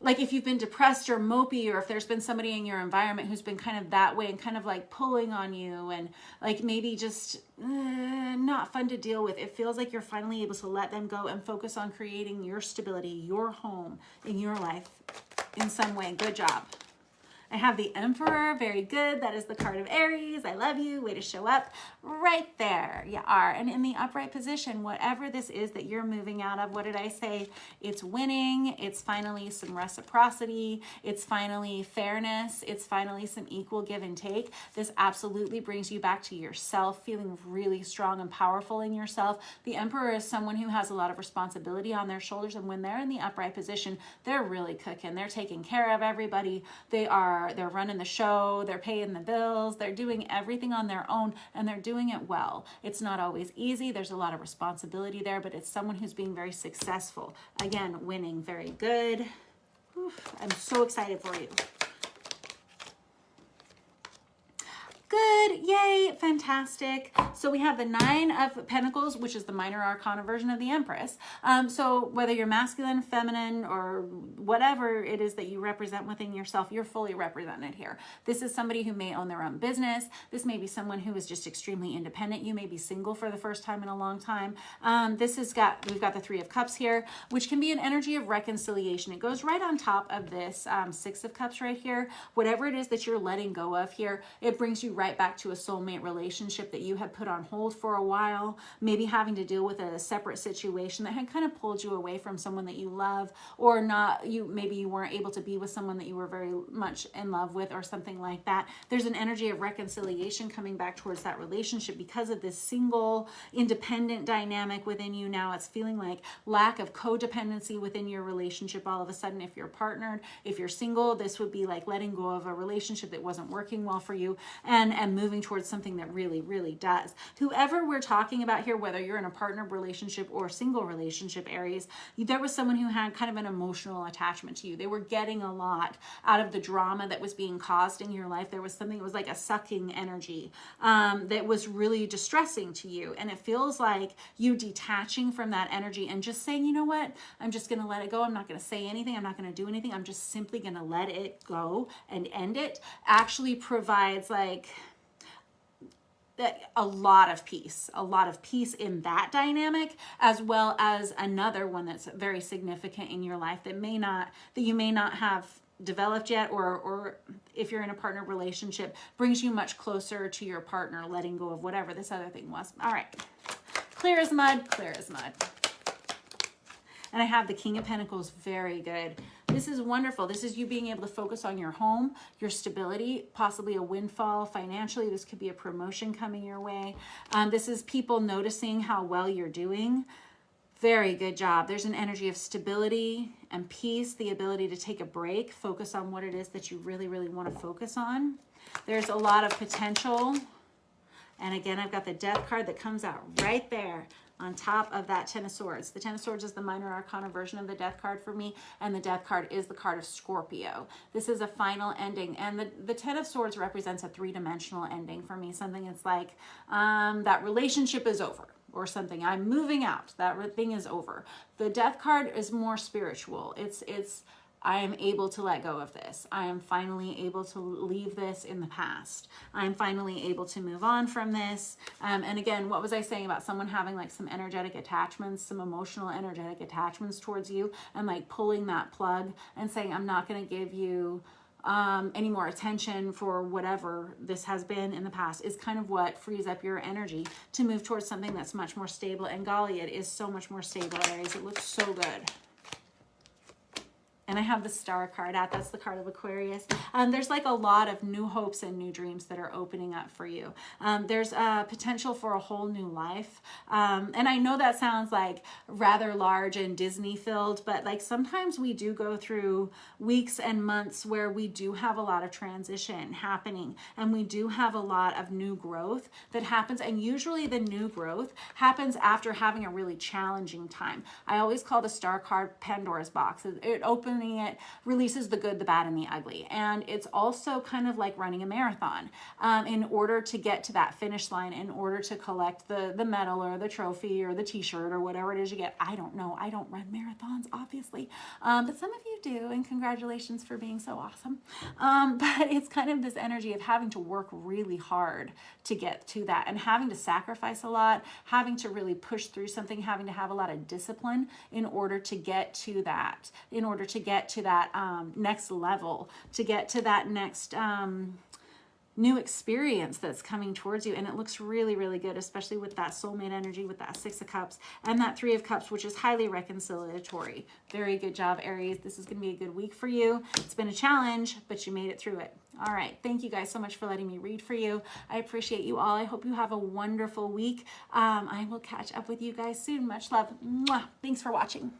if you've been depressed or mopey, or if there's been somebody in your environment who's been kind of that way and kind of like pulling on you and like maybe just not fun to deal with, it feels like you're finally able to let them go and focus on creating your stability, your home in your life in some way. Good job. I have the Emperor. Very good. That is the card of Aries. I love you. Way to show up. Right there you are. And in the upright position, whatever this is that you're moving out of, what did I say? It's winning. It's finally some reciprocity. It's finally fairness. It's finally some equal give and take. This absolutely brings you back to yourself, feeling really strong and powerful in yourself. The Emperor is someone who has a lot of responsibility on their shoulders. And when they're in the upright position, they're really cooking. They're taking care of everybody. They're running the show, they're paying the bills, they're doing everything on their own, and they're doing it well. It's not always easy. There's a lot of responsibility there, but it's someone who's being very successful. Again, winning. Very good. Oof, I'm so excited for you. Good. Yay. Fantastic. So we have the Nine of Pentacles, which is the minor arcana version of the Empress. So whether you're masculine, feminine, or whatever it is that you represent within yourself, you're fully represented here. This is somebody who may own their own business. This may be someone who is just extremely independent. You may be single for the first time in a long time. We've got the Three of Cups here, which can be an energy of reconciliation. It goes right on top of this Six of Cups right here. Whatever it is that you're letting go of here, it brings you right back to a soulmate relationship that you had put on hold for a while, maybe having to deal with a separate situation that had kind of pulled you away from someone that you love, or maybe you weren't able to be with someone that you were very much in love with, or something like that. There's an energy of reconciliation coming back towards that relationship because of this single independent dynamic within you. Now it's feeling like lack of codependency within your relationship all of a sudden. If you're partnered, if you're single, this would be like letting go of a relationship that wasn't working well for you, and moving towards something that really, really does. Whoever we're talking about here, whether you're in a partner relationship or single relationship, Aries, there was someone who had kind of an emotional attachment to you. They were getting a lot out of the drama that was being caused in your life. There was something that was like a sucking energy that was really distressing to you. And it feels like you detaching from that energy and just saying, you know what, I'm just going to let it go. I'm not going to say anything. I'm not going to do anything. I'm just simply going to let it go and end it, actually provides like a lot of peace in that dynamic, as well as another one that's very significant in your life that you may not have developed yet, or if you're in a partner relationship, brings you much closer to your partner, letting go of whatever this other thing was. All right. Clear as mud, clear as mud. And I have the King of Pentacles. Very good. This is wonderful. This is you being able to focus on your home, your stability, possibly a windfall financially. This could be a promotion coming your way. This is people noticing how well you're doing. Very good job. There's an energy of stability and peace, the ability to take a break, focus on what it is that you really, really want to focus on. There's a lot of potential. And again, I've got the Death card that comes out right there. on top of that Ten of Swords. The Ten of Swords is the minor arcana version of the Death card for me, and the Death card is the card of Scorpio. This is a final ending, and the Ten of Swords represents a three-dimensional ending for me. Something that's like, that relationship is over, or something. I'm moving out. That thing is over. The Death card is more spiritual. It's I am able to let go of this. I am finally able to leave this in the past. I'm finally able to move on from this. And again, what was I saying about someone having like some energetic attachments, some emotional energetic attachments towards you, and like pulling that plug and saying, I'm not going to give you any more attention for whatever this has been in the past, is kind of what frees up your energy to move towards something that's much more stable. And golly, it is so much more stable, Aries. It looks so good. And I have the Star card out. That's the card of Aquarius. There's like a lot of new hopes and new dreams that are opening up for you. There's a potential for a whole new life. And I know that sounds like rather large and Disney filled, but like sometimes we do go through weeks and months where we do have a lot of transition happening, and we do have a lot of new growth that happens. And usually the new growth happens after having a really challenging time. I always call the Star card Pandora's box. It opens it releases the good, the bad, and the ugly. And it's also kind of like running a marathon. In order to get to that finish line, in order to collect the medal or the trophy or the t-shirt or whatever it is you get. I don't know. I don't run marathons, obviously. But some of you do, and congratulations for being so awesome. But it's kind of this energy of having to work really hard to get to that, and having to sacrifice a lot, having to really push through something, having to have a lot of discipline in order to get to that, in order to get to that next level, to get to that next new experience that's coming towards you. And it looks really, really good, especially with that soulmate energy, with that Six of Cups and that Three of Cups, which is highly reconciliatory. Very good job, Aries. This is going to be a good week for you. It's been a challenge, but you made it through it. All right. Thank you guys so much for letting me read for you. I appreciate you all. I hope you have a wonderful week. I will catch up with you guys soon. Much love. Mwah. Thanks for watching.